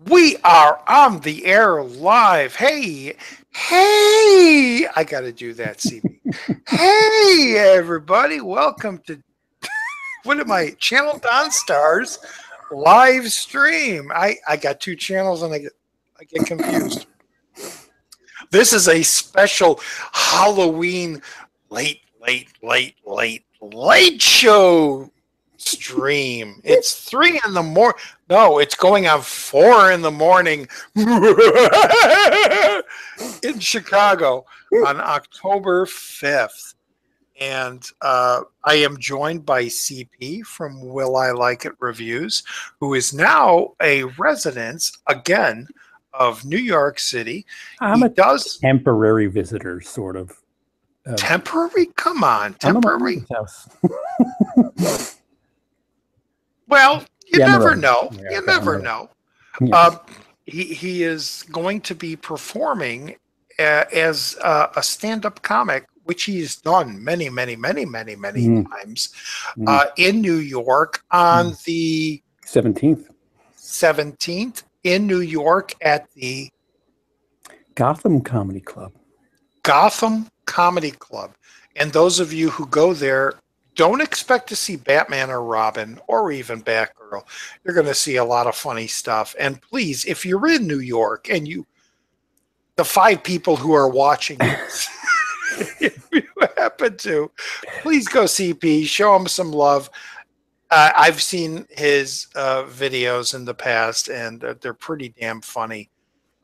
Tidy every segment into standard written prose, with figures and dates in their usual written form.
We are on the air live. Hey, I got to do that, CB. Hey, everybody. Welcome to, what am I, Channel Donstar's live stream. I got two channels and I get confused. This is a special Halloween late show stream. It's 3 in the morning. No, it's going on 4 in the morning in Chicago on October 5th. And I am joined by CP from Will I Like It Reviews, who is now a resident again of New York City. I'm a temporary visitor, sort of. Temporary? Come on, temporary. House. Well, you never know. Yeah, you okay, never know. Yeah. He is going to be performing as a stand-up comic, which he's done many times in New York on the 17th in New York at the Gotham Comedy Club. Gotham Comedy Club. And those of you who go there, don't expect to see Batman or Robin or even Batgirl. You're going to see a lot of funny stuff. And please, if you're in New York and the 5 people who are watching this, if you happen to, please go CP, show him some love. I've seen his videos in the past, and they're pretty damn funny.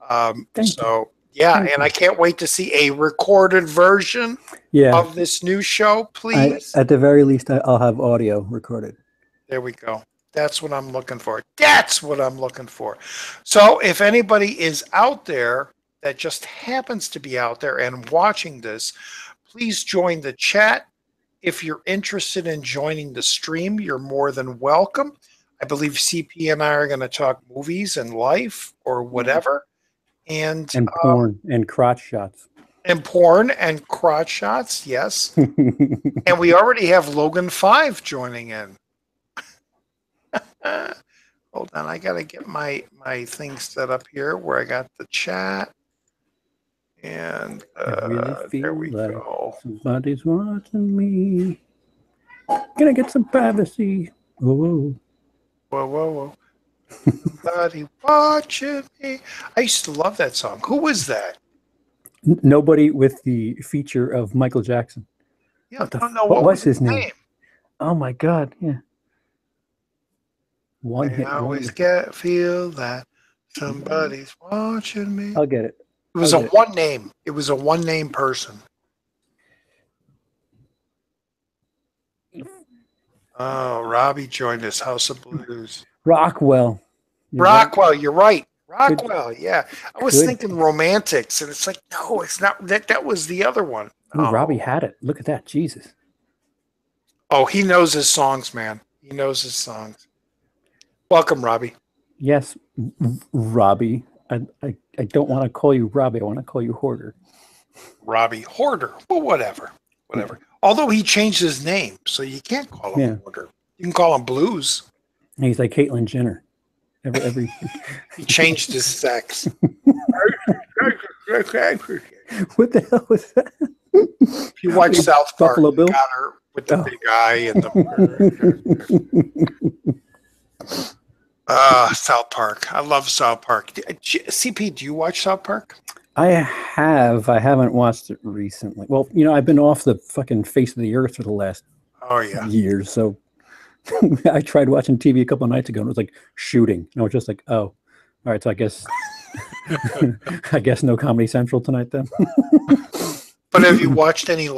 Thank you. And I can't wait to see a recorded version of this new show, please. At the very least, I'll have audio recorded. There we go. That's what I'm looking for. So if anybody is out there that just happens to be out there and watching this, please join the chat. If you're interested in joining the stream, you're more than welcome. I believe CP and I are going to talk movies and life or whatever. And porn and crotch shots. And porn and crotch shots, yes. And we already have Logan 5 joining in. Hold on, I got to get my thing set up here where I got the chat. And there we go. Somebody's watching me. Gonna get some privacy. Whoa. Somebody watching me. I used to love that song. Who was that? Nobody with the feature of Michael Jackson. Yeah, I don't know what was his name. Oh my God! Yeah. I always feel that somebody's watching me. I'll get it. It was one name. It was a one-name person. Oh, Robbie joined us. House of Blues. Rockwell. You're right. Rockwell, yeah. I was thinking Romantics, and it's like, no, it's not. That was the other one. Ooh, Robbie had it. Look at that. Jesus. Oh, he knows his songs, man. He knows his songs. Welcome, Robbie. Yes, Robbie. I don't want to call you Robbie. I want to call you Hoarder. Robbie Hoarder. Well, whatever. Although he changed his name, so you can't call him Hoarder. You can call him Blues. He's like Caitlyn Jenner. He changed his sex. What the hell was that? If you watch South Park, Buffalo Bill? Got her with the big eye and the... South Park. I love South Park. CP, do you watch South Park? I haven't watched it recently. Well, I've been off the fucking face of the earth for the last years, so I tried watching TV a couple of nights ago and it was like shooting. And I was just like, oh, all right, so I guess no Comedy Central tonight then. But have you watched any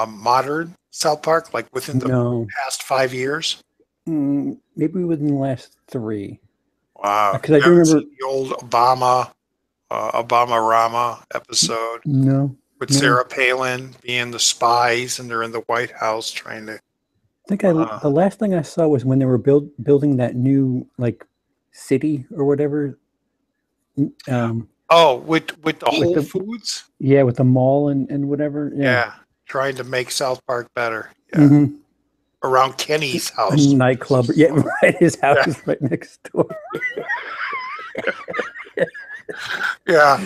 modern South Park, like within the past 5 years? Maybe within the last 3. Wow. Because I do remember the old Obama-Rama episode. No. With Sarah Palin being the spies and they're in the White House trying to... I think the last thing I saw was when they were building that new city or whatever. With the Whole Foods? Yeah, with the mall and whatever. Yeah, trying to make South Park better. Yeah. Mm-hmm. Around Kenny's house. A nightclub. Yeah, right. His house is right next door. Yeah.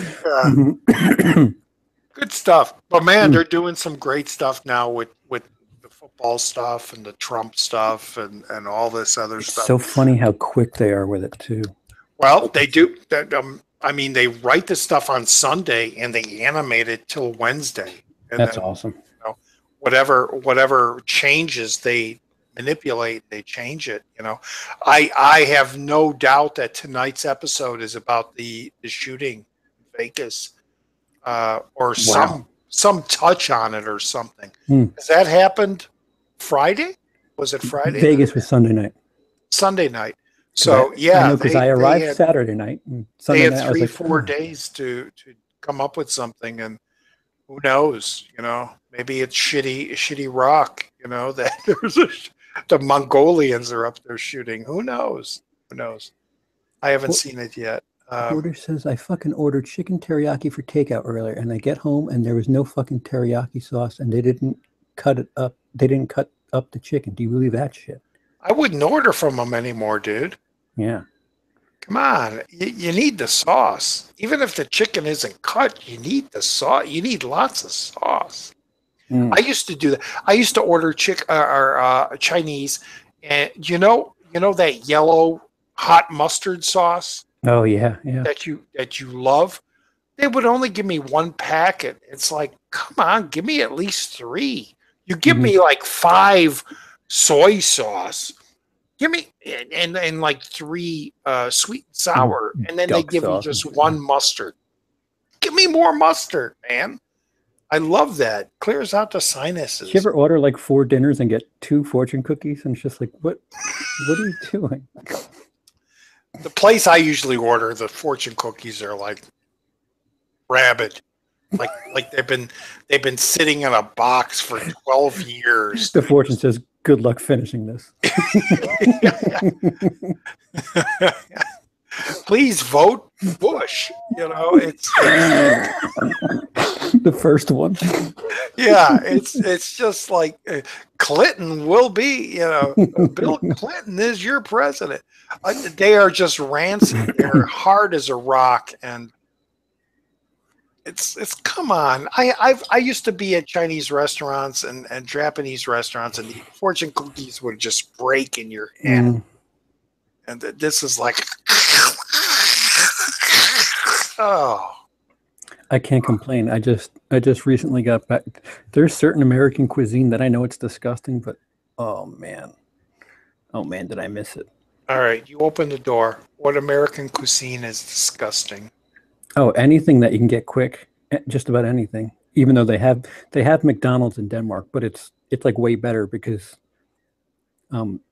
Good stuff. But man, they're doing some great stuff now with the football stuff and the Trump stuff and all this other It's stuff. so funny how quick they are with it too. Well, they do. I mean, they write the stuff on Sunday and they animate it till Wednesday. And That's then, awesome. you know, whatever changes they manipulate, they change it. You know, I have no doubt that tonight's episode is about the shooting in Vegas, or some touch on it or something. Has that happened Friday? Was it Friday? Vegas was Sunday night. Sunday night. So yeah, because I arrived Saturday night. And Sunday they had night, 4 days to come up with something, and who knows? You know, maybe it's shitty rock. You know that the Mongolians are up there shooting. Who knows? Who knows? I haven't seen it yet. Porter says I fucking ordered chicken teriyaki for takeout earlier, and I get home and there was no fucking teriyaki sauce, and they didn't cut it up. They didn't cut up the chicken. Do you believe that shit? I wouldn't order from them anymore, dude. Yeah. Come on. You need the sauce. Even if the chicken isn't cut, you need the sauce. You need lots of sauce. I used to do that. I used to order Chinese, and you know that yellow hot mustard sauce? Oh yeah. That you love? They would only give me 1 packet. It's like, come on, give me at least 3. You give me like 5 soy sauce. Give me and like 3 sweet and sour, and then they give you just 1 mustard. Give me more mustard, man. I love that. Clears out the sinuses. Did you ever order like 4 dinners and get 2 fortune cookies? And it's just like, what are you doing? The place I usually order, the fortune cookies are like rabid. Like they've been sitting in a box for 12 years. The fortune says, "Good luck finishing this." Please vote Bush. You know, it's the first one. Yeah, it's just like Clinton will be. You know, Bill Clinton is your president. They are just rancid. They're hard as a rock, and it's come on. I used to be at Chinese restaurants and Japanese restaurants, and the fortune cookies would just break in your hand. And this is like, oh. I can't complain. I just recently got back. There's certain American cuisine that I know it's disgusting, but oh man, did I miss it? All right, you open the door. What American cuisine is disgusting? Oh, anything that you can get quick, just about anything. Even though they have McDonald's in Denmark, but it's like way better because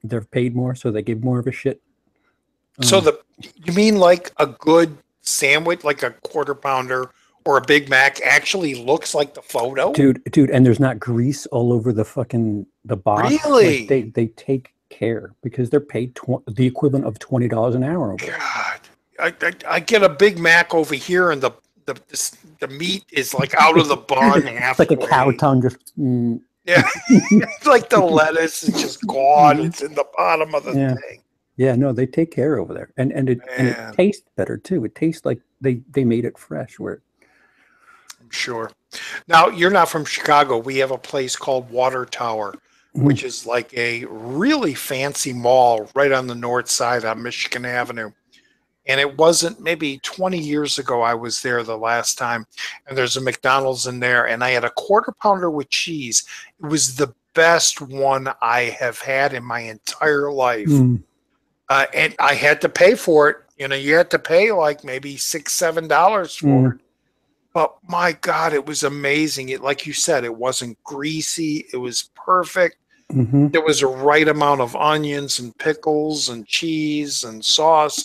they're paid more, so they give more of a shit. So you mean like a good sandwich, like a quarter pounder or a Big Mac, actually looks like the photo? Dude, and there's not grease all over the box. Really? Like they take care because they're paid the equivalent of $20 an hour. God, I get a Big Mac over here, and the meat is like out of the bun halfway. It's like a cow tongue, just. Yeah, it's like the lettuce is just gone. It's in the bottom of the thing. Yeah, no, they take care over there, and it tastes better too. It tastes like they made it fresh. I'm sure. Now, you're not from Chicago. We have a place called Water Tower, which is like a really fancy mall right on the north side on Michigan Avenue. And it wasn't maybe 20 years ago I was there the last time. And there's a McDonald's in there, and I had a quarter pounder with cheese. It was the best one I have had in my entire life. And I had to pay for it. You know, you had to pay like maybe $6, $7 for it. But my God, it was amazing. It, like you said, it wasn't greasy. It was perfect. There was a right amount of onions and pickles and cheese and sauce.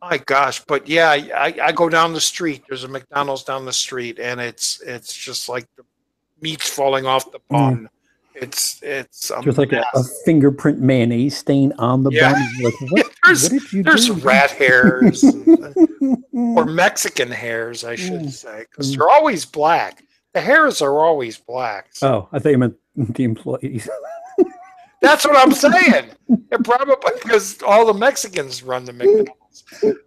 My gosh. But yeah, I go down the street. There's a McDonald's down the street, and it's just like the meat's falling off the bun. It's just like a fingerprint mayonnaise stain on the bun. Like, what did you do? There's rat hairs or Mexican hairs, I should say, because they're always black. The hairs are always black. So. Oh, I thought you meant the employees. That's what I'm saying. It probably because all the Mexicans run the McDonald's.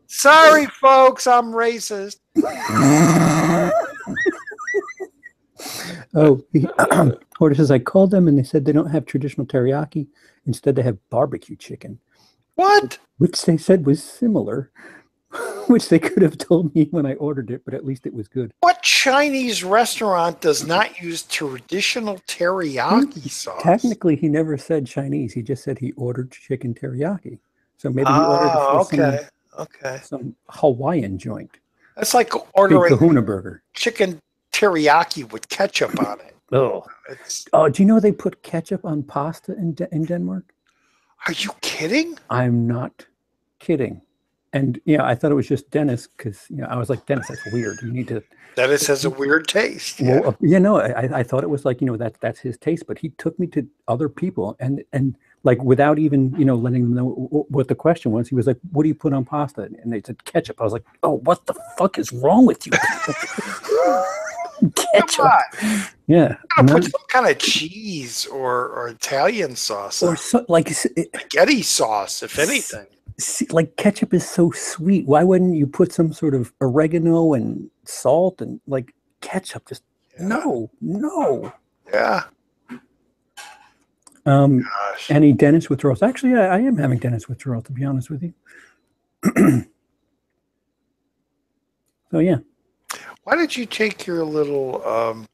Sorry, folks, I'm racist. Oh, Horta says, I called them and they said they don't have traditional teriyaki. Instead, they have barbecue chicken. What? Which they said was similar, which they could have told me when I ordered it, but at least it was good. What Chinese restaurant does not use traditional teriyaki sauce? Technically, he never said Chinese. He just said he ordered chicken teriyaki. So maybe he ordered some Hawaiian joint. That's like ordering Big Kahuna burger. Chicken teriyaki with ketchup on it. Oh, do you know they put ketchup on pasta in Denmark? Are you kidding? I'm not kidding. And I thought it was just Dennis because I was like, Dennis, that's weird. You need to. Dennis has a weird taste. Well, I thought it was like that's his taste, but he took me to other people and like without even letting them know what the question was. He was like, "What do you put on pasta?" And they said ketchup. I was like, "Oh, what the fuck is wrong with you?" Ketchup. Yeah. I'm gonna put some kind of cheese or Italian sauce or spaghetti sauce, if anything. Like ketchup is so sweet. Why wouldn't you put some sort of oregano and salt and like ketchup? Just no. Yeah. Any Dennis withdrawals? Actually, I am having Dennis withdrawal, to be honest with you. So yeah. Why did you take your little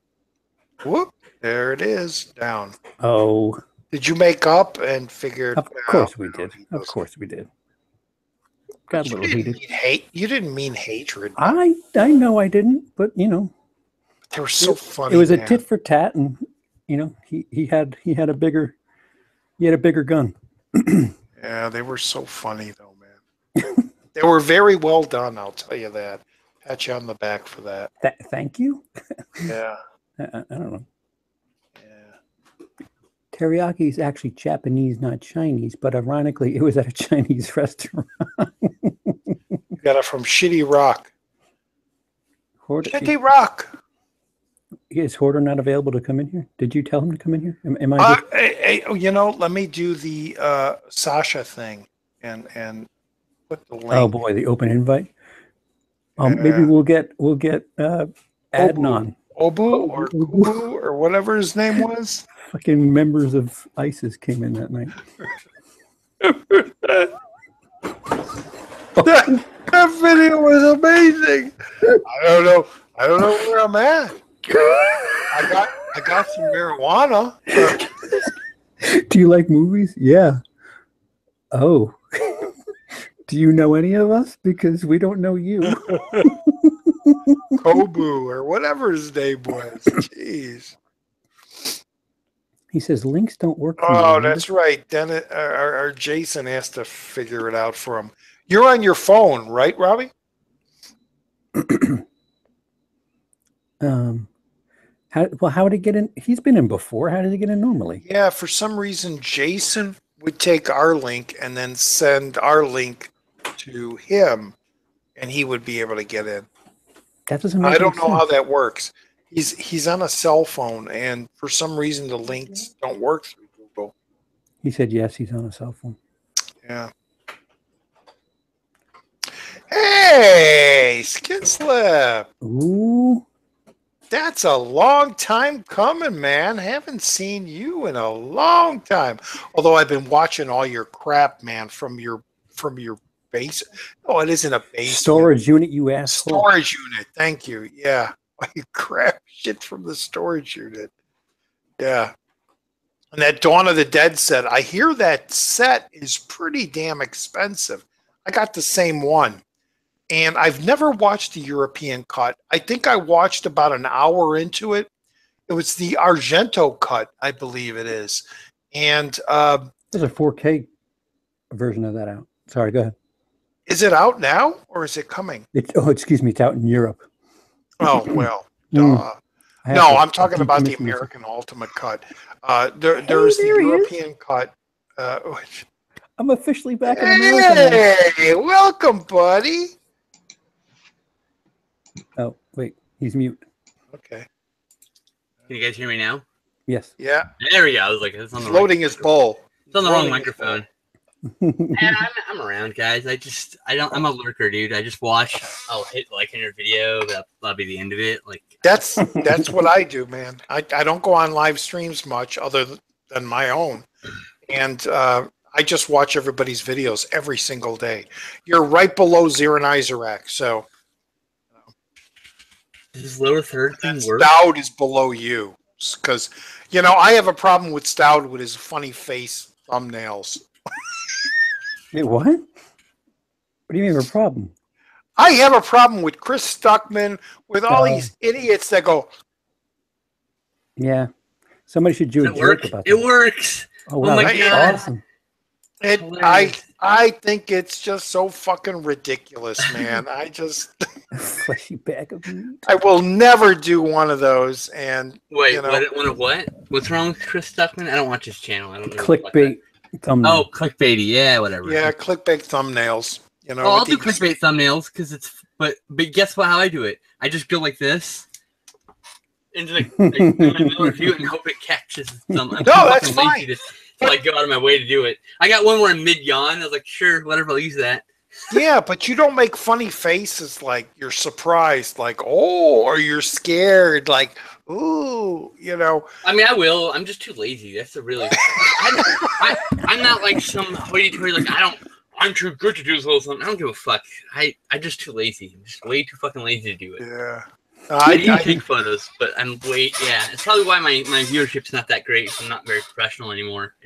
whoop? There it is, down. Oh. Did you make up and figure? Of course we did. Of course we did. Got a little heated. You didn't mean hatred. I know I didn't, but they were so funny. It was a tit for tat, and he had a bigger gun. Yeah, they were so funny though, man. They were very well done. I'll tell you that. Pat you on the back for that. Thank you. Yeah. I don't know. Teriyaki is actually Japanese, not Chinese, but ironically, it was at a Chinese restaurant. You got it from Shitty Rock. Shitty Rock. Is Hoarder not available to come in here? Did you tell him to come in here? Am I? Let me do the Sasha thing and put the link. Oh boy, the open invite. Maybe we'll get Adnan. Obu or Kubu or whatever his name was. Fucking members of ISIS came in that night. That video was amazing. I don't know where I'm at. I got some marijuana. Do you like movies? Yeah. Oh. Do you know any of us? Because we don't know you. Kobu or whatever his name was. Jeez. He says links don't work. Oh, that's right. Dennis, our Jason has to figure it out for him. You're on your phone, right, Robbie? How would he get in? He's been in before. How did he get in normally? Yeah, for some reason, Jason would take our link and then send our link to him, and he would be able to get in. That doesn't make I don't know sense. how that works. He's on a cell phone, and for some reason, the links don't work through Google. He said yes, he's on a cell phone. Yeah. Hey, Skin Slip. Ooh. That's a long time coming, man. Haven't seen you in a long time. Although I've been watching all your crap, man, from your base. Oh, it isn't a base. Storage unit, you asked for. Storage unit. Thank you. Yeah. You crap shit from the storage unit. Yeah. And that Dawn of the Dead set, I hear that set is pretty damn expensive. I got the same one. And I've never watched the European cut. I think I watched about an hour into it. It was the Argento cut, I believe it is. And there's a 4K version of that out. Sorry, go ahead. Is it out now or is it coming? Excuse me, it's out in Europe. Oh, well, duh. No, I'm talking about the American Ultimate Cut. There's the European cut. I'm officially back in America. Hey, welcome, buddy. Oh, wait, he's mute. Okay. Can you guys hear me now? Yes. Yeah. There we go. I was like, it's on the loading his bowl. It's on the wrong microphone. Yeah, I'm around, guys. I'm a lurker, dude. I just watch. I'll hit like in your video. That'll be the end of it. Like That's what I do, man. I don't go on live streams much other than my own. And I just watch everybody's videos every single day. You're right below Zero and Isaac, so does this lower third thing work? Stout is below you. Because, I have a problem with Stout with his funny face thumbnails. Wait, what? What do you mean you have a problem? I have a problem with Chris Stuckman, with all these idiots that go. Yeah. Somebody should do a joke about that. It works. Oh, wow, my God. Awesome. I think it's just so fucking ridiculous, man. Fleshy bag of meat. I will never do one of those. And wait, what? What's wrong with Chris Stuckman? I don't watch his channel. I don't know. Clickbait thumbnail. Oh, clickbaity. Yeah, whatever. Yeah, clickbait thumbnails. I'll do clickbait thumbnails because it's. But guess what? How I do it? I just go like this. And just like review it and hope it catches some. No, that's fine. To like go out of my way to do it. I got one where I'm mid yawn. I was like, sure, whatever, I'll use that. Yeah, but you don't make funny faces like you're surprised, like or you're scared, like ooh, I mean, I will. I'm just too lazy. That's the really. I'm not like some hoity-toity. Like I'm too good to do this little something. I don't give a fuck. I'm just too lazy. I'm just way too fucking lazy to do it. Yeah. I take photos, but it's probably why my viewership's not that great. I'm not very professional anymore.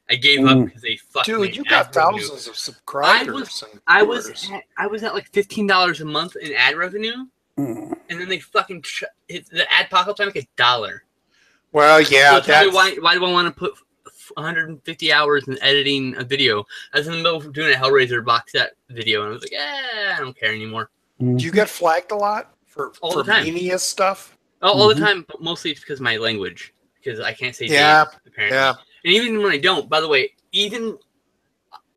I gave up because they fucked me. Dude, you got thousands of subscribers. I was at like $15 a month in ad revenue, and then they fucking the ad popped up like $1. Well, yeah. So tell me why do I want to put 150 hours in editing a video? I was in the middle of doing a Hellraiser box set video, and I was like, I don't care anymore. Do you get flagged a lot? For media stuff? All the time, but mostly it's because of my language. Because I can't say apparently. Yeah. And even when I don't, by the way, even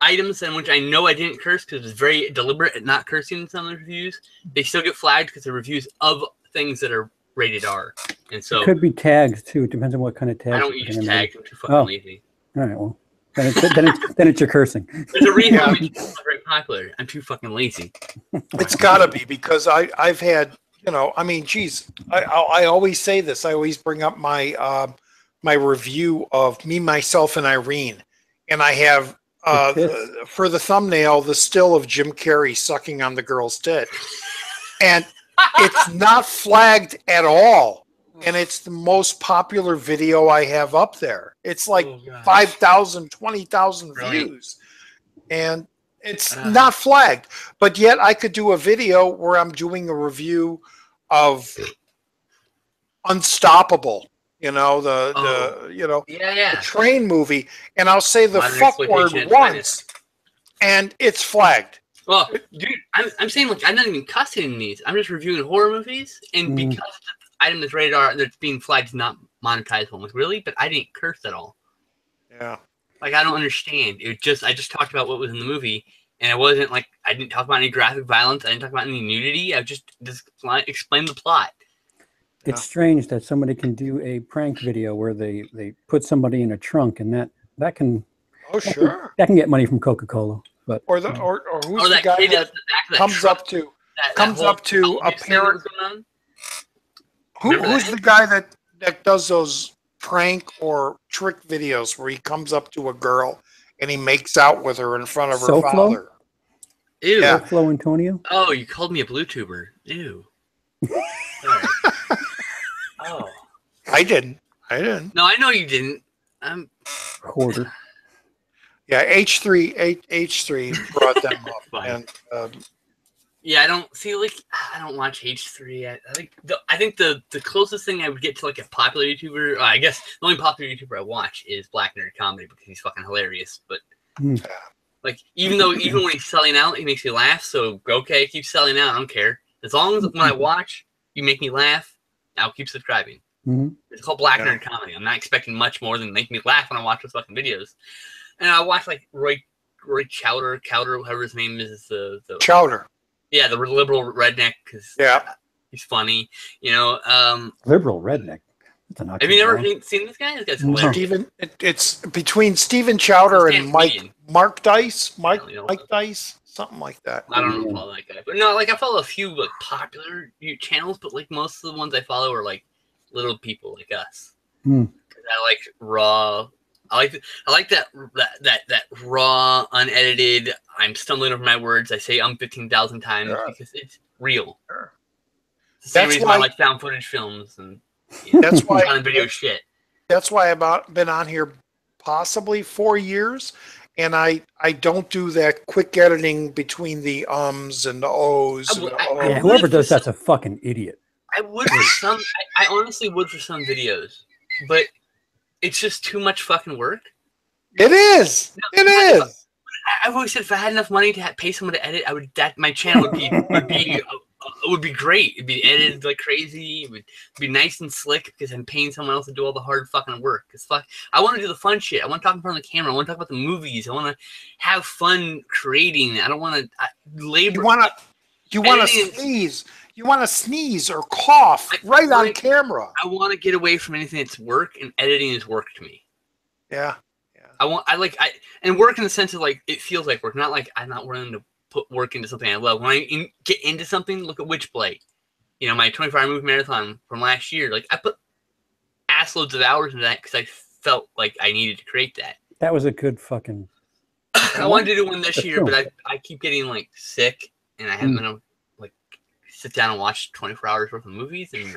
items in which I know I didn't curse because it's very deliberate at not cursing in some of the reviews, they still get flagged because they're reviews of things that are rated R. And so it could be tags too. It depends on what kind of tags. I don't use tags. I'm too fucking lazy. All right, well. Then it's your cursing. There's a reason why it's not very popular. I'm too fucking lazy. It's gotta be because I've had I mean, geez, I always say this. I always bring up my my review of Me, Myself, and Irene, and I have for the thumbnail the still of Jim Carrey sucking on the girl's tit, and it's not flagged at all, and it's the most popular video I have up there. It's like 5,000, 20,000 views, and it's not flagged, but yet I could do a video where I'm doing a review of Unstoppable, the train movie, and I'll say the fuck word once, and it's flagged. Well, dude, I'm saying like I'm not even cussing in these. I'm just reviewing horror movies, and because the item is rated R, that's being flagged is not monetizable. I'm like, really? But I didn't curse at all. Yeah. Like, I don't understand. I just talked about what was in the movie, and it wasn't like I didn't talk about any graphic violence. I didn't talk about any nudity. I just explained the plot. It's strange that somebody can do a prank video where they put somebody in a trunk, and that can that can get money from Coca-Cola. But or who's the guy that comes up to a parent? Who's the guy that does those prank or trick videos where he comes up to a girl and he makes out with her in front of her father? Ew. Yeah. Flo Antonio? Oh, you called me a blue tuber. Ew. Oh. I didn't. No, I know you didn't. I'm hoarder. Yeah, H3 brought them up. And yeah, I don't watch H3. I think the closest thing I would get to like a popular YouTuber, I guess the only popular YouTuber I watch is Black Nerd Comedy because he's fucking hilarious. But like even when he's selling out, he makes me laugh. So okay, keep selling out. I don't care. As long as when I watch, you make me laugh, I'll keep subscribing. It's called Black Nerd Comedy. I'm not expecting much more than make me laugh when I watch those fucking videos. And I watch like Roy Chowder, whatever his name is. The Chowder. Yeah, the liberal redneck, because he's funny, Liberal redneck. Have you never seen this guy? This guy's hilarious. It's between Steven Chowder and Mark Dice, Mike Dice, something like that. I don't know follow that guy, but no, like I follow a few like popular channels, but like most of the ones I follow are like little people like us. I like raw. I like that raw, unedited. I'm stumbling over my words. I say 15,000 times because it's real. Sure. It's the same reason I like found footage films and that's why on video shit. That's why I've been on here possibly 4 years, and I don't do that quick editing between the ums and the ohs. Whoever does that's a fucking idiot. I would for some. I honestly would for some videos, but it's just too much fucking work. It is. It is. I've always said if I had enough money to pay someone to edit, my channel would be great. It'd be edited like crazy. It would be nice and slick because I'm paying someone else to do all the hard fucking work. Cause I want to do the fun shit. I want to talk in front of the camera. I want to talk about the movies. I want to have fun creating. I don't want to labor. You want to sneeze. You want to sneeze or cough on camera. I want to get away from anything that's work, and editing is work to me. Yeah. And work in the sense of like it feels like work, not like I'm not willing to put work into something I love. When I get into something, look at Witchblade. You know, my 24-hour movie marathon from last year. Like I put assloads of hours into that because I felt like I needed to create that. That was a good fucking. I wanted to do one this year, but I keep getting like sick, and I haven't been able to like sit down and watch 24 hours worth of movies. And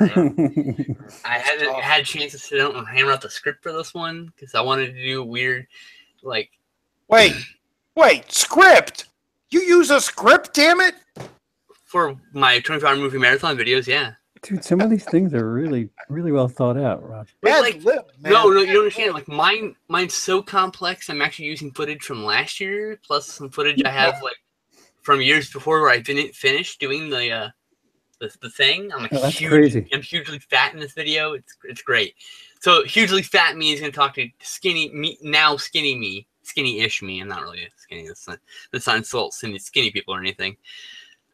I haven't had a chance to sit down and hammer out the script for this one because I wanted to do weird, like. Wait, script. You use a script, damn it! For my 24-hour movie marathon videos, yeah. Dude, some of these things are really, really well thought out, Roger. No, you don't understand. Like mine's so complex. I'm actually using footage from last year, plus some footage I have like from years before where I didn't finish doing the thing. I'm like that's crazy. I'm hugely fat in this video. It's great. So hugely fat me is going to talk to skinny me now. Skinny-ish me. I'm not really skinny. That's not insult skinny people or anything.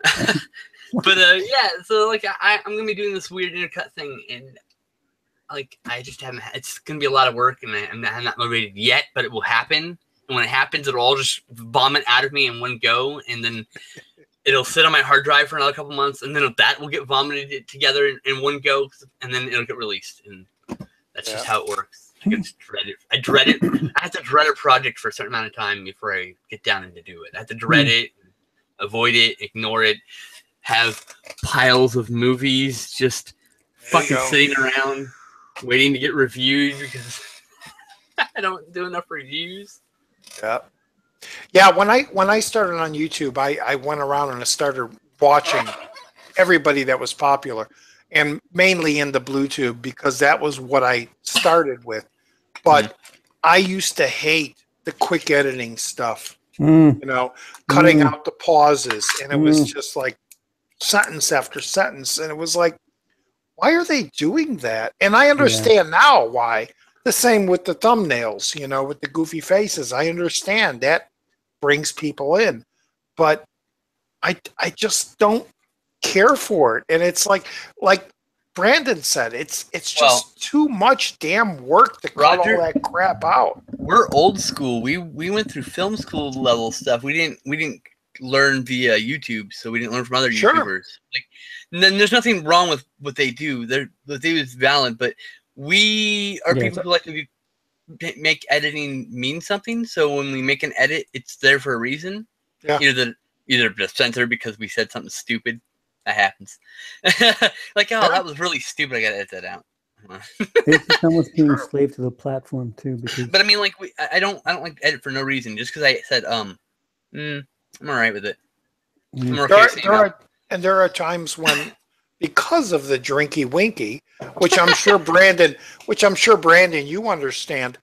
But yeah, so like I'm gonna be doing this weird intercut thing, and like I just haven't. It's gonna be a lot of work, and I'm not motivated yet, but it will happen. And when it happens, it'll all just vomit out of me in one go, and then it'll sit on my hard drive for another couple months, and then that will get vomited together in one go, and then it'll get released, and that's just how it works. I dread it. I have to dread a project for a certain amount of time before I get down and to do it. I have to dread it, avoid it, ignore it, have piles of movies just fucking sitting around waiting to get reviewed because I don't do enough reviews. Yeah. When I started on YouTube, I went around and I started watching everybody that was popular, and mainly in the BlueTube because that was what I started with. But I used to hate the quick editing stuff, you know, cutting out the pauses. And it was just like sentence after sentence. And it was like, why are they doing that? And I understand now why. The same with the thumbnails, you know, with the goofy faces. I understand that brings people in. But I just don't care for it. And it's like Brandon said, it's just too much damn work to cut all that crap out. We're old school. We went through film school level stuff. We didn't learn via YouTube, so we didn't learn from other YouTubers. Like, then there's nothing wrong with what they do. What they do is valid, but we are people who like to make editing mean something. So when we make an edit, it's there for a reason. Yeah. Either just censor because we said something stupid. That happens. Like, that was really stupid. I gotta edit that out. It's almost being a slave to the platform too. But I mean, like, I don't like to edit for no reason. Just because I said I'm all right with it. There are times when, because of the drinky winky, which I'm sure Brandon, you understand.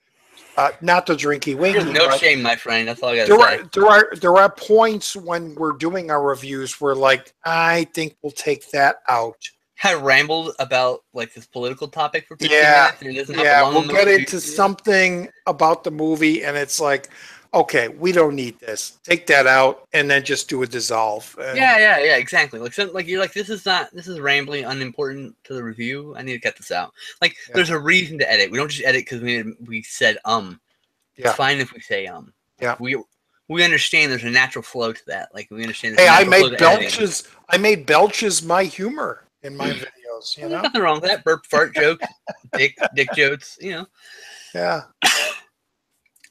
Not the drinky winky. There's no shame, my friend. That's all I gotta say. There are points when we're doing our reviews where, like, I think we'll take that out. I rambled about like this political topic for 15 minutes. And it doesn't we'll get into something about the movie, and it's like, okay, we don't need this. Take that out, and then just do a dissolve. Yeah, exactly. Like you're like, this is rambling, unimportant to the review. I need to cut this out. Like, there's a reason to edit. We don't just edit because we said It's fine if we say Yeah. We understand there's a natural flow to that. Like, we understand. Hey, I made belches my humor in my videos. You know, nothing wrong with that. Burp, fart jokes, dick jokes. You know. Yeah.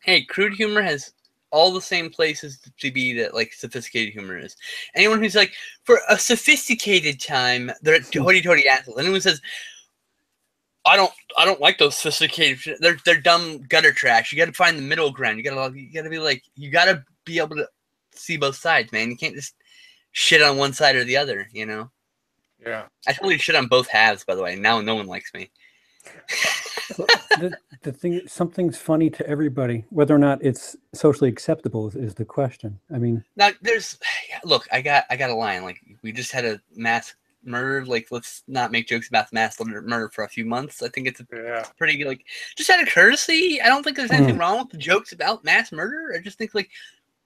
Hey, crude humor has all the same places to be that like sophisticated humor is. Anyone who's like, for a sophisticated time, they're hoity-toity assholes. Anyone says, I don't like those sophisticated. They're dumb gutter trash. You got to find the middle ground. You gotta be like, you gotta be able to see both sides, man. You can't just shit on one side or the other. You know. Yeah. I totally shit on both halves, by the way. Now no one likes me. The thing, something's funny to everybody. Whether or not it's socially acceptable is the question. I mean, now look, I got a line. Like, we just had a mass murder. Like, let's not make jokes about mass murder for a few months. I think it's pretty, like, just out of courtady. I don't think there's anything wrong with the jokes about mass murder. I just think, like,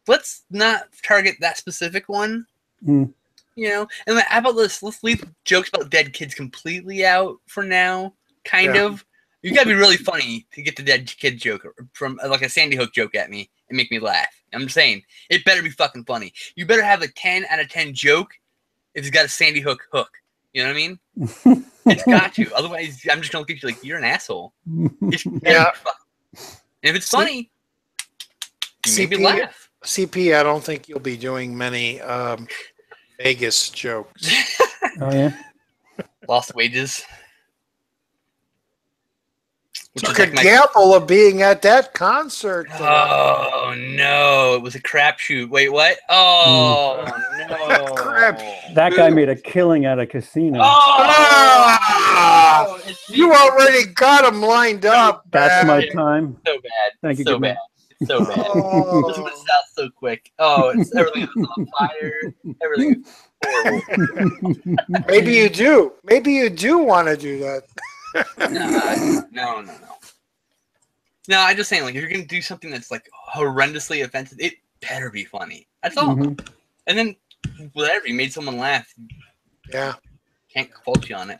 let's not target that specific one. You know, and like, how about this? Let's leave jokes about dead kids completely out for now. Kind of. You gotta be really funny to get the dead kid joke from like a Sandy Hook joke at me and make me laugh. I'm saying it better be fucking funny. You better have a 10 out of 10 joke if it's got a Sandy Hook hook. You know what I mean? It's got to. Otherwise, I'm just gonna look at you like you're an asshole. And if it's funny, you make me laugh. CP, I don't think you'll be doing many Vegas jokes. Oh yeah. Lost wages. Took a gamble of being at that concert. Oh no, it was a crapshoot. Wait, what? Oh no, that guy made a killing at a casino. You already got him lined up. That's my time. So bad. Thank you. So bad. So bad. This went south so quick. Oh, everything was on fire. Everything was horrible. Maybe you do. Maybe you do want to do that. No. No, I'm just saying, like, if you're gonna do something that's like horrendously offensive, it better be funny. That's all. And then whatever, you made someone laugh. Yeah. Can't fault you on it.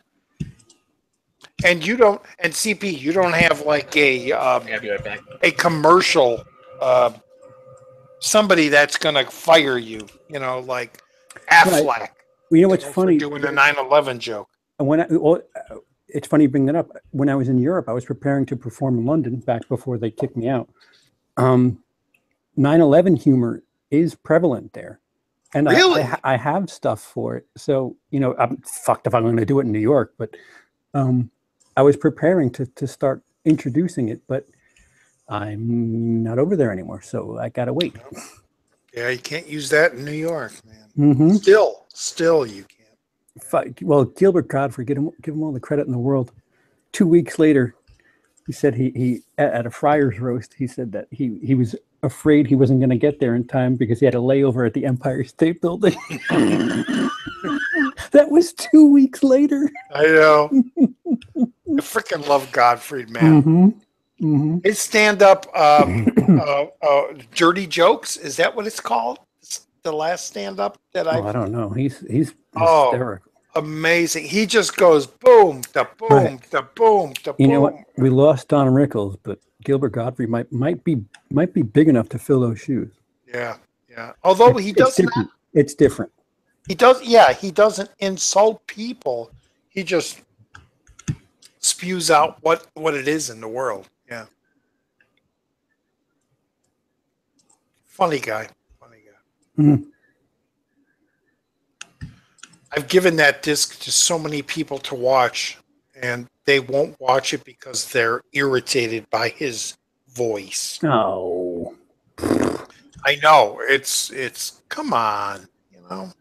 And you don't, and CP, you don't have like I'll be right back. a commercial, somebody that's gonna fire you. You know, like Affleck. Right. Well, you know what's funny? Doing a 9/11 joke. It's funny you bring that up. When I was in Europe, I was preparing to perform in London back before they kicked me out. 9/11 humor is prevalent there. And really? I have stuff for it. So, you know, I'm fucked if I'm going to do it in New York. But I was preparing to start introducing it. But I'm not over there anymore. So I got to wait. Yeah, you can't use that in New York, man. Still you can't. Well, Gilbert Godfrey, give him all the credit in the world. 2 weeks later, he said he at a Friars roast, he said that he was afraid he wasn't going to get there in time because he had a layover at the Empire State Building. That was 2 weeks later. I know. I freaking love Godfrey, man. His stand-up dirty jokes, is that what it's called? The last stand-up that I don't know. He's hysterical. Amazing. He just goes boom, da boom, da boom, da boom. You know what? We lost Don Rickles, but Gilbert Godfrey might be big enough to fill those shoes. Yeah. Although he doesn't. It's different. He does. Yeah, he doesn't insult people. He just spews out what it is in the world. Yeah. Funny guy. I've given that disc to so many people to watch, and they won't watch it because they're irritated by his voice. Oh, I know. It's come on, you know.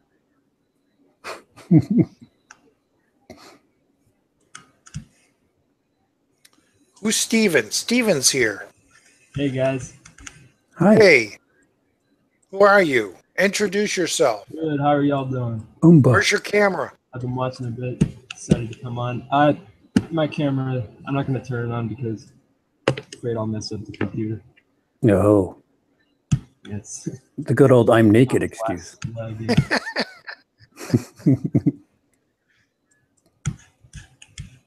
Who's Steven? Steven's here. Hey guys. Hi. Hey. Who are you? Introduce yourself. Good. How are y'all doing? Where's your camera? I've been watching a bit. Decided to come on. My camera. I'm not going to turn it on because I'm afraid I'll mess up the computer. No. It's The good old "I'm naked" excuse.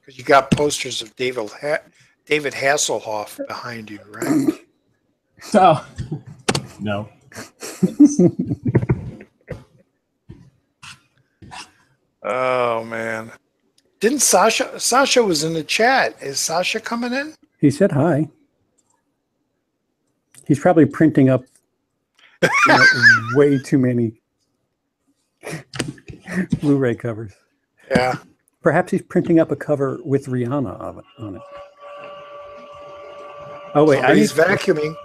Because you got posters of David Hasselhoff behind you, right? Oh, no. Oh man! Didn't Sasha was in the chat? Is Sasha coming in? He said hi. He's probably printing up way too many Blu-ray covers. Yeah. Perhaps he's printing up a cover with Rihanna on it. Oh wait, Somebody's vacuuming.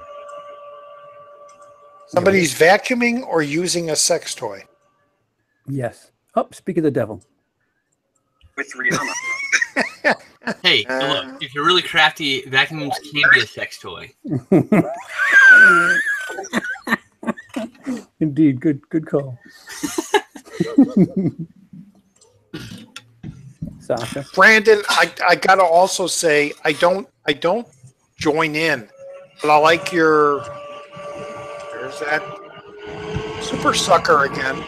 Somebody's vacuuming or using a sex toy. Yes. Oh, speak of the devil. With Rihanna. Hey, look, if you're really crafty, vacuums can be a sex toy. Indeed, good call. Sasha. Brandon, I gotta also say I don't join in, but I like your. There's that super sucker again.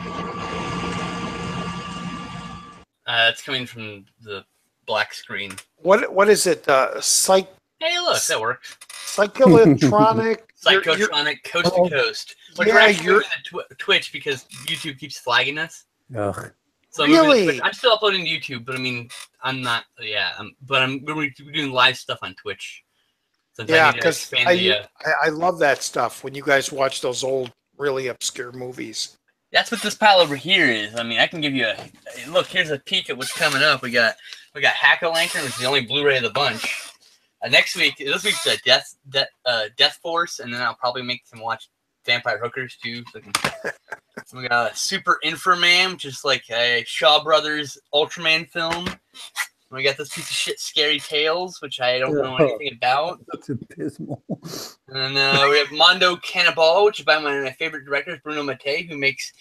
It's coming from the black screen. What is it? Hey, look, that works. Psychotronic. Psychotronic, coast to coast. But Yeah, we're actually moving to Twitch because YouTube keeps flagging us. Ugh. So Really? I'm still uploading to YouTube, but I mean, I'm not. Yeah, we're doing live stuff on Twitch. Yeah, because I love that stuff when you guys watch those old, really obscure movies. That's what this pile over here is. I mean, I can give you a look. Here's a peek at what's coming up. We got Hack-O-Lantern, which is the only Blu-ray of the bunch. This week's Death Force, and then I'll probably make them watch Vampire Hookers too. So we got a Super Inframan, which is like a Shaw Brothers Ultraman film. And we got this piece of shit, Scary Tales, which I don't know anything about. That's abysmal. And we have Mondo Cannibal, which is by one of my favorite directors, Bruno Mattei, who makes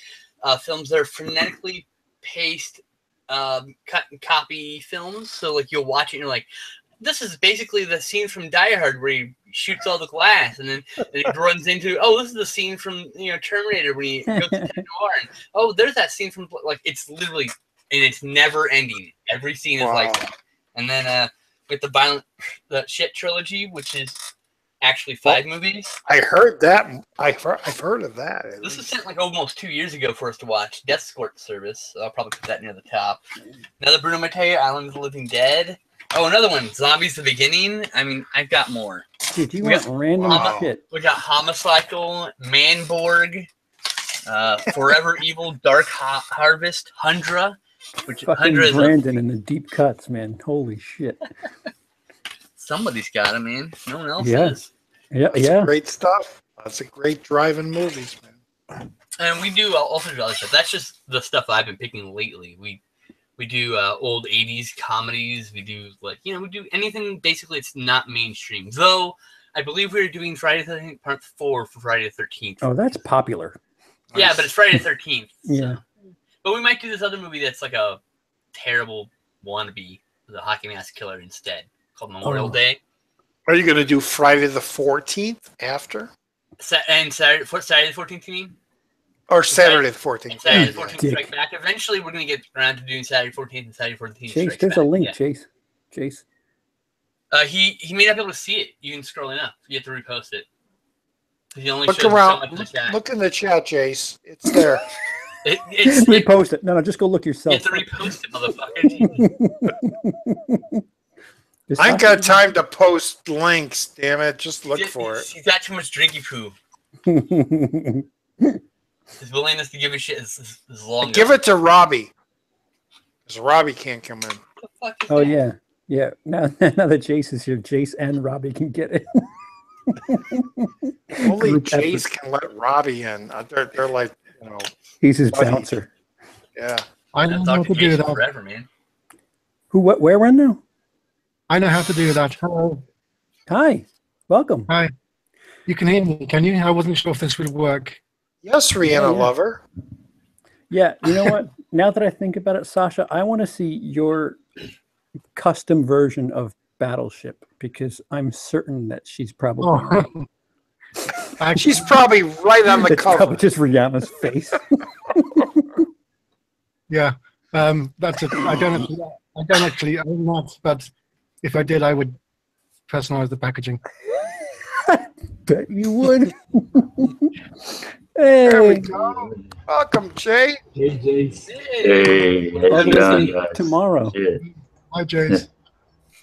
films that are frenetically paced, cut and copy films. So like you'll watch it and you're like, this is basically the scene from Die Hard where he shoots all the glass, and then he runs into, this is the scene from Terminator where he goes to Tech Noir, and there's that scene from it's literally, and it's never ending. Every scene is like that. And then with the Shit trilogy, which is actually 5 movies. I heard that. I've heard of that. This was sent almost 2 years ago for us to watch. Death Escort Service. So I'll probably put that near the top. Another Bruno Mattei, Island of the Living Dead. Oh, another one, Zombies: The Beginning. I mean, I've got more. Dude, you want random shit. We got Homicycle, Manborg, Forever Evil, Dark Harvest, Hundra. Which fucking Hundra Brandon in the deep cuts, man. Holy shit. Somebody's got it, man. No one else is. Yeah, That's great stuff. That's a great driving movies, man. And we do also do other stuff. That's just the stuff I've been picking lately. We do old 80s comedies. We do we do anything basically it's not mainstream. Though I believe we're doing Friday the 13th Part 4 for Friday the 13th. Oh, that's popular. Yeah, but it's Friday the 13th. Yeah. So. But we might do this other movie that's like a terrible wannabe, the Hockey Mask Killer instead, called Memorial Day. Are you going to do Friday the 14th after? And Saturday the 14th, you mean? Or Saturday the 14th. Saturday the 14th Strike Back. Eventually, we're going to get around to doing Saturday 14th and Saturday 14th Chase, Strikes there's Back. a link, Yeah. Chase. He may not be able to see it. You can scroll enough. You have to repost it. Look around. Look in the chat, Jase. It's there. Repost it. No, just go look yourself. You have to repost it, motherfucker. I ain't got time to post links, damn it. Just look for it. He's got too much drinky poo. His willingness to give a shit is long. Give it to Robbie. Because Robbie can't come in. Oh, yeah. Yeah. Now that Jase is here, Jase and Robbie can get it. Only Jase can let Robbie in. They're like, he's his bouncer. Yeah. I know how to do that. Forever, man. Where when now? I know how to do that. Hello. Hi. Welcome. Hi. You can hear me, can you? I wasn't sure if this would work. Yes, Rihanna lover. Yeah, you know what? Now that I think about it, Sasha, I want to see your custom version of Battleship because I'm certain that she's probably She's probably right on the It's probably cover. just Rihanna's face. Yeah. That's it. I don't know, but if I did, I would personalize the packaging. Bet you would. There we Hey. go. Welcome, Jay. Hey, Jase. Hey, how I'll you be going, listening guys? tomorrow. Shit. Hi, James.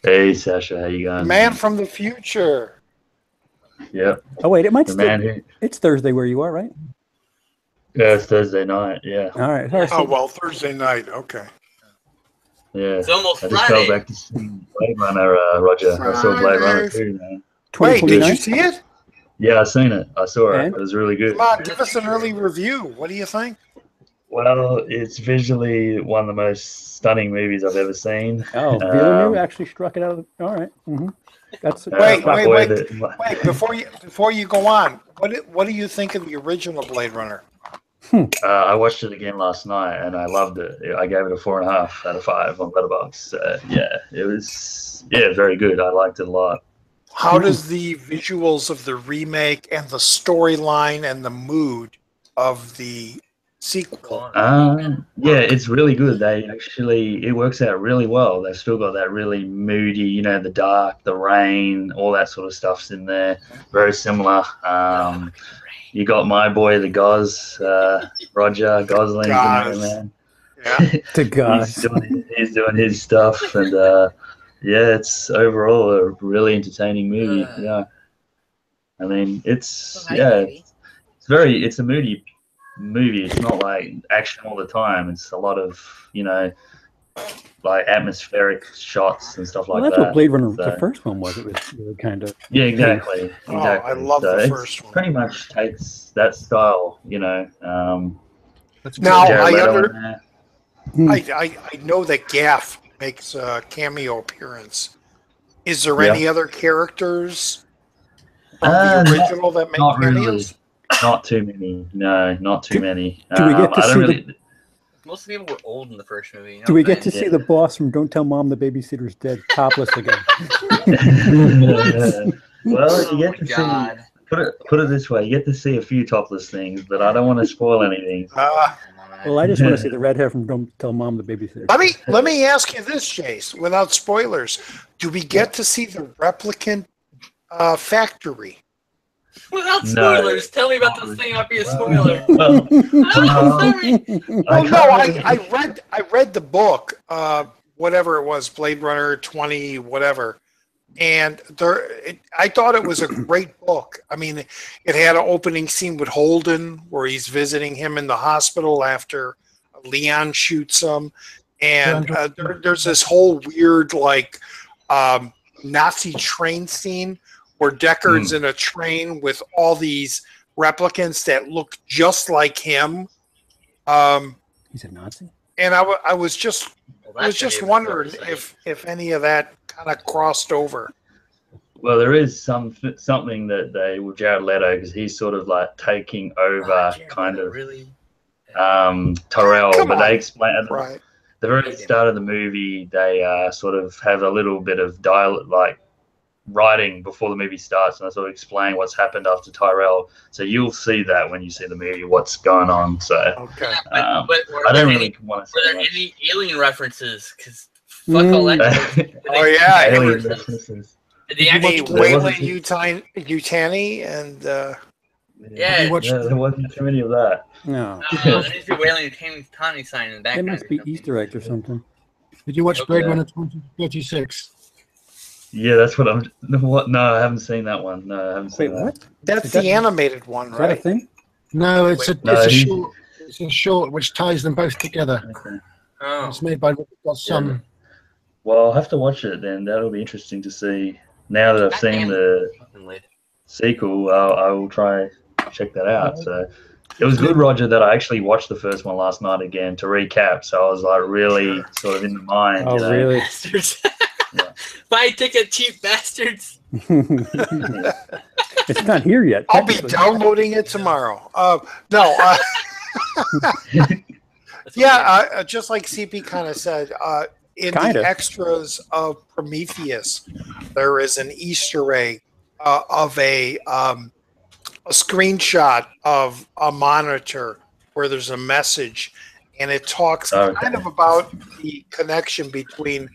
Hey, Sasha, how you going? Man from the future. Yep. Oh wait, it might The still. man who. It's Thursday where you are, right? Yeah, it's Thursday night. Yeah. All right. All right. Oh, well, Thursday night. Okay. Yeah. It's almost I just Friday. fell back to see Blade Runner, Roger. I saw Blade Runner Friday. too, man. Wait, did 2029? you see it? Yeah, I seen it. I saw it. And? It was really good. Come on, give us an early review. What do you think? Well, it's visually one of the most stunning movies I've ever seen. Oh, Villeneuve actually struck it out of the. All right. Mm-hmm. That's Wait, my wait, boy wait. that- Wait, before you go on, what do you think of the original Blade Runner? I watched it again last night and I loved it. I gave it a 4.5 out of 5 on Letterboxd. Yeah, it was very good. I liked it a lot. How does the visuals of the remake and the storyline and the mood of the sequel? Yeah, it's really good. It works out really well. They've still got that really moody, the dark, the rain, all that sort of stuff's in there. Very similar. You got my boy, the Goz, Roger Gosling's in there, Goz. man. Yeah. to God. He's doing his stuff, and it's overall a really entertaining movie. Yeah, I mean, it's a moody movie. It's not like action all the time. It's a lot of like atmospheric shots and stuff Well, like that's that. what Blade Runner, So- the first one was. It was really kind of. Yeah, exactly. Oh, Exactly. I love So the it's first one. Pretty much takes that style, That's Now, good. Jared I Leto under- in there. I know that Gaff makes a cameo appearance. Is there Yeah. any other characters from Uh, the original that make Not really. cameos? Not too many. No, not too many. do we get to I don't see really. Most of the people were old in the first movie. You know Do we what I'm get to saying? see the boss from Don't Tell Mom the Babysitter's Dead topless again? Well, you Oh get my to God. see. Put it this way: you get to see a few topless things, but I don't want to spoil anything. Well, I just want to see the red hair from Don't Tell Mom the Babysitter. Let me ask you this, Jase, without spoilers. Do we get to see the replicant factory? Without No. spoilers, tell me about this thing. Not be a spoiler. Well, Sorry. Oh no, I read the book, whatever it was, Blade Runner 20, whatever, and I thought it was a great book. I mean, it had an opening scene with Holden where he's visiting him in the hospital after Leon shoots him, and there's this whole weird Nazi train scene where Deckard's in a train with all these replicants that look just like him. He's a Nazi? And I was just wondering Well, if any of that kind of crossed over. Well, there is something that they with Jared Leto because he's sort of like taking over, kind of really. Tyrell. Come But on. they explain at Right. the very start of the movie, they sort of have a little bit of dialogue, like writing before the movie starts, and I sort of explain what's happened after Tyrell. So you'll see that when you see the movie, what's going on. So Okay. I I don't really want to Were say there much. any alien references? Because fuck all that. Oh yeah, Alien it references. Did they was actually? Wayland Yutani and Yeah. There wasn't too many of that. No. There needs to be Wayland Yutani sign in the It background. must be Easter eggs or something. Did you watch Blade Okay. Runner 2036? Yeah, that's what I'm. What? No, I haven't seen that one. No, I haven't Wait, seen that. what? that's Is that- the animated one, Is that a right? thing? No, it's a No, it's a he- short. It's a short which ties them both together. Okay. Oh. It's made by got some. Well, I'll have to watch it then. That'll be interesting to see. Now that I've seen the Fucking lid. sequel, I will try check that out. So it was good, Roger, that I actually watched the first one last night again to recap. So I was like really sort of in the mind. Oh, you know? really? Bastards. Yeah. Buy ticket, cheap bastards. It's not here yet. I'll be technically. downloading it tomorrow. No, That's yeah, just like CP kind of said, in Kinda. the extras of Prometheus, there is an Easter egg of a a screenshot of a monitor where there's a message, and it talks kind of about the connection between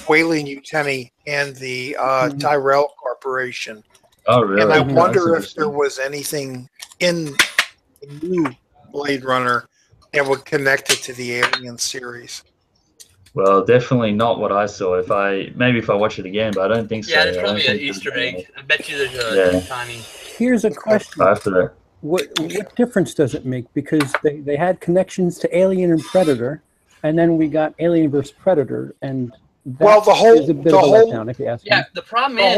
Whaley Uteni and the Tyrell Corporation. Oh, really? And I That's wonder if interesting. there was anything in the new Blade Runner that would connect it to the Alien series. Well, definitely not what I saw. If I watch it again, but I don't think so. Yeah, there's I don't probably an think Easter there's, egg. I bet you there's Yeah. a tiny. Here's a question. After that. What difference does it make? Because they had connections to Alien and Predator, and then we got Alien versus Predator, and that is a bit of a letdown, if you ask me. Yeah, the problem The is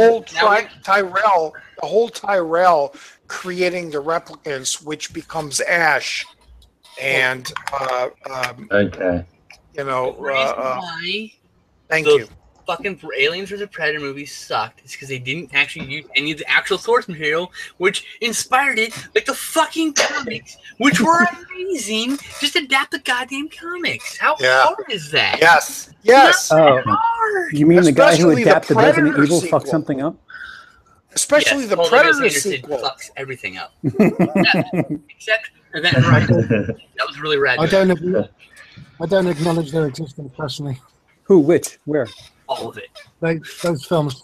whole Tyrell creating the replicants, which becomes Ash, and Okay. you know, the reason why thank the you. fucking Aliens vs. Predator movies sucked is because they didn't actually use any of the actual source material, which inspired it, like the fucking comics, which were amazing. Just adapt the goddamn comics. How hard is that? Yes. Oh, Hard. you mean the guy who Especially the adapted Resident Predator Evil sequel. fucked something up? Especially Yes, the Paul W.S. Predator Anderson sequel. fucks everything up. Yeah, except Event Horizon. That was really rad. I don't acknowledge their existence personally. Who? Which? Where? All of it. Those films,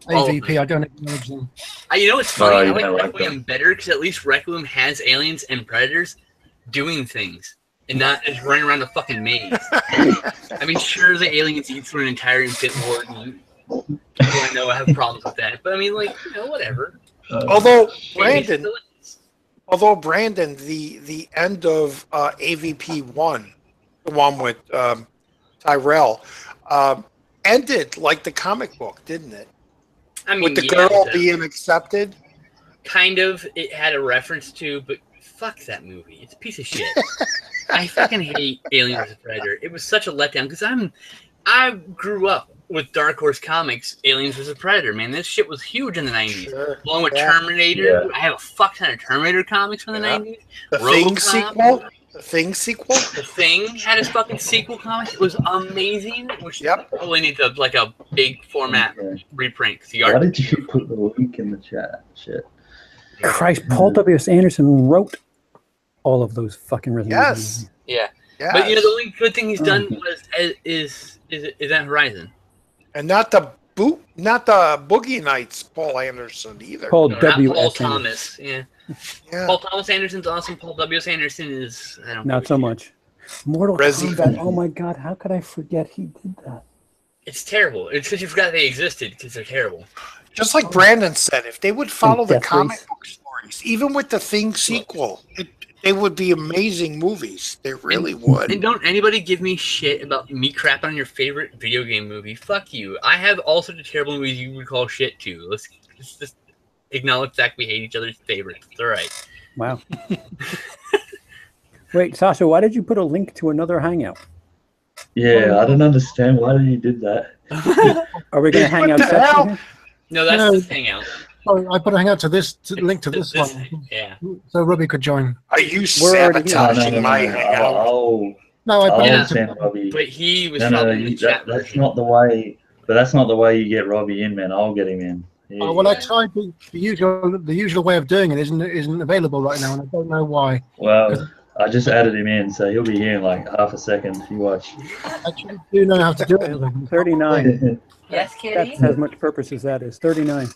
All of AVP, them. I don't acknowledge them. You know what's funny? you I don't like like Requiem better because at least Requiem has aliens and predators doing things and not just running around the fucking maze. I mean, sure, the aliens eat through an entire infant ward. And people I know have problems with that, but I mean, like, you know, whatever. Although Brandon, the end of AVP 1, the one with Tyrell, ended like the comic book, didn't it? I mean, With the yeah, girl being accepted. kind of, it had a reference to, but fuck that movie. It's a piece of shit. I fucking hate Alien vs. Predator. It was such a letdown because I grew up with Dark Horse Comics, Aliens vs. Predator. Man, this shit was huge in the 90s. Sure. Along with Yeah. Terminator. Yeah. I have a fuck ton of Terminator comics from the 90s. The Thing RoboCop. sequel. The Thing sequel. The Thing had his fucking sequel comic. It was amazing. Which probably needs like a big format reprint. Why did you put the link in the chat? Shit. Christ, Paul W.S. Anderson wrote all of those fucking Resident Evil movies. Yeah. Yes. But you know, the only good thing he's done is Event Horizon. And not the Boogie Nights Paul Anderson either. Paul No, not W.S. Paul Anderson. Thomas. Yeah. Paul Thomas Anderson's awesome. Paul W.S. Anderson is Not so much. Mortal Resi. Kombat. Oh my God, how could I forget he did that? It's terrible. It's because you forgot they existed because they're terrible. Just like Brandon said, if they would follow the Death comic Race. book stories, even with the Thing sequel, they would be amazing movies. They really would. And don't anybody give me shit about me crapping on your favorite video game movie. Fuck you. I have all sorts of terrible movies you would call shit too. Let's just acknowledge that we hate each other's favorites. It's all right. Wow. Wait, Sasha, why did you put a link to another Hangout? Yeah, I don't understand why you did that. Are we going to hang out separately? No, that's No. the Hangout. Oh, I put a hangout to this link to this one, Yeah. so Robbie could join. Are you already here. sabotaging my hangout? No, I I put it understand, into Robbie. But he was No, probably in the chat that's version. not the way. But that's not the way you get Robbie in, man. I'll get him in. Yeah. well, I tried the usual way of doing it isn't available right now, and I don't know why. Well, I just added him in, so he'll be here in like half a second if you watch. I actually do know how to do it. 39. Yes, That's as much purpose as that is. 39.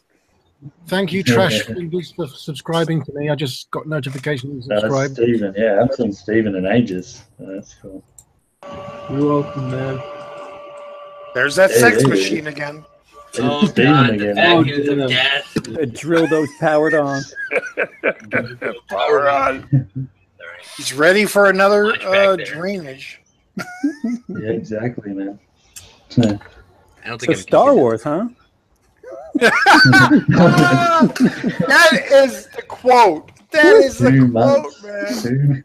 Thank you, Trash, for subscribing to me. I just got notification you That's subscribed. Steven. Yeah, I haven't seen Steven in ages. That's cool. You're welcome, man. There's that Yeah, sex yeah, machine again. Oh, Steven God, the again. vacuums Oh, of yeah. death. The dildo's powered on. Power on. All right. He's ready for another Much back there. drainage. Yeah, exactly, man. I don't So think Star Wars, huh? That is the quote. That is the 2 quote, months. man. 2.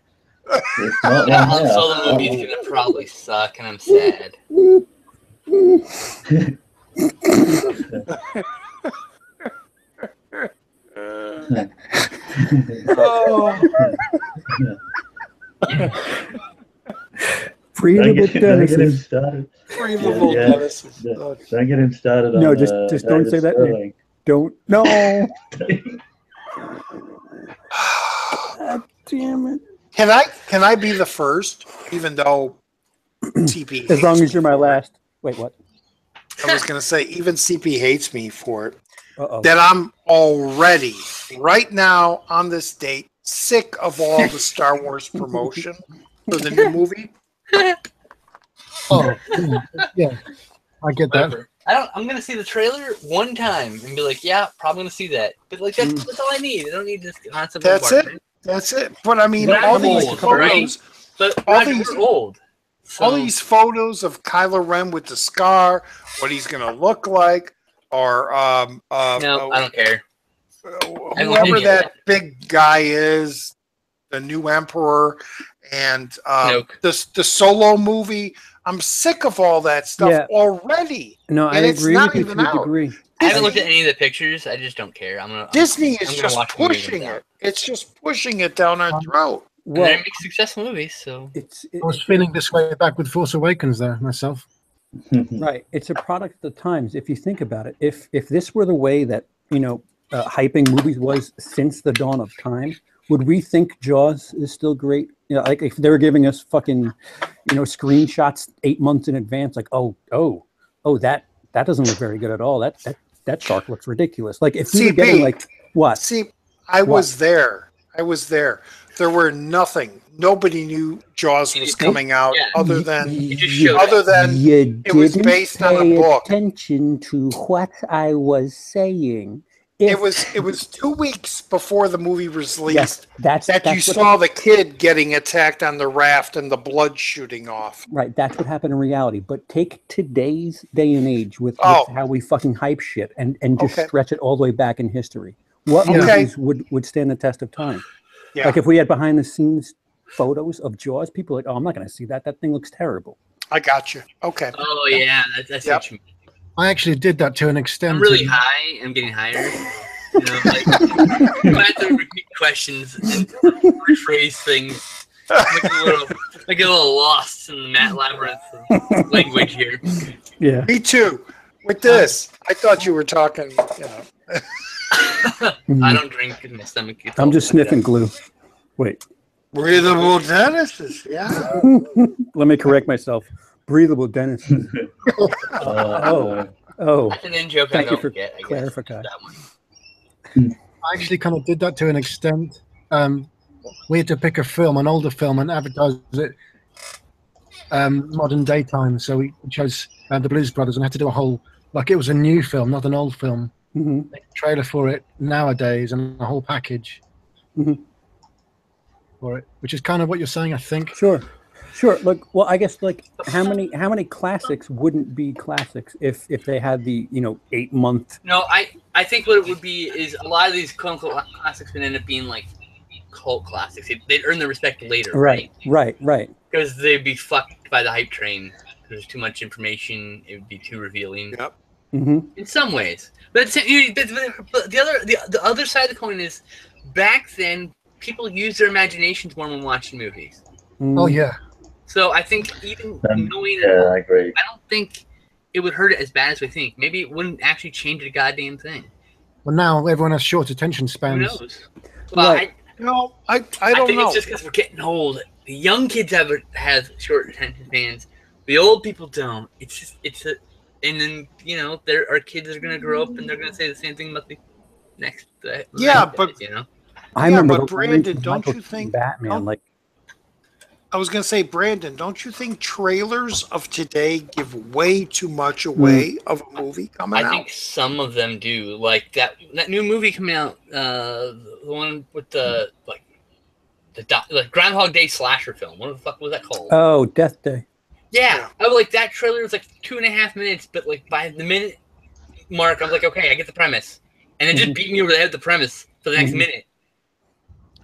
It's not That one Han now. Solo movie's gonna probably suck, and I'm sad. Oh, Free Don't little get him Dennis. started. free Yeah, little yeah. Dennis. Don't get him started No, on just don't David say that name. Sterling. Don't. No. damn it. Can I be the first, even though CP As long hates as you're me my for it? last. Wait, what? I was going to say, even CP hates me for it. Uh-oh. That I'm already, right now, on this date, sick of all the Star Wars promotion for the new movie. Oh, yeah. I get that. Whatever. I'm gonna see the trailer one time and be like, yeah, probably gonna see that. But like that's all I need. I don't need this constant. That's it. That's it. But I mean, But all I'm these old, photos, But all Roger, these- we're old. So, all these photos of Kylo Ren with the scar, what he's going to look like, or no, I don't care. whoever that big guy is, the new Emperor, and the Solo movie. I'm sick of all that stuff already. No, I and it's agree not with you even to a out. degree. I haven't looked at any of the pictures. I just don't care. Disney is I'm gonna just watch the movie pushing without. it. It's just pushing it down our throat. And they make successful movies, so I was feeling this way back with Force Awakens there myself. Right. It's a product of the times. If you think about it, if this were the way that, hyping movies was since the dawn of time, would we think Jaws is still great? Like if they were giving us fucking, screenshots 8 months in advance, like, oh, that doesn't look very good at all. That shark looks ridiculous. Like if we were getting like what? See, I was there. There were nothing. Nobody knew Jaws was coming out other than it was based on a book. Attention to what I was saying. It was 2 weeks before the movie was released that's you saw the kid getting attacked on the raft and the blood shooting off. Right, that's what happened in reality. But take today's day and age with how we fucking hype shit and just stretch it all the way back in history. What movies would stand the test of time? Yeah. Like if we had behind the scenes photos of Jaws, people are like, oh, I'm not going to see that. That thing looks terrible. I got you. Okay. Oh yeah, that's what you mean. I actually did that to an extent. I'm really high. I'm getting higher. I have to repeat questions and rephrase things. I get a little lost in the Matt Labyrinth of language here. Yeah. Me too. With this, I thought you were talking. I don't drink in my stomach. I'm just sniffing glue. Wait. Breathable dentists. Yeah. Let me correct myself. Breathable dentist. That's an in joke. Thank you for clarifying. I actually kind of did that to an extent. We had to pick a film, an older film, and advertise it modern day time. So we chose the Blues Brothers and had to do a whole, like it was a new film, not an old film. Mm-hmm. Make a trailer for it nowadays and a whole package for it, which is kind of what you're saying, I think. Sure. Look, well, I guess like how many classics wouldn't be classics if they had the 8 month? No, I think what it would be is a lot of these quote unquote classics would end up being like cult classics. They'd earn their respect later, right? Right. Because they'd be fucked by the hype train. There's too much information. It would be too revealing. Yep. Mm-hmm. In some ways, but the other side of the coin is back then people used their imaginations more when watching movies. Mm-hmm. Oh yeah. So I think even knowing I agree. I don't think it would hurt it as bad as we think. Maybe it wouldn't actually change a goddamn thing. Well, now everyone has short attention spans. Who knows? Well, Right. I don't think know. it's just because we're getting old. The young kids have short attention spans. The old people don't. And then there are kids that are gonna grow up and they're gonna say the same thing about the next. I remember. But Brandon, don't you think Batman I was going to say, Brandon, don't you think trailers of today give way too much away of a movie coming out? I think some of them do. Like that new movie coming out, the one with the Groundhog Day slasher film. What the fuck was that called? Oh, Death Day. Yeah. I was like, that trailer was like 2.5 minutes, but like by the minute mark, I was like, okay, I get the premise. And it just beat me over the head with the premise for the next minute.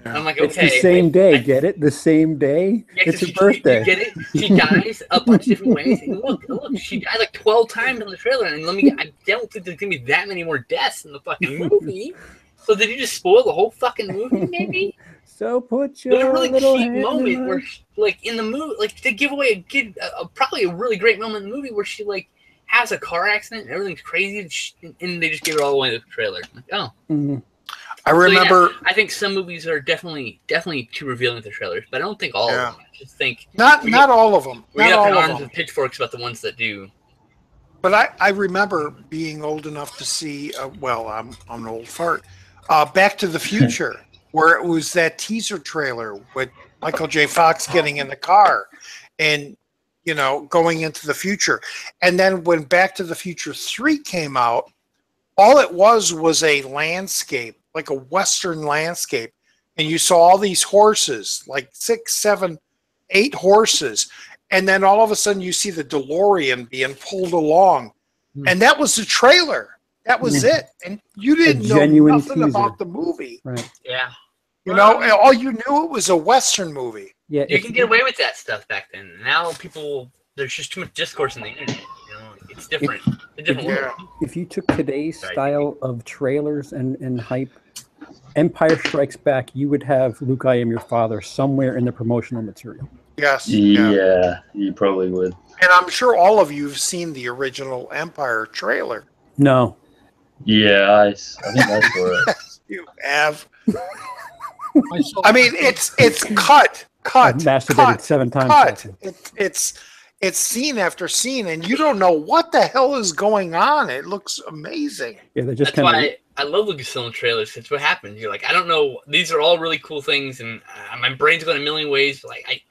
Yeah. I'm like, okay. It's the same day. Get it? The same day? Yeah, it's her birthday. You get it? She dies a bunch of different ways. And look, she died like 12 times in the trailer. And I don't think there's going to be that many more deaths in the fucking movie. So did you just spoil the whole fucking movie, maybe? So put your There's a really little key hand moment where, like, in the movie, like, they give away probably a really great moment in the movie where she, like, has a car accident and everything's crazy and they just give it all away in the trailer. I'm like, oh. Mm-hmm. I remember. So, yeah, I think some movies are definitely too revealing with the trailers, but I don't think all of them. I just think not all of them. We not get up in all of arms them. with pitchforks about the ones that do. But I remember being old enough to see. Well, I'm an old fart. Back to the Future, where it was that teaser trailer with Michael J. Fox getting in the car, and going into the future. And then when Back to the Future 3 came out, all it was a landscape, like a Western landscape. And you saw all these horses, like 6, 7, 8 horses. And then all of a sudden you see the DeLorean being pulled along. And that was the trailer. That was it. And you didn't know nothing about the movie. Right. Yeah. All you knew, it was a Western movie. Yeah, you can get away with that stuff back then. Now there's just too much discourse on the internet. It's different. It's a different world. If you took today's style of trailers and hype, Empire Strikes Back, you would have Luke, I Am Your Father somewhere in the promotional material. Yes. Yeah, you probably would. And I'm sure all of you have seen the original Empire trailer. No. Yeah, I think I saw it. You have. I mean, it's cut. I've masturbated 7 times. It's scene after scene, and you don't know what the hell is going on. It looks amazing. Yeah, they're just That's why I love Lucasfilm trailers. It's what happens. You're like, I don't know. These are all really cool things, and my brain's going a million ways. But like,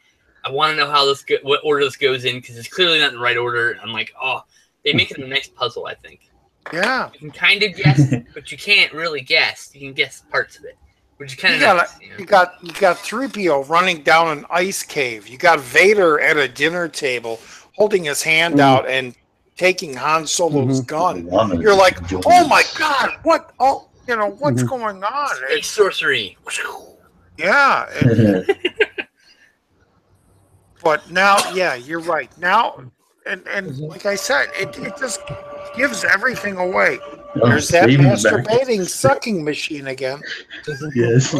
I want to know how what order this goes in, because it's clearly not in the right order. I'm like, oh, they make it a nice puzzle. I think. Yeah. You can kind of guess, but you can't really guess. You can guess parts of it. Which is kind of nice, you got 3PO running down an ice cave. You got Vader at a dinner table holding his hand out and taking Han Solo's gun. You're like, oh my God, what? Oh, what's going on? Space sorcery. Yeah. But now, yeah, you're right. Now, and like I said, it just gives everything away. There's that masturbating sucking machine again. Yes.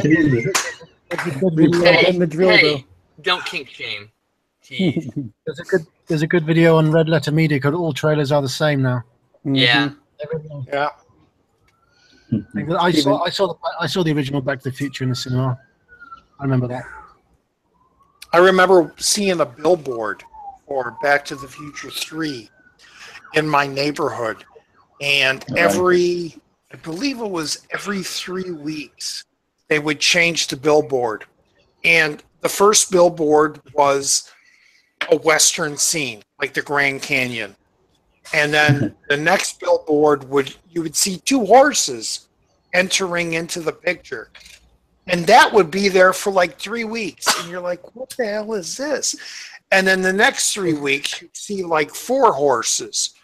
Hey, don't kink shame. Jeez. There's a good video on Red Letter Media called "All Trailers Are the Same Now." Yeah. Yeah. I saw the original Back to the Future in the cinema. I remember that. I remember seeing a billboard for Back to the Future 3 in my neighborhood. And I believe it was every 3 weeks, they would change the billboard. And the first billboard was a Western scene, like the Grand Canyon. And then the next billboard you would see 2 horses entering into the picture. And that would be there for like 3 weeks. And you're like, what the hell is this? And then the next 3 weeks, you'd see like 4 horses.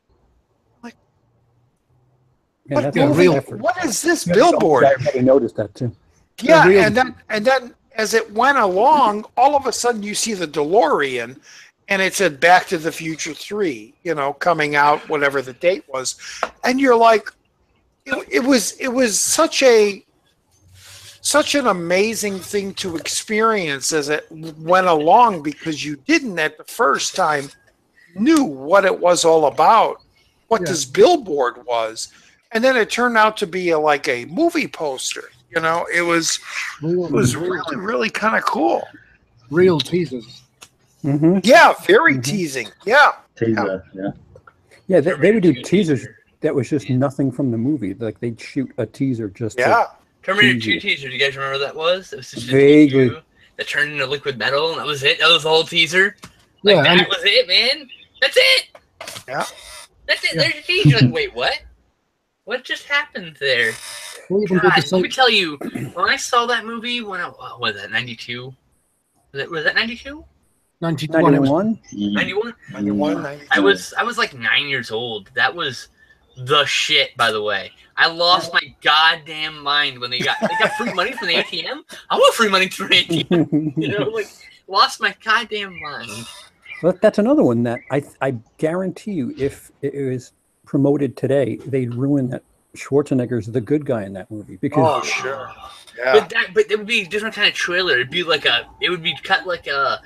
Yeah, what is this billboard? I noticed that too. Yeah, and then as it went along, all of a sudden you see the DeLorean, and it said Back to the Future 3, coming out, whatever the date was, and you're like, it was such an amazing thing to experience as it went along, because you didn't at the first time knew what it was all about, what this billboard was. And then it turned out to be like a movie poster. It was really, really kind of cool. Real teasers. Mm-hmm. Yeah, very teasing. Yeah. Teaser, yeah. Yeah, they would do teasers that was just nothing from the movie. Like they'd shoot a teaser just Terminator 2 teaser. Do you guys remember what that was? It was just vaguely. That turned into liquid metal, and that was it. That was the whole teaser. Like, that was it, man. That's it. Yeah. That's it. There's your teaser. You're like, wait, what? What just happened there? God, let me tell you, when I saw that movie, what was that, 92? Was that 92? 91. 91? 91. I was like 9 years old. That was the shit, by the way. I lost my goddamn mind when they got free money from the ATM. I want free money from the ATM. Lost my goddamn mind. Well, that's another one that I guarantee you, if it was promoted today, they'd ruin that Schwarzenegger's the good guy in that movie, because sure. Yeah. But it would be a different kind of trailer. It'd be it would be cut like a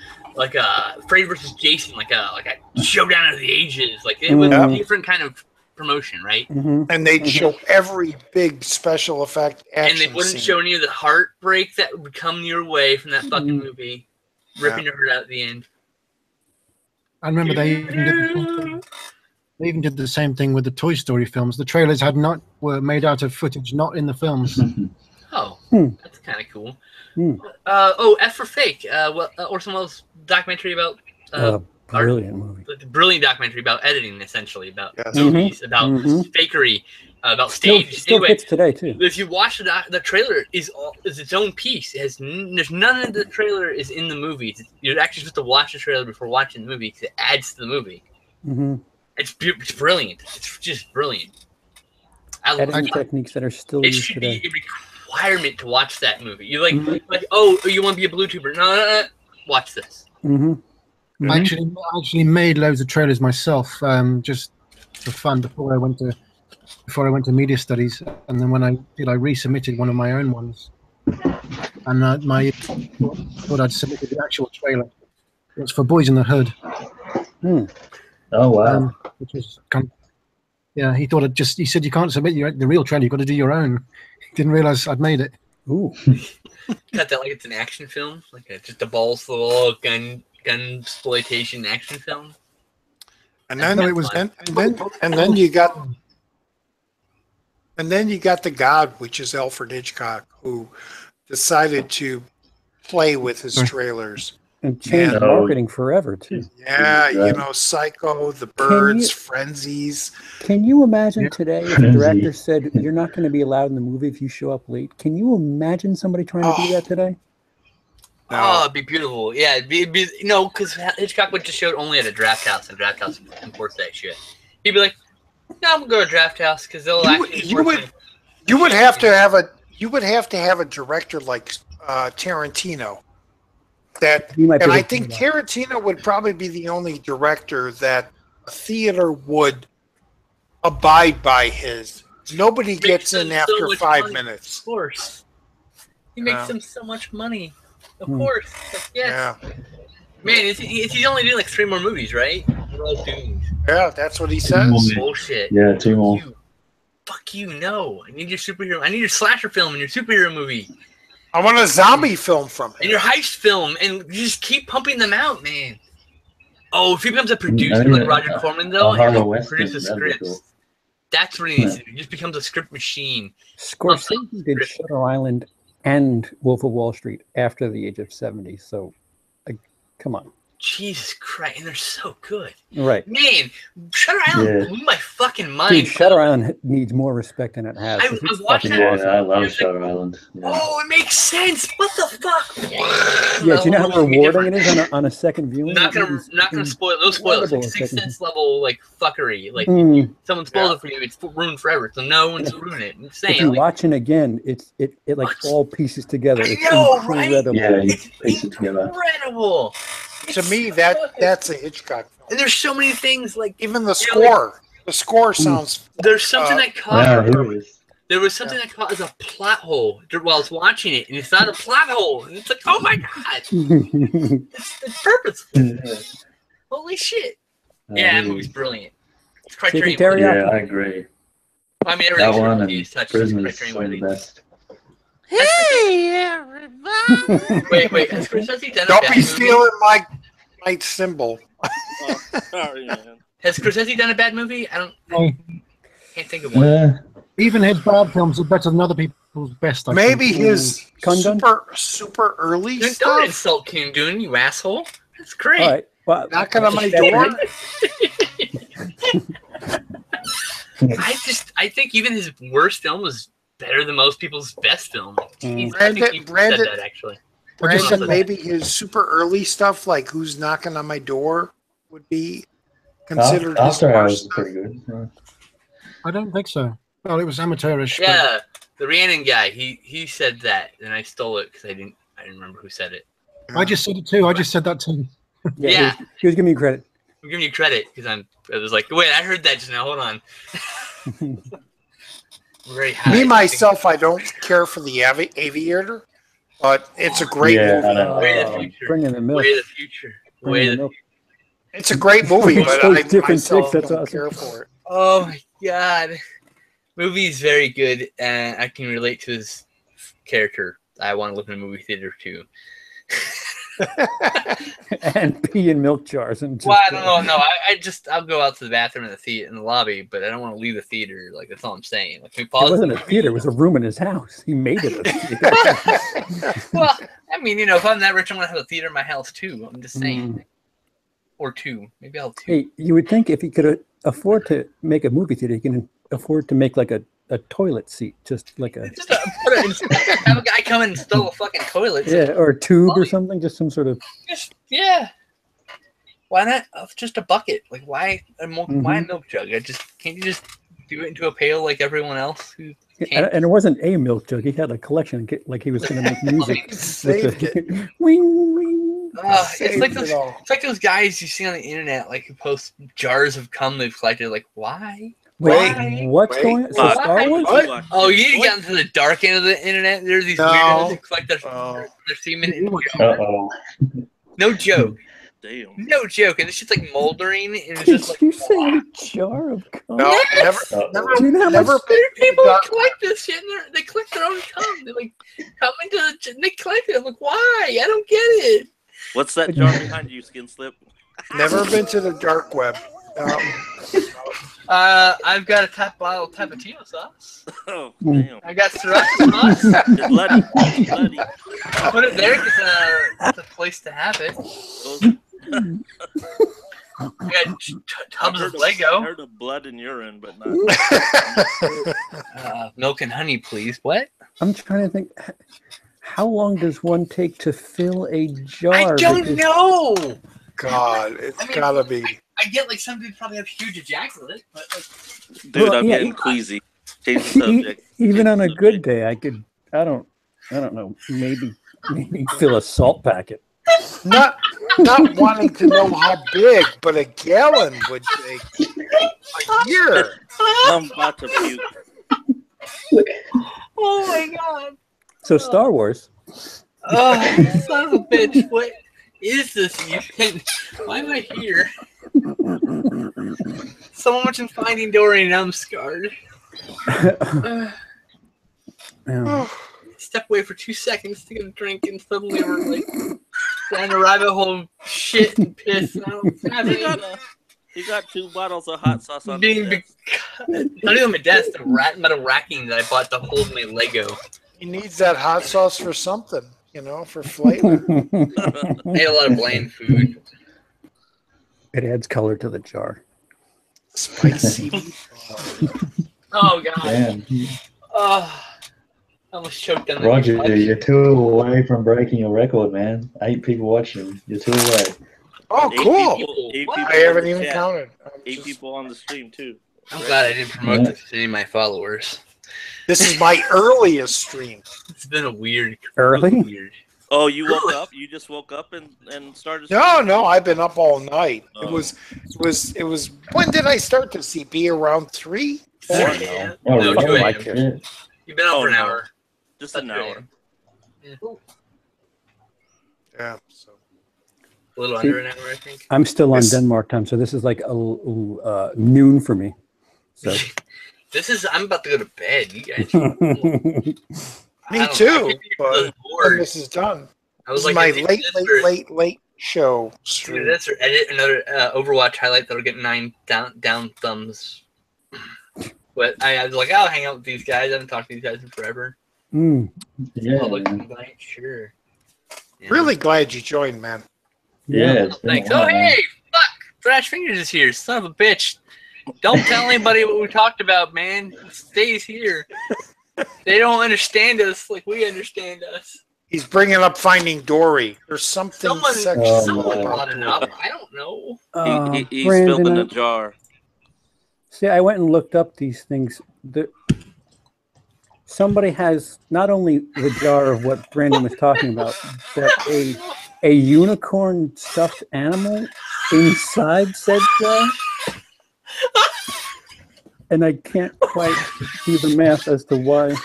Freddy versus Jason, like a showdown of the ages. Like it would be a different kind of promotion, right? And they'd show every big special effect action And they wouldn't scene. show any of the heartbreak that would come your way from that fucking movie, ripping your heart out at the end. I remember they even did the same thing with the Toy Story films. The trailers were made out of footage not in the films. Oh, that's kind of cool. F for Fake, or some else documentary about brilliant movie. The brilliant documentary about editing, essentially, about movies, about fakery, about stage. Still fits today too. If you watch the trailer, is its own piece. There's none of the trailer is in the movie. You're actually supposed to watch the trailer before watching the movie because it adds to the movie. It's brilliant. It's just brilliant. Editing techniques that are still used today. It should be a requirement to watch that movie. You like, oh, you want to be a blue tuber? No, watch this. I actually made loads of trailers myself, just for fun before I went to media studies, and then when I did, I resubmitted one of my own ones, and thought I'd submitted the actual trailer. It was for Boys in the Hood. Oh wow! Which was kind of, yeah. He thought he said you can't submit the real trailer. You've got to do your own. Didn't realize I'd made it. Ooh. Cut that like it's an action film, like just a balls full of gun exploitation action film. And then it was and then you got the God, which is Alfred Hitchcock, who decided to play with his trailers and change marketing forever too. Yeah, you know, Psycho, The Birds, Frenzies. Can you imagine today if the director said you're not going to be allowed in the movie if you show up late? Can you imagine somebody trying to do that today? No. Oh, it'd be beautiful. Yeah, it'd be because Hitchcock would just show it only at a draft house, and draft house enforce that shit. He'd be like, "No, I'm gonna go to draft house because they'll actually." You would have to have a director like Tarantino. And I think Tarantino would probably be the only director that a theater would abide by his. Nobody gets in after 5 minutes. Of course, he makes them so much money. Of course, yes. Yeah. Man, he's only doing like 3 more movies, right? They're all doomed. Yeah, that's what he says. Bullshit. Yeah, 2 more. Fuck you, no. I need your superhero. I need your slasher film and your superhero movie. I want a zombie film from him. And your heist film, and you just keep pumping them out, man. Oh, if he becomes a producer like Roger Corman, though, and produces scripts, cool. That's what he needs to do. He just becomes a script machine. Scorsese did Shutter Island and Wolf of Wall Street after the age of 70. So, come on. Jesus Christ, and they're so good. Right. Man, Shutter Island blew my fucking mind. Dude, Shutter Island needs more respect than it has. I watched that. I love Shutter Island. Yeah. Oh, it makes sense. What the fuck? Yeah, do you know how rewarding it is on a second viewing? Not gonna spoil. No spoilers. Like Sixth Sense level like fuckery. Like someone spoils it for you, it's ruined forever. So no one's ruin it. Insane. If you watch it again, it like all pieces together. I know, right? Yeah, it's incredible. To me, that's a Hitchcock film. And there's so many things like even the score. The score sounds. There's something that caught. There was something that caught as a plot hole while I was watching it, and it's not a plot hole. And it's like, oh my god, it's purposeful. Holy shit! Yeah, that movie's brilliant. It's Criterion. Yeah, I agree. I mean, that one and Prison is so the best. Hey, everybody! Wait. Has Scorsese done Don't be stealing my symbol. Sorry, man. Has Scorsese done a bad movie? Can't think of one. Even his bad films are better than other people's best. Maybe his super early stuff. Don't insult King Dune, you asshole. That's great. All right. Well, knocking on my door. I think even his worst film was better than most people's best film. Brandon said that actually. Brandon, maybe his super early stuff, like Who's Knocking on My Door, would be considered his worst stuff. Pretty good. I don't think so. Well, it was amateurish. Yeah, the Rhiannon guy. He said that, and I stole it because I didn't remember who said it. I just said it too. I just said that too. Yeah. He was giving you credit. I'm giving you credit because I was like, wait, I heard that just now. Hold on. Very high. Me myself, I don't care for the Aviator, but it's a great movie. Way of the future. Bringing the milk. Way of the future. Way of the future. It's a great movie, but I myself don't awesome. care for it. Oh my god. Movie is very good, and I can relate to his character. I want to live in a movie theater too. And pee in milk jars and just, Well, I don't know. No, I'll go out to the bathroom in the theater in the lobby, but I don't want to leave the theater. Like that's all I'm saying. Like, it wasn't a theater; it was a room in his house. He made it a theater. Well, I mean, you know, if I'm that rich, I'm gonna have a theater in my house too. I'm just saying, or two, maybe I'll have two. Hey, you would think if he could afford to make a movie theater, he can afford to make like a toilet seat, just like a have a guy come and install a fucking toilet. Yeah, or a tube or something, just some sort of. Yeah. Why not just a bucket? Like why a milk jug? Can't you just do it into a pail like everyone else? Who and it wasn't a milk jug. He had a collection, like he was going to make music. Saved it. Wing, wing. It's like those guys you see on the internet, like who post jars of cum they've collected. Like why? What's going on? So Star Wars? What? Oh, you got into the dark end of the internet. There's these weirdos who collect their semen in jars. No joke. Damn. No joke. And it's just like moldering. And it's just like, you say a jar of cum? No, yes! never. Do you know how There much are people who collect this shit. And they collect their own cum. They like come into they collect it. I'm like, why? I don't get it. What's that jar behind you, Skin Slip? Never been to the dark web. I've got a Tapatio sauce. Oh, damn. I got sriracha sauce. It's bloody. Bloody. Put it there because it's a place to have it. I got tubs of Lego. I heard of blood and urine, but not. Milk and honey, please. What? I'm trying to think. How long does one take to fill a jar? I don't know. God, it's gotta be. I get like some dudes probably have huge ejaculate, but like, Dude, I'm getting queasy. Change the subject. Even on a good day, I don't know, maybe fill a salt packet. Not wanting to know how big, but a gallon would take a year. I'm about to puke. oh my god. So Star Wars. Oh, son of a bitch! What is this, Ethan? Why am I here? So much in Finding Dory, and I'm scarred. Step away for 2 seconds to get a drink, and suddenly we're like down a rabbit hole of shit and piss. And I don't have any. He got 2 bottles of hot sauce on Not even my desk, the metal racking that I bought to hold my Lego. He needs that hot sauce for something, for flavor. I ate a lot of bland food. It adds color to the jar. Spicy. Oh god. Damn. Oh, I almost choked on the Roger, you're 2 away from breaking your record, man. 8 people watching. You're 2 away. Oh, cool. 8 I haven't even counted. 8 people on the stream, too. I'm glad I didn't promote this to any of my followers. This is my earliest stream. It's been a weird. Early? Oh, you woke up? You just woke up and started? No, I've been up all night. Oh. It was. When did I start this? CP around 3? 4? Yeah. No, 2 a.m. You've been up for an hour. Just an hour. Yeah. So. A little under an hour, I think. I'm still on Denmark time, so this is like noon for me. So. I'm about to go to bed. You guys. Me too. But when this is done. I was like my late show stream. This or edit another Overwatch highlight that'll get 9 down thumbs. But I was like, I'll hang out with these guys. I haven't talked to these guys in forever. Yeah. Public invite, sure. Yeah. Really glad you joined, man. Yeah. Thanks. Oh, hey, fuck! Thrash Fingers is here. Son of a bitch. Don't tell anybody what we talked about, man. It stays here. They don't understand us like we understand us. He's bringing up Finding Dory. There's something sexual. Someone brought it up. I don't know. He's filming a jar. See, I went and looked up these things. Somebody has not only the jar of what Brandon was talking about, but a unicorn stuffed animal inside said jar. And I can't quite do the math as to why.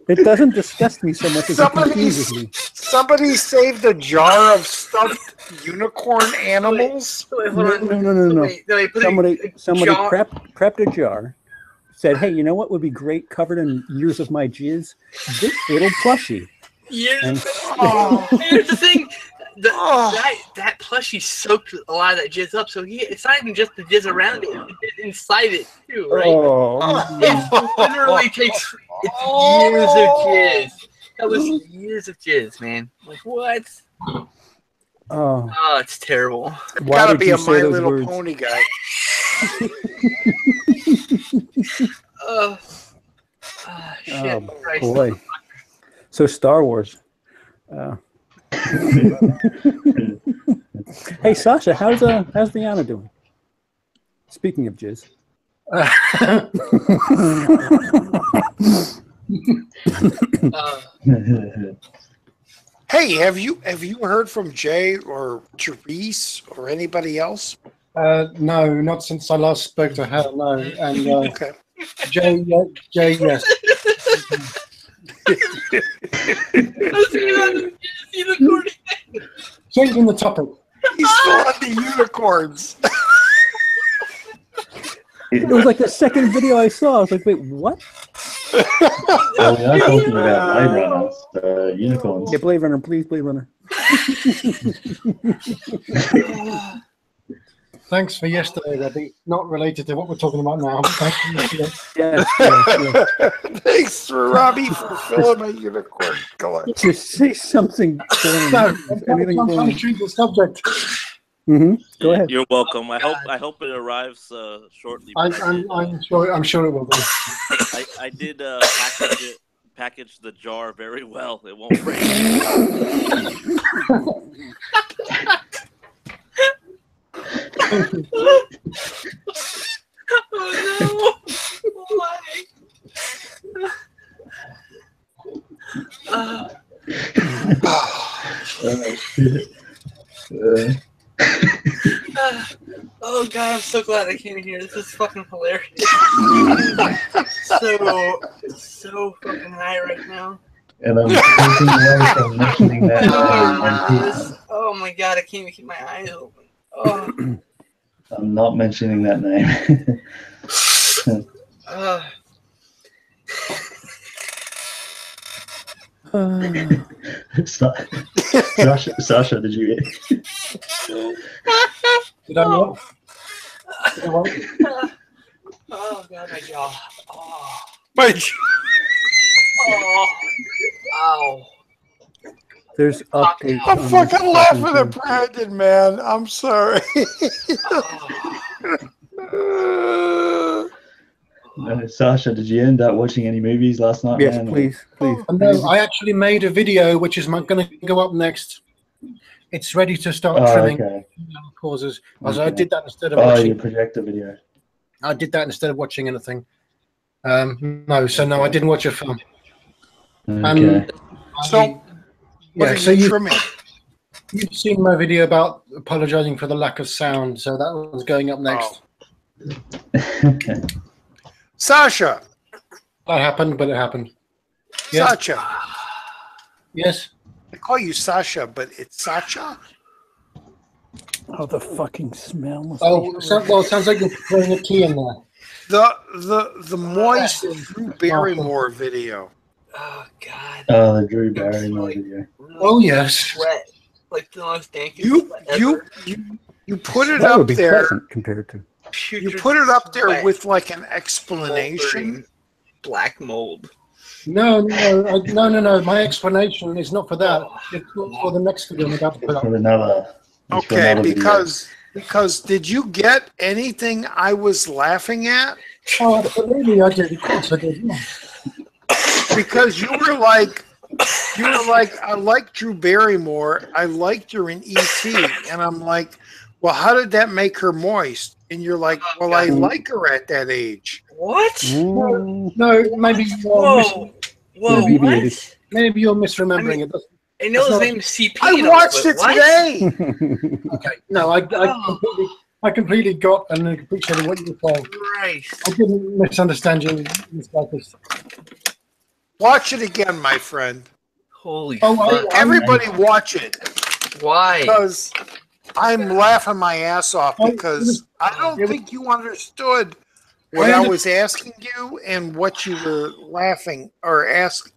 It doesn't disgust me so much as it confuses me. Somebody saved a jar of stuffed unicorn animals. Wait, hold on. No. Wait, put Somebody jar- prepped a jar. Said, "Hey, you know what would be great covered in years of my jizz? This little plushie." Years. And- Here's the thing. That plushie soaked a lot of that jizz up, so it's not even just the jizz around it; it's inside it too, right? It literally takes years of jizz. That was years of jizz, man. Like what? Oh, it's terrible. It's gotta be a My Little Pony guy. Shit. Christ. Boy. So Star Wars. Hey Sasha, how's Brianna doing? Speaking of jizz. Hey, have you heard from Jay or Therese or anybody else? No, not since I last spoke to her. No, and Okay. Jay, yes. Changing the topic. He's still on the unicorns. It was like the second video I saw. I was like, wait, what? Well, we are talking about Blade Runner, so unicorns. Yeah, Blade Runner, please, Blade Runner. Thanks for yesterday, Robbie. Not related to what we're talking about now. Yes. Thanks for Robbie for filling my unicorn. Go on. Just say something. No, I'm trying to change the subject. Go ahead. You're welcome. I hope it arrives shortly. I'm sure it will be. I did package the jar very well. It won't break. Oh no! Why? Oh god, I'm so glad I came here. This is fucking hilarious. so fucking high right now. And I'm taking away from mentioning that. Oh my god, I can't even keep my eyes open. Oh. I'm not mentioning that name. Sasha, did you get? Did I what? Oh god, my jaw. Oh. My jaw. Oh. Ow. There's updates. I'm fucking laughing at Brandon, man. I'm sorry. Sasha, did you end up watching any movies last night? Yes, man? please. No, I actually made a video which is going to go up next. It's ready to start trimming. Okay. Causes. Okay. I did that instead of watching. Your projector video. I did that instead of watching anything. No, I didn't watch a film. Okay. You've seen my video about apologizing for the lack of sound, so that was going up next. Okay. Sasha. That happened, but it happened. Yeah. Sasha. Yes. I call you Sasha, but it's Sasha. Oh, the fucking smell. Well, it sounds like you're putting a key in there. The moist Drew Barrymore video. Oh god. Oh, the Drew Barrymore video. Oh yes. Sweat. Like the most dankest You put it that up would be there pleasant compared to. You put it up there with like an explanation. Black mold. No. My explanation is not for that. It's for the next video I'm about to put up. For another. Okay, because did you get anything I was laughing at? Oh, absolutely, I did. Of course, I did. Yeah. Because you were like, I like Drew Barrymore. I liked her in E.T. And I'm like, well, how did that make her moist? And you're like, well, I like her at that age. What? No, maybe Whoa, what? Maybe you're misremembering it. I know his name is CP. I watched it today. Okay, no, I completely got and appreciated what you were saying. Right. I didn't misunderstand you. Watch it again, my friend. Holy Oh, fuck. Everybody watch it Why? because I'm laughing my ass off because I don't it was- think you understood what I was asking you and what you were laughing or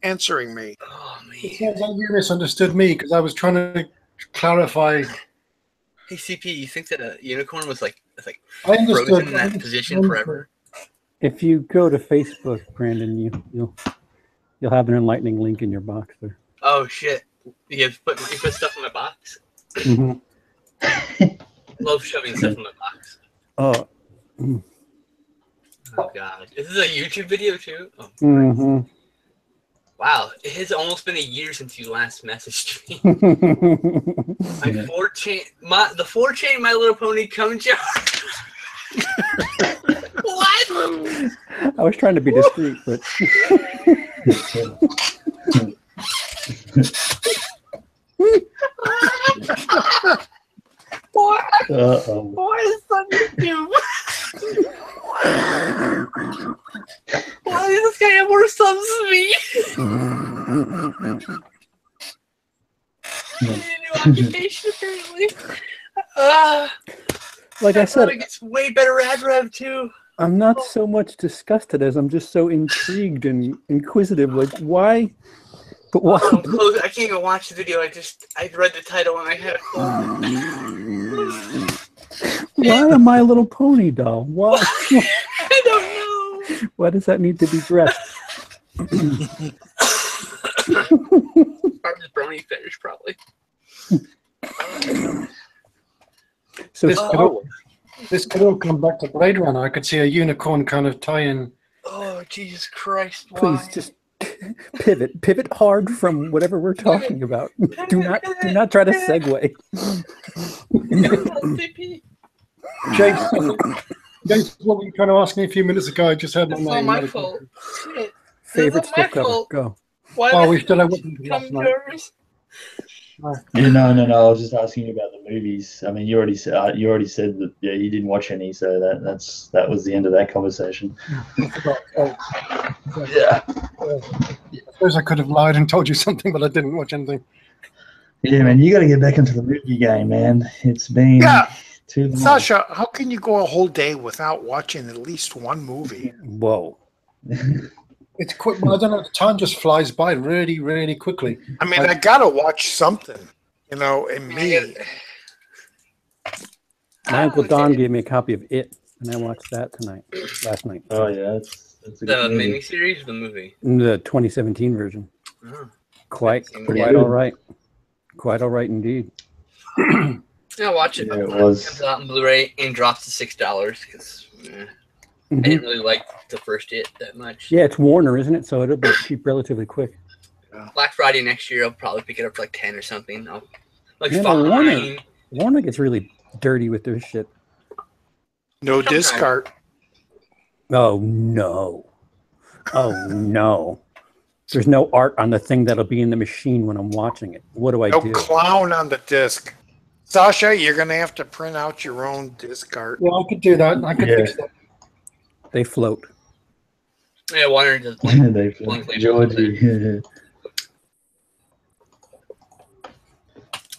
answering me. Oh, It man. sounds like you misunderstood me because I was trying to clarify. Hey, CP, you think that a unicorn was like I understood. frozen in that position forever? If you go to Facebook, Brandon, you'll have an enlightening link in your box there. Oh, shit. You put stuff in my box? Mm-hmm. Love shoving stuff in my box. Oh. Oh, God. Is this a YouTube video, too? Oh, Mm-hmm. wow. It has almost been a year since you last messaged me. My 4-chain, the 4-chain My Little Pony cum jar. What? I was trying to be discreet, but Why is that YouTube? Why does this guy have more subs than me? I need a new occupation, apparently. like I said, it gets way better ad rev too. I'm not so much disgusted as I'm just so intrigued and inquisitive. Like, why? But why? I can't even watch the video. I read the title and I had to close it. Why a My Little Pony doll? Why? I don't know. Why does that need to be dressed? Barb's brownie fetish, probably. So This could all come back to Blade Runner. I could see a unicorn kind of tie-in. Oh, Jesus Christ! Why? please just pivot hard from whatever we're talking about. Do not try to segue. Jase, what were you kind of asking me a few minutes ago? I just heard my It's name. not my fault. Shit. Favorite It's not my slip cover. fault. Go. Why Oh, did we I still have come last night. yours? Yeah, no. I was just asking you about the movies. I mean, you already said that you didn't watch any, so that was the end of that conversation. Yeah. I suppose I could have lied and told you something, but I didn't watch anything. Yeah, man, you got to get back into the movie game, man. It's been too long. Sasha, how can you go a whole day without watching at least one movie? Whoa. It's quick. I don't know. Time just flies by really, really quickly. I mean, I gotta watch something, and me. My Uncle Don gave me a copy of It, and I watched that last night. Oh yeah, that's a good The movie. miniseries, or the movie. The 2017 version. Oh. Quite good. all right. Quite all right indeed. Yeah, watch it. Yeah, it It was. comes out on Blu-ray and drops to $6 because I didn't really like the first It that much. Yeah, it's Warner, isn't it? So it'll be cheap relatively quick. Black Friday next year, I'll probably pick it up for like 10 or something. Yeah, fine. Warner gets really dirty with their shit. No discard. Oh no. Oh no. There's no art on the thing that'll be in the machine when I'm watching it. What do I No do? clown on the disc. Sasha, you're gonna have to print out your own disc art. Yeah, I could do that. I could fix that. They float. Yeah, Warner does. They Blank label. Georgie.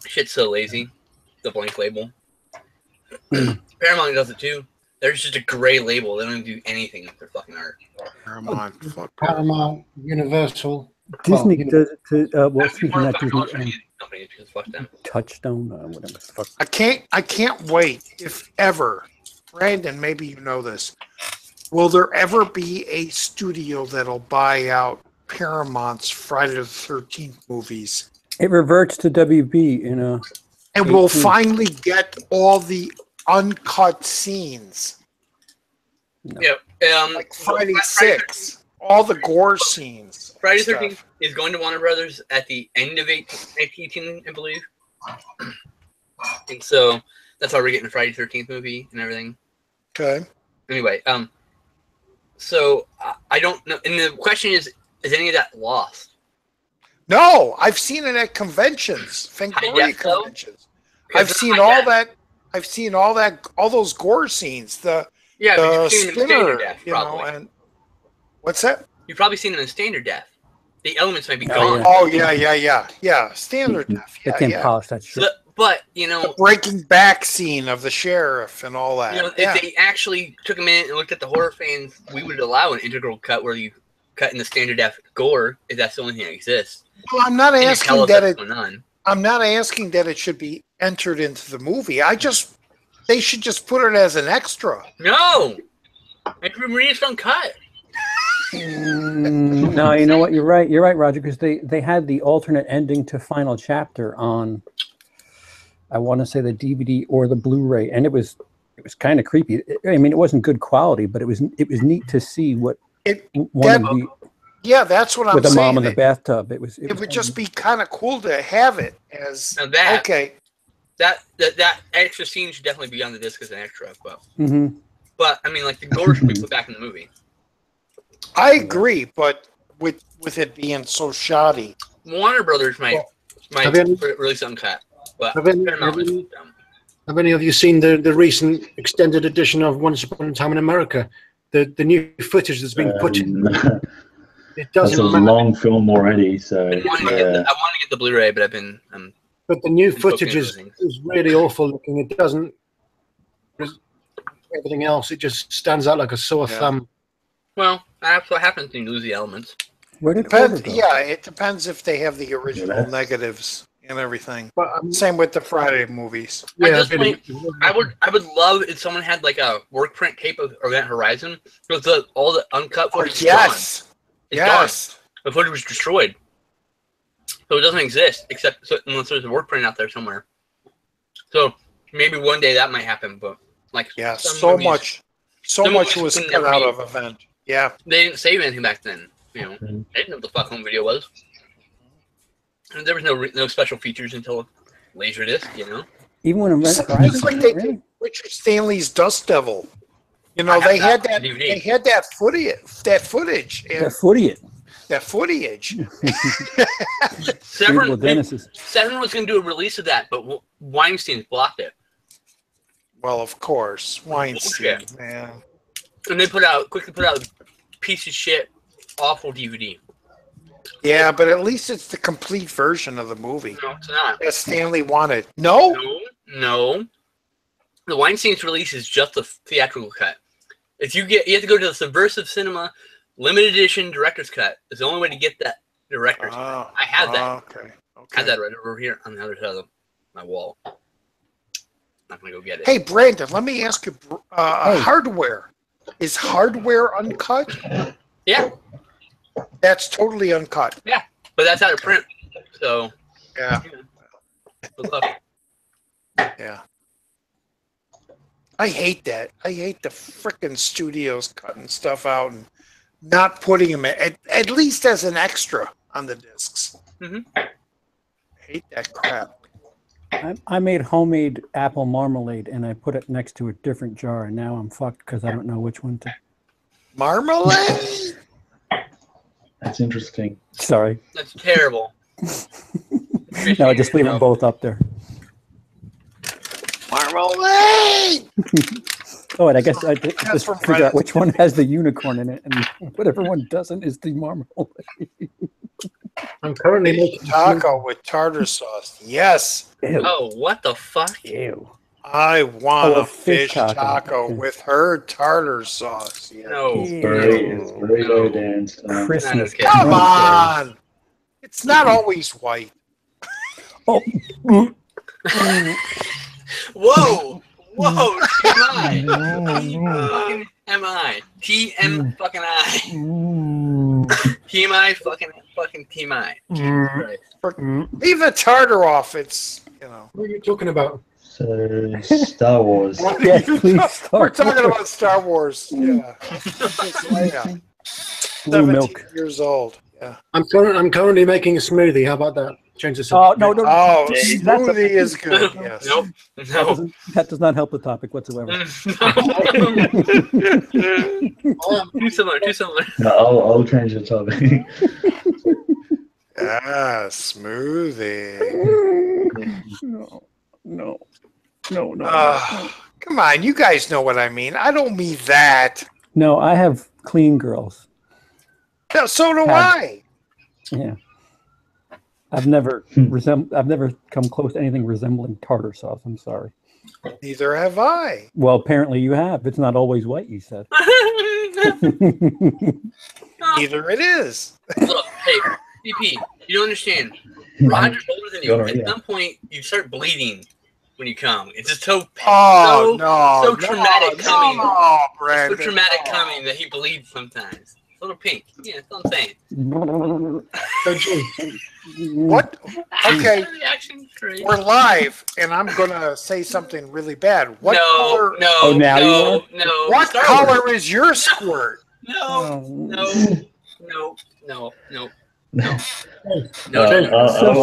Shit's so lazy. The blank label. Paramount does it too. There's just a gray label. They don't even do anything with their fucking art. Paramount, Universal. Disney Well, does it to well, That'd be speaking more of of a Disney, company because fuck them. Touchstone, whatever the fuck. I can't wait. If ever, Brandon, maybe you know this. Will there ever be a studio that'll buy out Paramount's Friday the 13th movies? It reverts to WB in a. And we'll finally get all the uncut scenes. No. Yeah. Like Friday 6. All the gore scenes. Friday stuff. 13th is going to Warner Brothers at the end of 2018, I believe. And so that's why we're getting a Friday 13th movie and everything. Okay. Anyway, so I don't know. And the question is any of that lost? No, I've seen it at conventions, Fangoria conventions. I've seen all that. I've seen all those gore scenes. The Yeah, but you've seen them in spinner, standard def, you know, probably. and what's that? You've probably seen them in standard def. The elements might be Oh, gone. yeah. Oh yeah. Standard def. They Yeah, can't yeah. polish that shit. But you know, The breaking back scene of the sheriff and all that. you know, yeah. if they actually took a minute and looked at the horror fans, we would allow an integral cut where you cut in the standard def gore if that's the only thing that exists. Well, I'm not And you tell asking us that what's it. going on. I'm not asking that it should be entered into the movie. They should just put it as an extra. No, it released from cut. No, you know what? You're right. You're right, Roger, because they had the alternate ending to Final Chapter on, I want to say the DVD or the Blu-ray, and it was kind of creepy. I mean, it wasn't good quality, but it was neat to see what That's what I'm with the saying. mom in the bathtub. It would just be kind of cool to have it as Now that okay. that extra scene should definitely be on the disc as an extra. Mhm. But I mean, like the gore should be put back in the movie. I agree, but with it being so shoddy. Warner Brothers might release uncut. But Have any of you seen the recent extended edition of Once Upon a Time in America? The new footage that's been put in. It That's a doesn't matter. long film already, so I want to get the Blu-ray, but But the new footage is really awful looking. It doesn't. Everything else, it just stands out like a sore thumb. well, that's what happens when you lose the elements. Where did Depends, Clover go? yeah, it depends if they have the original negatives and everything. But Same with the Friday movies. At this point, I would love if someone had like a work print tape of Event Horizon because all the uncut footage is gone. It's gone. The footage was destroyed, so it doesn't exist unless there's a work print out there somewhere. So maybe one day that might happen, but so much was cut out of Event. Yeah, they didn't save anything back then. You know, they didn't know what the fuck home video was. And there was no special features until Laserdisc, you know. Even when it's like they did Richard Stanley's Dust Devil. You know, they had that. They had that footage. That footage. Severin was going to do a release of that, but Weinstein blocked it. Well, of course, Weinstein, man. And they quickly put out a piece of shit, awful DVD. Yeah, but at least it's the complete version of the movie. No, it's not. That Stanley wanted. No. The Weinstein's release is just the theatrical cut. You have to go to the Subversive Cinema limited edition director's cut. It's the only way to get that director's cut. I have that. Okay. I have that right over here on the other side of my wall. I'm not gonna go get it. Hey, Brandon, let me ask you. Hardware. Is hardware uncut? Yeah. That's totally uncut. Yeah, but that's out of print. So. Yeah. Good luck. Yeah. I hate that. I hate the frickin' studios cutting stuff out and not putting them at least as an extra on the discs. I hate that crap. I made homemade apple marmalade and I put it next to a different jar, and now I'm fucked because I don't know which one to. Marmalade? That's interesting. Sorry. That's terrible. No, I just leave them both up there. Marmalade! Oh, and I guess I just figure out which one has the unicorn in it, and whatever one doesn't is the marmalade. I'm currently making taco with tartar sauce. Yes. Ew. Oh, what the fuck? Ew. I want a fish taco with her tartar sauce. Yeah. No. It's very low dance. Christmas. Come on. It's not always white. Oh. Whoa. Whoa. TMI. Fucking MI. TM fucking I. TMI fucking TMI. Leave the tartar off. It's, you know. What are you talking about? So, Star Wars. Yes, please. We're talking about Star Wars. Yeah. Yeah. Blue milk. Years old. Yeah. I'm currently making a smoothie. How about that? Change this Oh up. no! Oh, smoothie is good. Yes. Nope. No. That does not help the topic whatsoever. Too similar. No, I'll change the topic. Ah, smoothie. No. Come on, you guys know what I mean. I don't mean that. No, I have clean girls. No, so do I. Yeah. I've never come close to anything resembling tartar sauce. I'm sorry. Neither have I. Well, apparently you have. It's not always white, you said. Neither it is. Look, hey, CP, you don't understand. Roger's older than you. At some point, you start bleeding when you come. It's just so traumatic coming. No, So traumatic coming that he bleeds sometimes. It's a little pink. Yeah, that's what I'm saying. What? Okay, we're live, and I'm gonna say something really bad. What color? What color is your squirt? I'll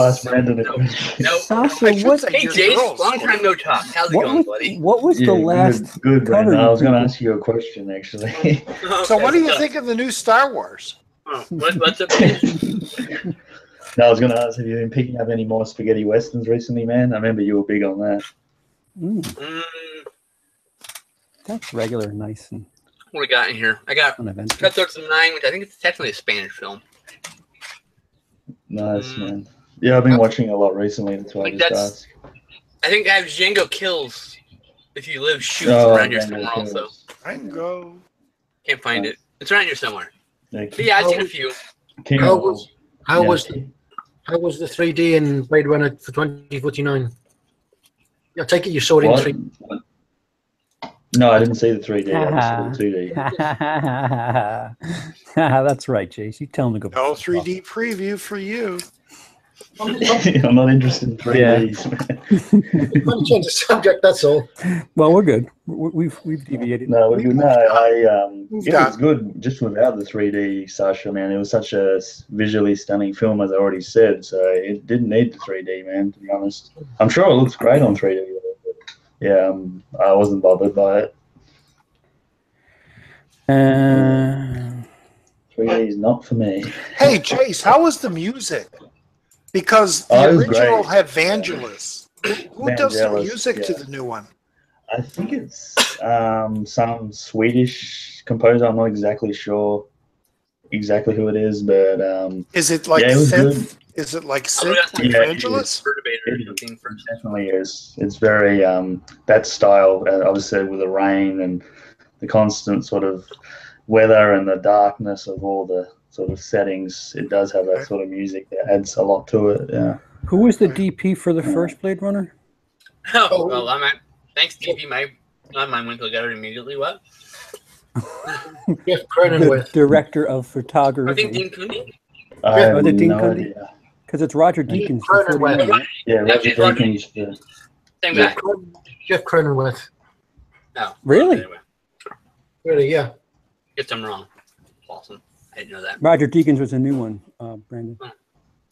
ask Brandon a question. Sasha, what? Hey, Jase, long time no talk. How's it going, buddy? What was the last? Good, Brandon. I was going to ask you a question, actually. So, what do you think of the new Star Wars? What's up? No, I was going to ask, have you been picking up any more spaghetti westerns recently, man? I remember you were big on that. That's regular, nice. And what we got in here? I got Cut Throats of Nine, which I think it's technically a Spanish film. Nice, man. Yeah, I've been watching a lot recently. That's why I just asked. I think I have Django Kills. If You Live, Shoots around here somewhere also. Django. Can't find it. It's around here somewhere. But yeah, I've seen a few. How was the 3D in Blade Runner for 2049? I take it you saw it in 3D. No, I didn't see the 3D. I just saw the 2D. That's right, Jase. You tell him to go. No 3D preview for you. I'm not interested in 3Ds. I'm change the subject. That's all. Well, we're good. We've deviated. No, we're good. No, it was good just without the 3D, Sasha. Man, it was such a visually stunning film, as I already said. So it didn't need the 3D, man. To be honest, I'm sure it looks great on 3D. Yeah, I wasn't bothered by it. 3D is not for me. Hey, Jase, how was the music? Because the original had Vangelis. Who does the music to the new one? I think it's some Swedish composer. I'm not exactly sure exactly who it is, but is it like synth? Is it like synth like Vangelis? It definitely is. It's very that style, obviously with the rain and the constant sort of weather and the darkness of all the sort of settings. It does have that sort of music that adds a lot to it. Yeah. Who was the DP for the first Blade Runner? Oh, well, thanks, DP. My mind went together immediately. What? Jeff Cronenweth, director of photography. I think Dean Cundey. Was it Dean Cundey? Because it's Roger Deakins. Yeah, Roger Deakins. Yeah. Same guy. Jeff Cronenweth. Oh, really? Really? Yeah. Guess I'm wrong. Awesome. I didn't know that. Roger Deakins was a new one, Brandon.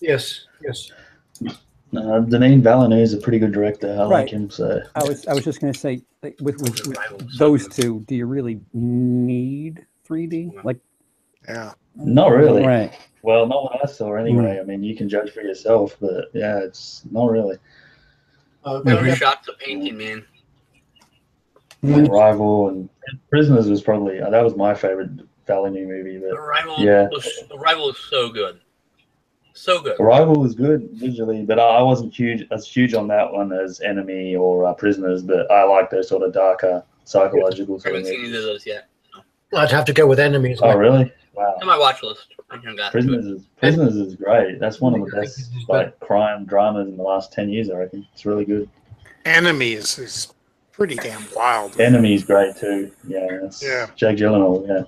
Yes. Denis Villeneuve is a pretty good director. I like him. So I was just going to say, with those two, do you really need 3D? Like, yeah, not really. Right. Well, not what I saw anyway. I mean, you can judge for yourself, but yeah, it's not really. Shots of painting, man. Arrival and Prisoners was probably that was my favorite Villeneuve movie. But Arrival is so good. So good. Arrival was good visually, but I wasn't as huge on that one as Enemy or Prisoners. But I like those sort of darker psychological. I haven't seen either of those yet. I'd have to go with Enemies. Oh, really? Wow. On my watch list. Prisoners is great. That's one of the best crime dramas in the last 10 years. I reckon it's really good. Enemies is pretty damn wild. Enemy's great too. Yeah. Jake Gyllenhaal. Yeah.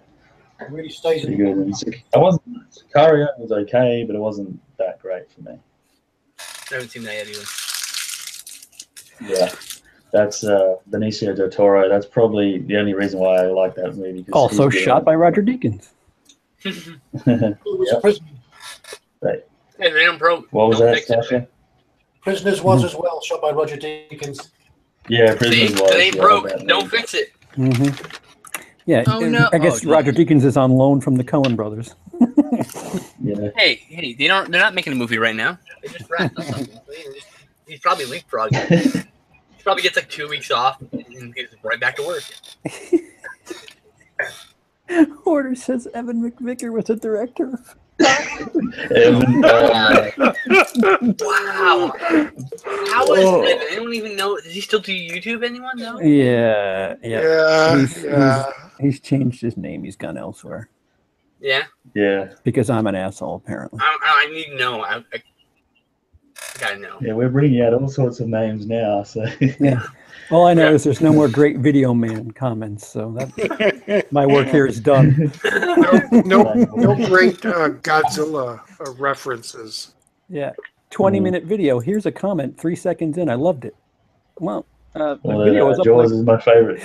Really stays pretty good. Sicario was okay, but it wasn't that great for me. I haven't seen that yet either. Yeah. That's Benicio del Toro. That's probably the only reason why I like that movie. Also shot by Roger Deakins. Right. Hey, they don't what was that, Sasha? Prisoners was as well, shot by Roger Deakins. Yeah, Prisoners was. It ain't broke. Don't fix it. Yeah, I guess Roger Deakins is on loan from the Coen brothers. Yeah. Hey, they're not making a movie right now. They just wrapped up something. He's probably leapfrogging. He probably gets like 2 weeks off and he's right back to work. Order says Evan McVicker was a director. Wow. How is it? I don't even know. Does he still do YouTube? Anyone know? Yeah. Yeah. He's changed his name. He's gone elsewhere. Yeah. Yeah. Because I'm an asshole, apparently. I need to know. I gotta know. Yeah, we're bringing out all sorts of names now. So Yeah. All I know is there's no more great Video Man comments, so my work here is done. No great Godzilla references. Yeah. 20-minute video. Here's a comment 3 seconds in. I loved it. Well, the well, video was up Jaws like... is my favorite.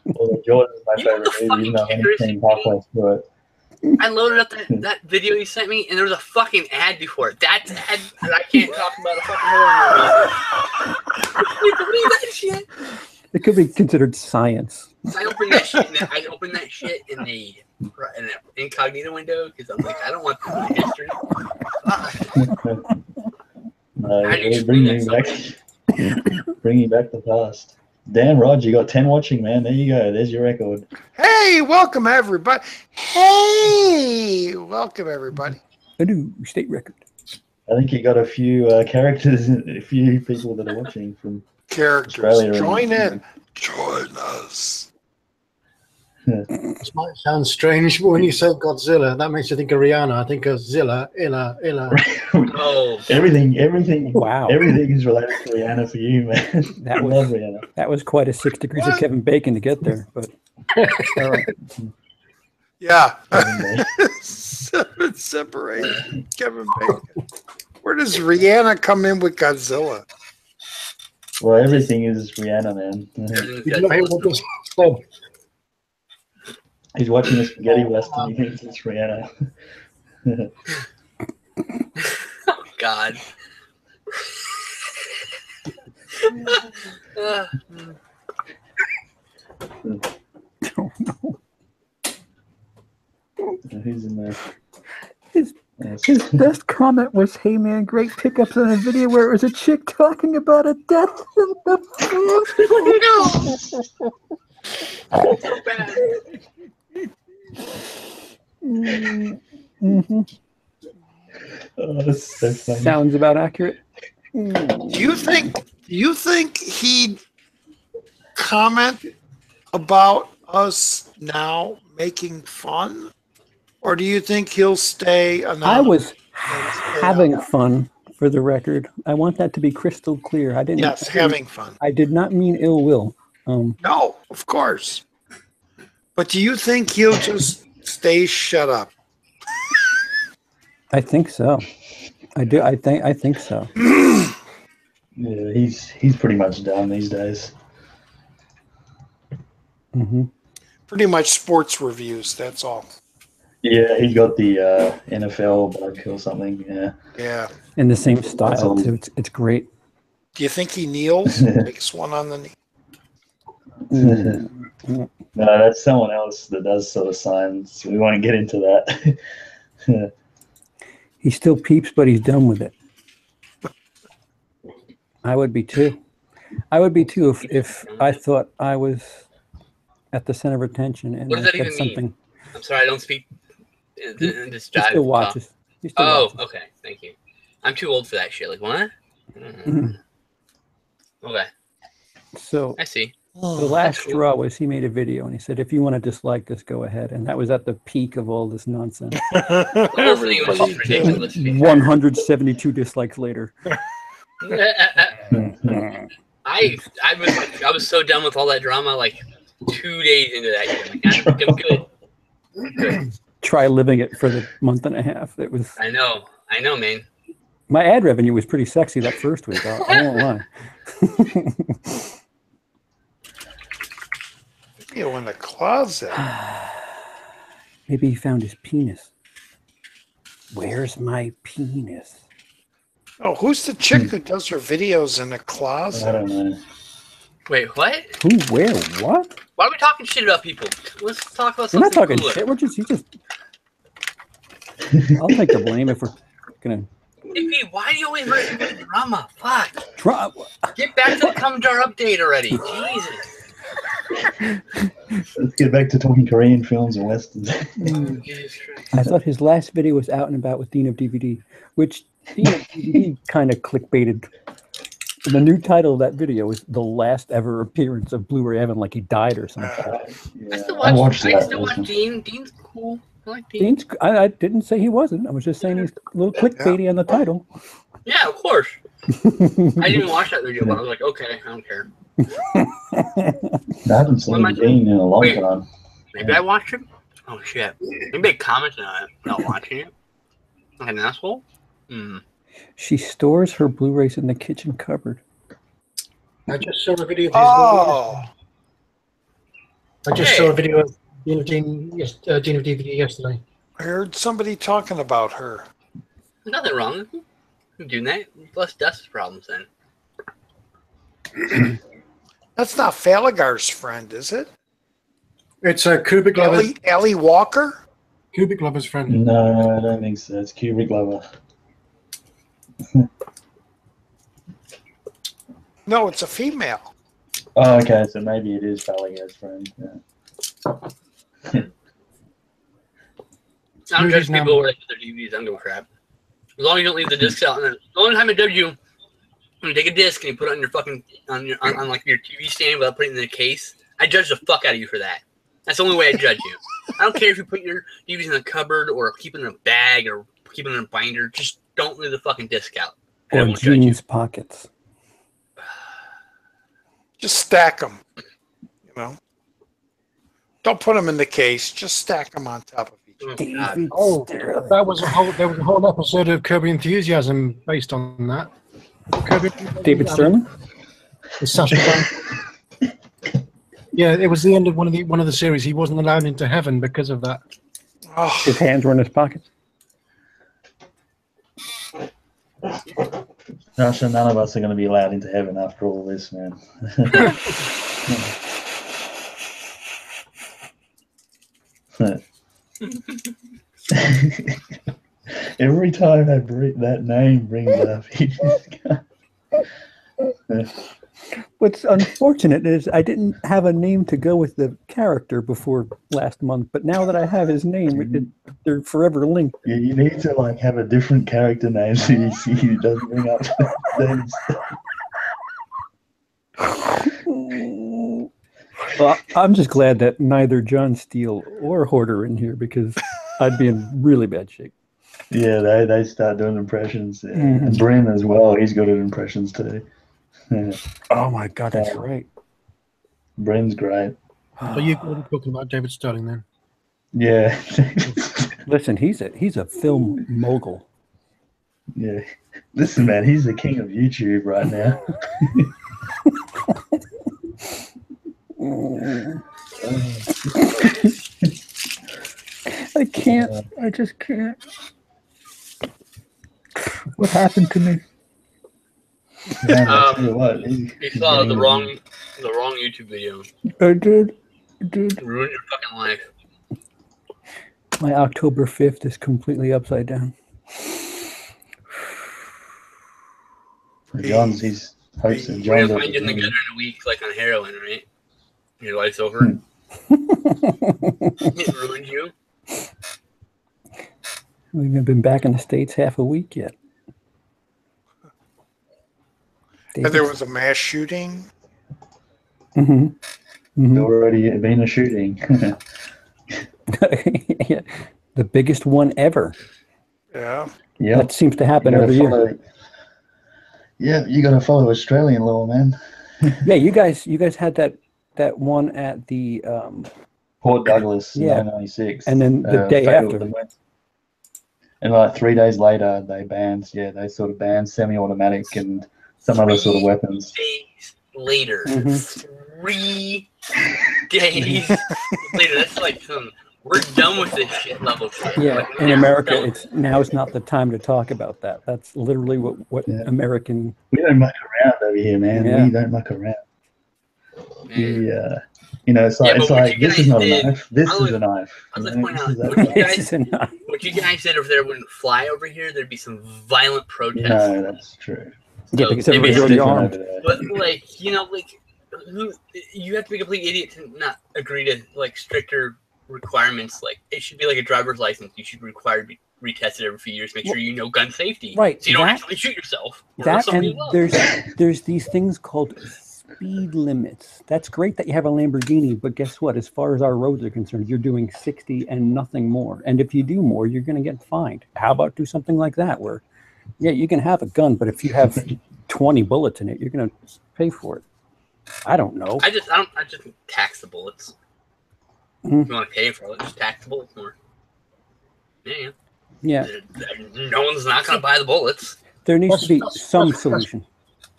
Well, Jaws is my favorite movie, even though I've only seen halfway through it. I loaded up that video you sent me, and there was a fucking ad before it. That ad, and I can't talk about a fucking horror movie. You believe that shit? It could be considered science. I opened that shit in the incognito window because I'm like, I don't want the history. Bringing back the past. Dan Rod, you got 10 watching, man. There you go. There's your record. Hey, welcome everybody. Hey, welcome everybody. A new state record. I think you got a few characters, a few people that are watching from Australia. Join in. Join us. This might sound strange, but when you say Godzilla, that makes you think of Rihanna. I think of Zilla, Illa. Oh, everything. Wow. Everything is related to Rihanna for you, man. That I was, love Rihanna. That was quite a 6 degrees of Kevin Bacon to get there, but all right. Yeah. 7 separation. Kevin Bacon. Where does Rihanna come in with Godzilla? Well, everything is Rihanna, man. You know what this said? He's watching a spaghetti western. He thinks it's Rihanna. oh God. Who's in there? His best comment was, "Hey man, great pickups on a video where it was a chick talking about a death in the No. So bad. Mm-hmm. Oh, that's so funny. Sounds about accurate. Do you think he'd comment about us now making fun? Or do you think he'll stay anonymous? I was having fun, for the record. I want that to be crystal clear. Having fun. I did not mean ill will. No, of course. But do you think he'll just stay shut up? I think so. I do. I think so. Yeah, he's pretty much done these days. Mm-hmm. Pretty much sports reviews. That's all. Yeah, he got the NFL bug or something. Yeah. Yeah. In the same style too. It's great. Do you think he kneels? Takes one on the knee. No, that's someone else that does sort of signs. We won't get into that. He still peeps, but he's done with it. I would be too. I would be too if I thought I was at the center of attention and what does that even mean? I'm sorry, I don't speak in this jive. He still watches. Okay, thank you. I'm too old for that shit. Like what? Okay. So I see. The last straw was he made a video and he said, "If you want to dislike this, go ahead." And that was at the peak of all this nonsense. Everything was just ridiculous. 172 dislikes later. I was so done with all that drama. Like 2 days into that, like, I'm good. I'm good. Try living it for the month and a half. It was. I know, man. My ad revenue was pretty sexy that first week. I won't lie. In the closet. Maybe he found his penis. Where's my penis? Oh, who's the chick who does her videos in the closet? I don't know. Wait, what? Who? Where? What? Why are we talking shit about people? Let's talk about something. We're not talking cooler. shit. We're just. I'll take the blame if we're gonna. Iffy, why do you always write about drama? Fuck. Drama. Get back to the Come Jar update already. Jesus. Let's get back to talking Korean films and westerns. I thought his last video was Out and About with Dean of DVD, which Dean of DVD kind of clickbaited. The new title of that video is the last ever appearance of Blu-ray Evan, like he died or something. Yeah, I still watch Dean. Dean's cool. I like Dean. I didn't say he wasn't. I was just saying he's a little clickbaity on the title. Yeah, of course. I didn't even watch that video, but I was like, okay, I don't care. I haven't seen Dean in a long time. Maybe I watched him. Oh shit! Maybe I commented on it without watching it. Like an asshole. She stores her Blu-rays in the kitchen cupboard. I just saw a video of his. Oh. I just saw a video of Dean of DVD yesterday. I heard somebody talking about her. Nothing wrong with him doing that. Less dust problems then. That's not Falagar's friend, is it? It's a Kubrick Glover. Ellie Walker? Kubrick Glover's friend. No, I don't think so. It's Kubrick Glover. No, it's a female. Oh, okay. So maybe it is Falagar's friend. Yeah. I don't judge people where they put their DVDs. I don't give a crap. As long as you don't leave the discs out. And the only time I judge you, when you take a disc and you put it on your fucking on like your TV stand without putting it in the case, I judge the fuck out of you for that. That's the only way I judge you. I don't care if you put your DVDs in a cupboard or keep it in a bag or keep it in a binder. Just don't leave the fucking disc out. Or jeans pockets. Just stack them. You know, don't put them in the case. Just stack them on top of each other. There was a whole episode of Curb Your Enthusiasm based on that. David Sterling. Yeah, it was the end of one of the series. He wasn't allowed into heaven because of that. Oh. His hands were in his pockets. No, sure, none of us are going to be allowed into heaven after all this, man. Every time that name brings up, he just What's unfortunate is I didn't have a name to go with the character before last month, but now that I have his name, they're forever linked. Yeah, you need to like have a different character name so you see who doesn't bring up names. Well, I'm just glad that neither John Steele or Horder are in here because I'd be in really bad shape. Yeah, they start doing impressions. Yeah. And Bryn as well, he's good at impressions too. Yeah. Oh my God, that's right. Bryn's great. So you're talking about David Sterling then? Yeah. Listen, he's a film mogul. Yeah. Listen, man, he's the king of YouTube right now. I can't. I just can't. What happened to me? You saw the wrong YouTube video. I did. Ruined your fucking life. My October 5th is completely upside down. John's he's hosting. We're gonna find you together in a week, like on heroin, right? Your life's over. It ruined you. We haven't been back in the States half a week yet. And there was a mass shooting. There already been a shooting. Yeah. The biggest one ever. Yeah. Yeah. That seems to happen every year. Yeah, you got to follow Australian law, man. Yeah, you guys had that one at the Port Douglas in 1996. And then the day after. And like 3 days later, they sort of banned semi-automatic and some other sort of weapons. 3 days later. 3 days later. That's like we're done with this shit level shit. Yeah, like, in America, now's not the time to talk about that. That's literally what American. We don't muck around over here, man. Yeah. We don't muck around. It's like this is not a knife. This is a knife. I was like, point out, what you guys said if there wouldn't fly over here, there'd be some violent protests. No, that's true. Yeah, because everybody's already armed. But you have to be a complete idiot to not agree to like stricter requirements. Like it should be like a driver's license. You should require to be retested every few years. Make sure you know gun safety, right? So you don't actually shoot yourself. That and there's these things called speed limits. That's great that you have a Lamborghini, but guess what? As far as our roads are concerned, you're doing 60 and nothing more. And if you do more, you're going to get fined. How about do something like that where, yeah, you can have a gun, but if you have 20 bullets in it, you're going to pay for it. I don't know. I just tax the bullets. If you want to pay for it, just tax the bullets more. Yeah. Yeah. No one's not going to buy the bullets. There needs to be some solution.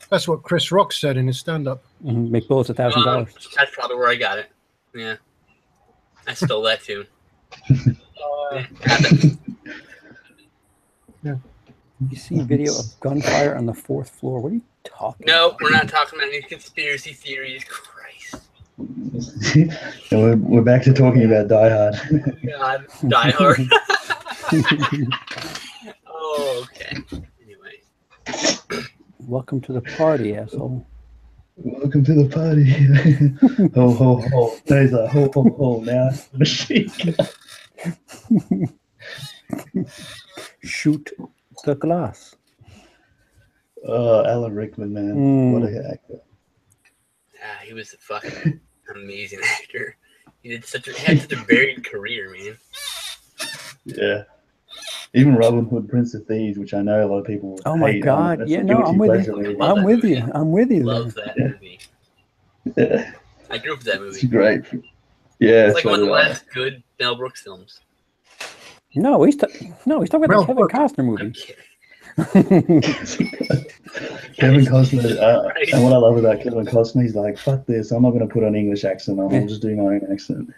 That's what Chris Rock said in his stand-up. Make bullets $1,000. That's probably where I got it. Yeah. I stole that too. Yeah. You see video of gunfire on the 4th floor. What are you talking about? No, we're not talking about any conspiracy theories. Christ. We're back to talking about Die Hard. God, Die Hard. Oh, okay. Anyway. Welcome to the party, asshole. Welcome to the party. Ho, ho, ho. No, he's like, ho, ho, ho. Now, machine gun. Shoot the glass. Oh, Alan Rickman, man. What a actor. He was a fucking amazing actor. He had such a varied career, man. Yeah. Even Robin Hood, Prince of Thieves, which I know a lot of people Oh my hate. God! Yeah, no, I'm with you. I'm with you. I'm with you. Love that movie. Yeah. I grew up with that movie. It's great. Yeah, It's like one of the last good Mel Brooks films. No, he's talking about the Kevin Costner movie. Kevin Costner, and what I love about Kevin Costner, he's like, fuck this, I'm not going to put an English accent on, I'll just do my own accent.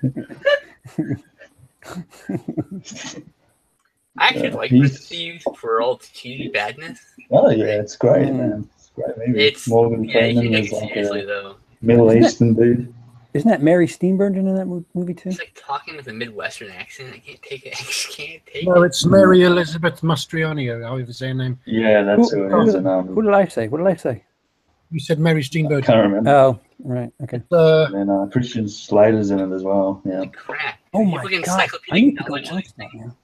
I actually like Prince of Thieves for all its cheesy badness. Oh yeah, it's great, man. It's a great movie. Morgan Freeman is like a Middle Eastern dude. Isn't that Mary Steenburgen in that movie too? It's like talking with a Midwestern accent. I can't take it. I just can't take it. No, it's Mary Elizabeth Mastriani, however you say her name. Yeah, that's who it is. Who did I say? What did I say? You said Mary Steenburgen. I can't remember. Oh, right. Okay. And Christian Slater's in it as well. Yeah. Holy crap. Oh my God! I need to go watch that now.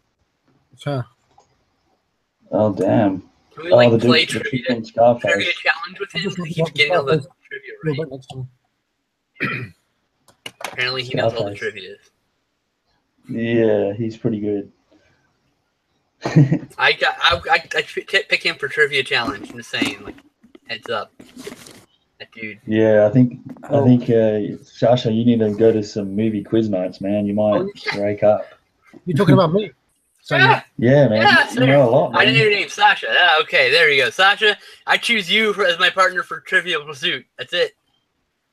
It's her. Oh damn! Can we like play the trivia Scarface. challenge with him? He keeps getting all the trivia right. Apparently, he knows all the trivia. Yeah, he's pretty good. I pick him for trivia challenge. I'm just saying, like, heads up, that dude. Yeah, I think Sasha, you need to go to some movie quiz nights, man. You might break up. You're talking about me? Yeah, man. Yeah, you know a lot, man. I didn't hear your name, Sasha. Yeah, okay, there you go, Sasha. I choose you as my partner for Trivial Pursuit. That's it.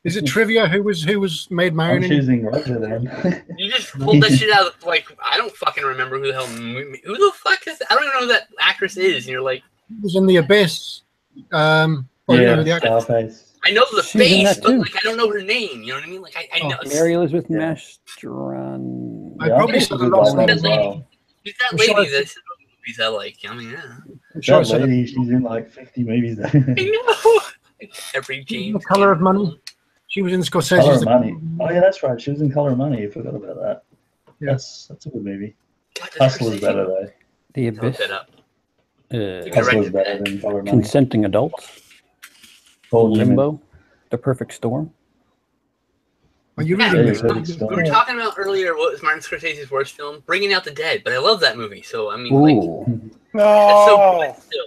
Is it trivia? Who was Maid Marian? I'm choosing Roger then. You just pulled that shit out of, like, I don't fucking remember who the fuck is, I don't even know who that actress is. And you're like, He was in The Abyss. Scarface. I know the face, but like I don't know her name. You know what I mean? Like I know Mary Elizabeth Mastriani. I probably said the last name as well. She's that lady that's in movies I like. I mean, yeah. That lady, she's in like 50 movies. I know. Every James. The Color of Money. She was in Scorsese's Color of Money. Oh yeah, that's right. She was in Color of Money. I forgot about that. Yeah. That's a good movie. Hustler's better though. The Abyss. Hustler's better than Color of Money. Consenting Adults. Limbo. The Perfect Storm. Are you reading this? We were talking about earlier what was Martin Scorsese's worst film, Bringing Out the Dead, but I love that movie. So I mean, like, that's so good still.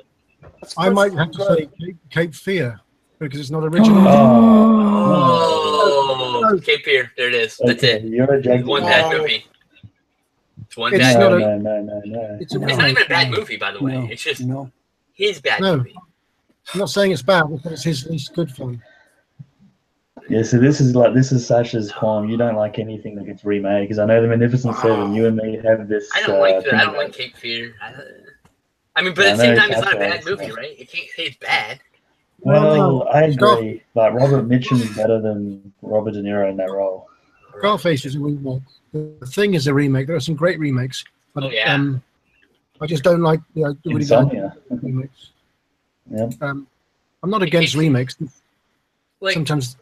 I might have to say Cape Fear because it's not original. Oh, Cape Fear. There it is. That's it. It's one bad movie. It's one bad movie. No. It's not even a bad movie, by the way. It's just his bad movie. I'm not saying it's bad, but it's his least good film. Yeah, so this is Sasha's qualm. You don't like anything that gets remade because I know The Magnificent Seven. You and me have this. I don't like that. I don't like Cape Fear. I mean, but at the same time, it's not a bad movie, right? You can't say it's bad. Well, I agree. Like Robert Mitchum is better than Robert De Niro in that role. Scarface is a remake. The Thing is a remake. There are some great remakes, but I just don't like the really good remakes. Yeah. I'm not against remakes. sometimes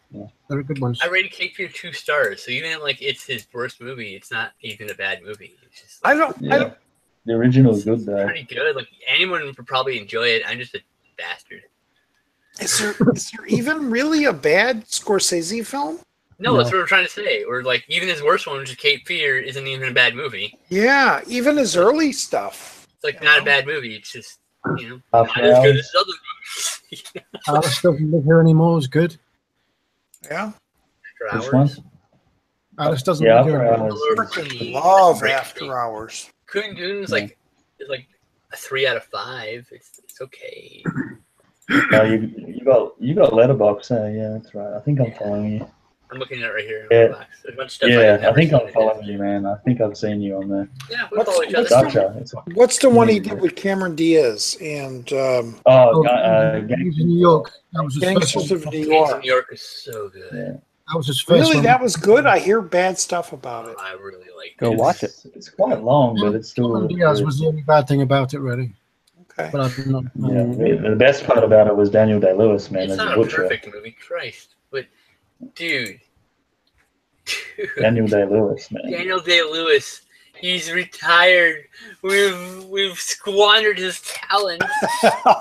there are good ones. I rated Cape Fear 2 stars, so even like it's his worst movie, it's not even a bad movie. It's just, I don't. The original is good though. Pretty good. Like anyone would probably enjoy it. I'm just a bastard. Is there even really a bad Scorsese film? No, that's what I'm trying to say. Or like even his worst one, which is Cape Fear, isn't even a bad movie. Yeah, even his early stuff. It's like not a bad movie. It's just not as good as other movies. Alice Doesn't Live Here Anymore was good. Yeah. After Which Hours. one? Alice Doesn't Live Here After Anymore. Hours. Freaking love After Hours. Coon Dune's like is like a 3 out of 5. It's okay. You got Letterboxd. Yeah, that's right. I think I'm following you. I'm looking at it right here. Yeah, There's a bunch of stuff I think I'm following you, man. I think I've seen you on there. Yeah, we follow each other. Gotcha. What's the one he did with Cameron Diaz and Gangs in New York. That was his Gangsters first of one. New New York? York is so good. Yeah. That was his first Really, one. that was good. I hear bad stuff about it. I really like Go it. watch it. It's quite long, but it's still. Cameron Diaz was the only bad thing about it, really. Okay. But I'm not. Yeah, the best part about it was Daniel Day-Lewis, man, It's as a not a butcher. perfect movie, Christ. But dude. Daniel Day-Lewis, man. Daniel Day-Lewis, he's retired. We've squandered his talent.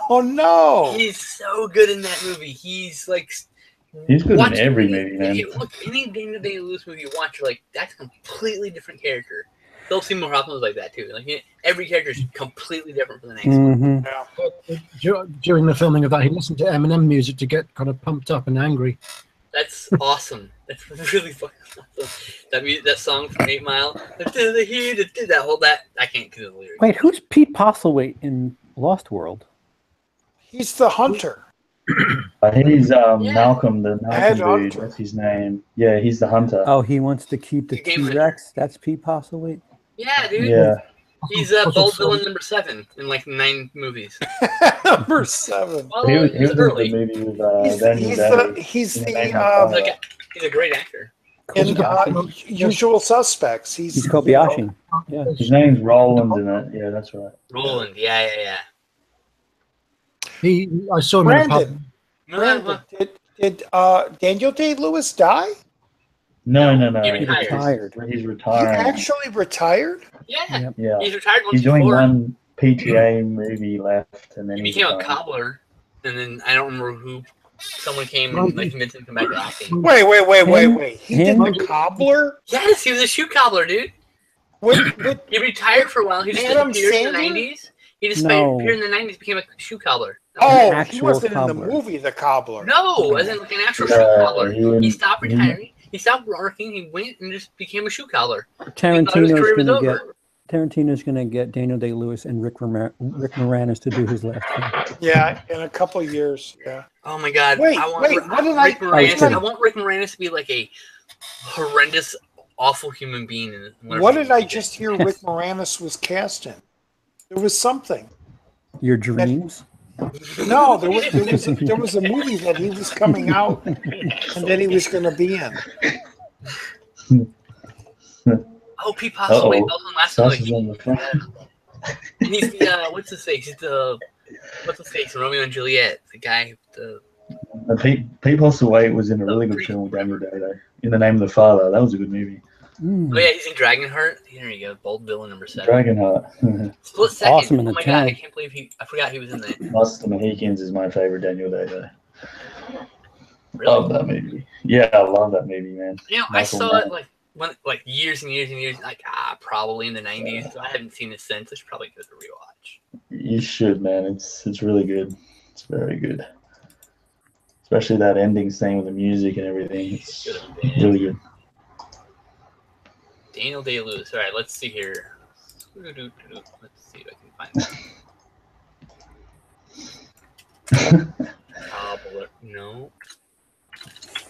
Oh no! He's so good in that movie. He's like He's good in watch every any- movie, man. Look, any Daniel Day-Lewis movie you watch, you're like, that's a completely different character. Philip Seymour Hoffman was like that too. Like every character is completely different from the next one. During the filming of that, he listened to Eminem music to get kind of pumped up and angry. That's awesome. That's really fucking awesome. That song from 8 Mile. That I can't do the lyrics. Wait, who's Pete Postlethwaite in Lost World? He's the hunter. He's Malcolm, the Head Malcolm dude. hunter. That's his name. Yeah, he's the hunter. Oh, he wants to keep the The game T-Rex. That's Pete Postlethwaite. Yeah, dude. Yeah. He's Bold Villain number 7 in like 9 movies. Number 7. Well, He was he's in early. the movie with Daniel Day. He's In the Name of Fire. He's a great actor. in Usual Suspects. He's Kobayashi. Yeah. His name's Roland in it. Yeah, that's right. Roland, yeah. I saw him in a pub. Brandon, did Daniel Day-Lewis die? No. He He's retired. He's He retiring. actually retired? Yeah. Yeah. He's retired once He's doing before. one PTA movie left, and then He he's became a retiring. cobbler, and then I don't remember who. Someone came and like convinced him to come back to acting. Wait. He did the cobbler? Yes, he was a shoe cobbler, dude. With He retired for a while. He just Adam disappeared in the Sandler? 90s. He just No. appeared in the 90s, became a shoe cobbler. he actual wasn't in cobbler. the movie The Cobbler. No, as in like an actual shoe cobbler. He stopped retiring. He stopped working. He went and just became a shoe cobbler. Tarantino's gonna get Daniel Day-Lewis and Rick Moranis to do his last film. Yeah, in a couple of years. Yeah. Oh my God! Wait, I want what did Rick Moranis. I- I want Rick Moranis to be like a horrendous, awful human being. What did I just hear Rick Moranis was cast in? There was something. Your dreams. No, there was a movie that he was coming out and that he was going to be in. Oh, Pete Postlethwaite. Sausage on the front. And he's the what's his face? He's the what's his face? Romeo and Juliet. The guy. Pete Postlethwaite was in a really good film with Daniel Day, though. In the Name of the Father. That was a good movie. Oh yeah, he's in Dragonheart. There you go. Bold Villain number 7. Dragonheart. Split Second. Awesome in Oh the my God, I tag. can't believe I forgot he was in that. Lost the Mohicans is my favorite Daniel Day, though. Really? Love that movie. Yeah, I love that movie, man. You know, I Michael saw Mann. it like years and years and years, probably in the 90s. So I haven't seen it since. I should probably give it a rewatch. You should, man. It's really good. It's very good. Especially that ending scene with the music and everything. It's really good. Daniel Day-Lewis. All right, let's see here. Let's see if I can find that. No.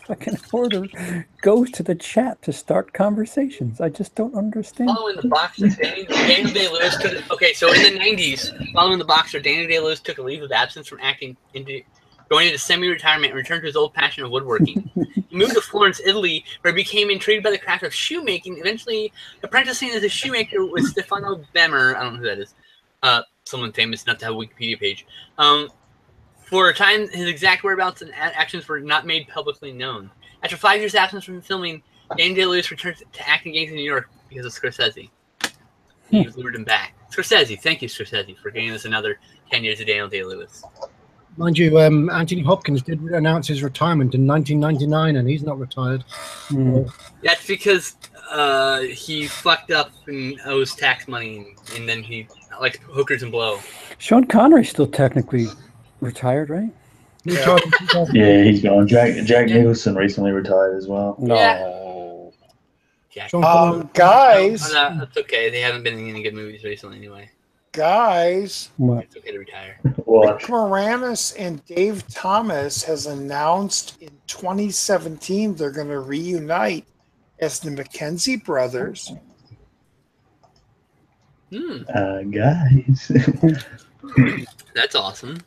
Fucking order goes to the chat to start conversations. I just don't understand. Following the boxer, Daniel Day-Lewis took. Okay, so in the 90s, following the boxer, Daniel Day-Lewis took a leave of absence from acting going into semi-retirement and returned to his old passion of woodworking. He moved to Florence, Italy, where he became intrigued by the craft of shoemaking, eventually apprenticing as a shoemaker with Stefano Bemmer. I don't know who that is. Someone famous enough to have a Wikipedia page. For a time, his exact whereabouts and actions were not made publicly known. After 5 years' absence from filming, Daniel Day-Lewis returned to acting gigs in New York because of Scorsese. He lured him back. Scorsese, thank you, Scorsese, for giving us another 10 years of Daniel Day-Lewis. Mind you, Anthony Hopkins did announce his retirement in 1999, and he's not retired. That's because he fucked up and owes tax money, and then he likes hookers and blow. Sean Connery's still technically retired, right? Yeah, Yeah, he's gone. Jack Nicholson recently retired as well. No. Yeah. Guys. No, that's okay. They haven't been in any good movies recently anyway. Guys. What? It's okay to retire. Rick Moranis and Dave Thomas has announced in 2017 they're going to reunite as the McKenzie brothers. Guys. That's awesome.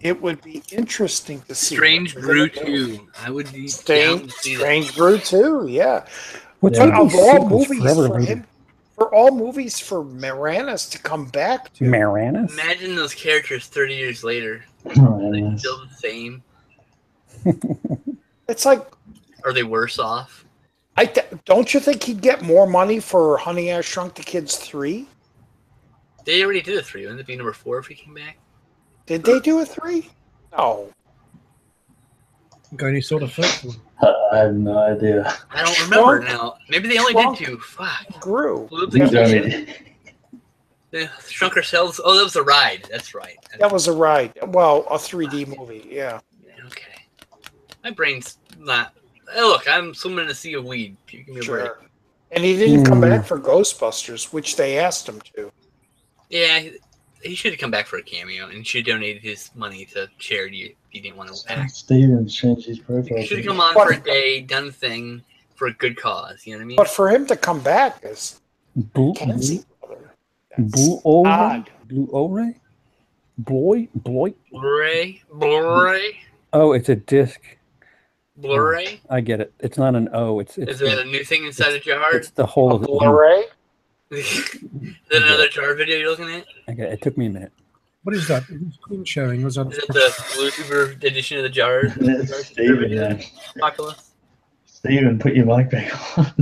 It would be interesting to see. Strange Brew 2. I would be down to see that. Strange Brew 2, yeah. What's But with of these all sequels movies forever for later? him, for all movies for Moranis to come back to. Moranis? Imagine those characters 30 years later. Oh, They're yes. still the same. It's like, Are they worse off? don't you think he'd get more money for Honey, I Shrunk the Kids 3? They already did a 3. Wouldn't it be number 4 if he came back? Did they do a 3? No. got any sort of first. I have no idea. I don't remember now. Maybe they only Shrunk. did 2. Fuck. Grew. Blew up He's the only- They shrunk ourselves. Oh, that was a ride. That's right. That was a ride. Well, a 3D movie, yeah. Okay. My brain's not. Hey, look, I'm swimming in a sea of weed. You give me a break. Sure. And he didn't come back for Ghostbusters, which they asked him to. Yeah, he should have come back for a cameo and should have donated his money to charity if he didn't want to act. Stevens changed his profile. He should have come on for a day, done the thing for a good cause. You know what I mean? But for him to come back as Kenzie brother, that's Blue-ray? odd. Blue-ray? Bloy? Blu-ray? Oh, it's a disc. Blu-ray? I get it. It's not an O. It's Is that a new thing inside a jar? It's the whole of it. Blu-ray? Is that another jar video you're looking at? Okay, it took me a minute. What is that? Screen sharing? Was that? Is that the YouTuber edition of the jar? Steven, yeah. Apocalypse? Steven, put your mic back on.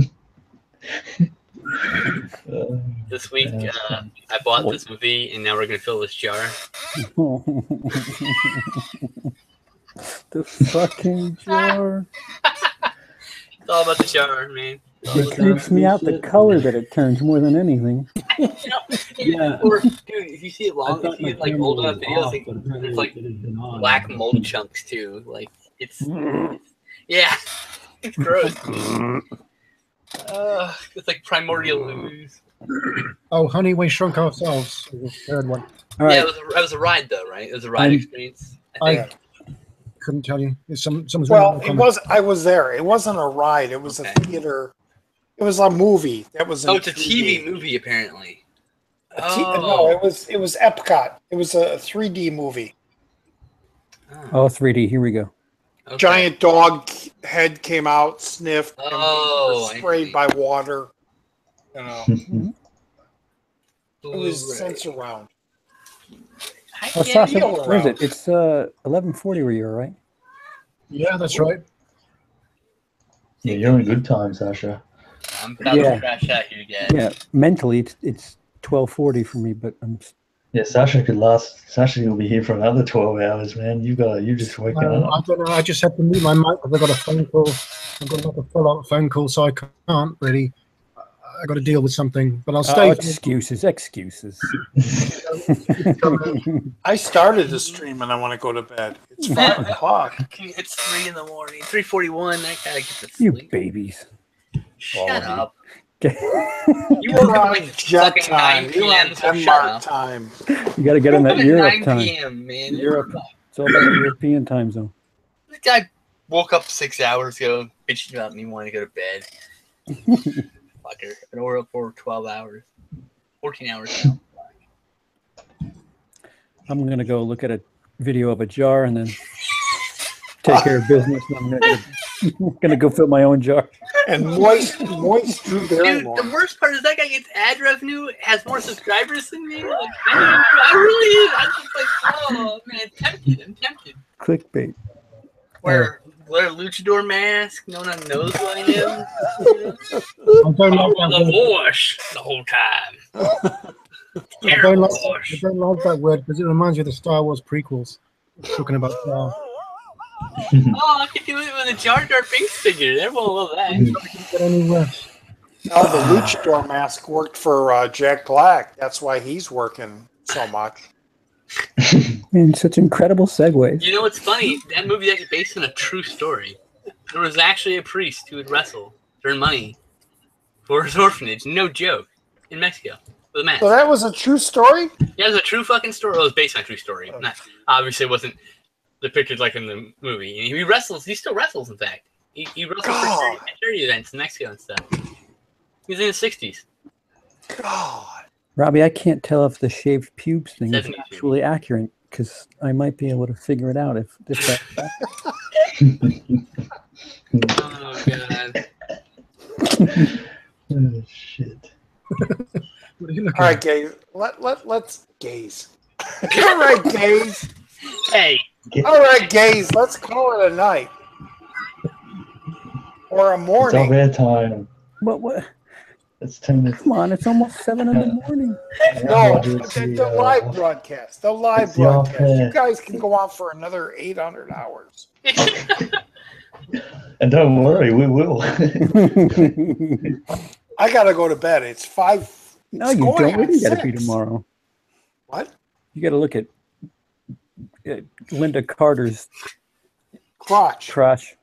This week, I bought this movie, and now we're going to fill this jar. The fucking jar. It's all about the jar, man. It creeps me out the color that it turns more than anything. Yeah. Or, dude, if you see it long, if you see it like old enough videos, like, there's like black mold chunks too. Like it's yeah, it's gross. It's like primordial ooze. Oh, Honey, We Shrunk Ourselves. The third one. All right. Yeah, it was a ride though, right? It was a ride experience. I couldn't tell you. It's someone's Well, it was. I was there. It wasn't a ride. It was a theater. It was a movie that was. Oh, it's a TV movie apparently. No, it was Epcot. It was a 3D movie. Oh, 3D. Here we go. Okay. Giant dog head came out, sniffed, and Oh, was sprayed by water. You know, it was Blu-ray. Sense-Around. Oh, Sasha, where is it? It's 11:40 where you're, right? Yeah, that's right. Yeah, you're in good time, Sasha. I'm about to crash out here, guys. Yeah, mentally it's 12:40 for me, but I'm. Yeah, Sasha will be here for another 12 hours, man. You just waking up. I don't know. I just had to mute my mic because I got a phone call. I've got a follow-up phone call, so I can't really. I got to deal with something, but I'll stay. Excuses. I started the stream and I want to go to bed. It's 5 o'clock. It's 3 in the morning. 3:41. I gotta get to You sleep. babies. Shut up. You You woke up like Jet fucking 9 time. You p.m. on So shut Denmark up. time. got to get on that At Europe 9 time. p.m. man. Europe. It's all about the European time zone. This guy woke up 6 hours ago, bitching about me wanting to go to bed. Fucker. I've been up for 12 hours. 14 hours now. I'm gonna go look at a video of a jar and then take care of business. And I'm gonna I'm gonna go fill my own jar. And moist Drew Barrymore. Dude, the worst part is that guy gets ad revenue, has more subscribers than me. Like, I really, I'm just like, oh man, I'm tempted. Clickbait. Wear a luchador mask. No one knows who I am. I don't like that The word. wash the whole time. I don't like that word because it reminds you of the Star Wars prequels. Talking about Star. Oh, I could do it with a Jar Jar Binks figure. Everyone will love that. Get any worse. Oh, the luchador mask worked for Jack Black. That's why he's working so much. And such incredible segues. You know what's funny? That movie is actually based on a true story. There was actually a priest who would wrestle to earn money for his orphanage. No joke. In Mexico. With a mask. So that was a true story? Yeah, it was a true fucking story. Well, it was based on a true story. Not, obviously, it wasn't depicted like in the movie. And he wrestles. He still wrestles, in fact. He wrestles for charity events in Mexico and stuff. He was in his 60s. God. Robbie, I can't tell if the shaved pubes thing is 72. actually accurate because I might be able to figure it out if that. Oh, God. Oh, shit. What are you looking All right, at? gays. Let's gaze. All right, gays. Hey. All right, gays. Let's call it a night or a It's morning. our red time. What? Let's turn this. Come on, it's almost 7 in the morning. No, the live broadcast. The live It's the off broadcast. You air. guys can go on for another 800 hours. And don't worry, we will. I gotta go to bed. It's 5. No, it's you going don't. on You got to be 6. tomorrow. What? You got to look at Linda Carter's Crotch. crotch.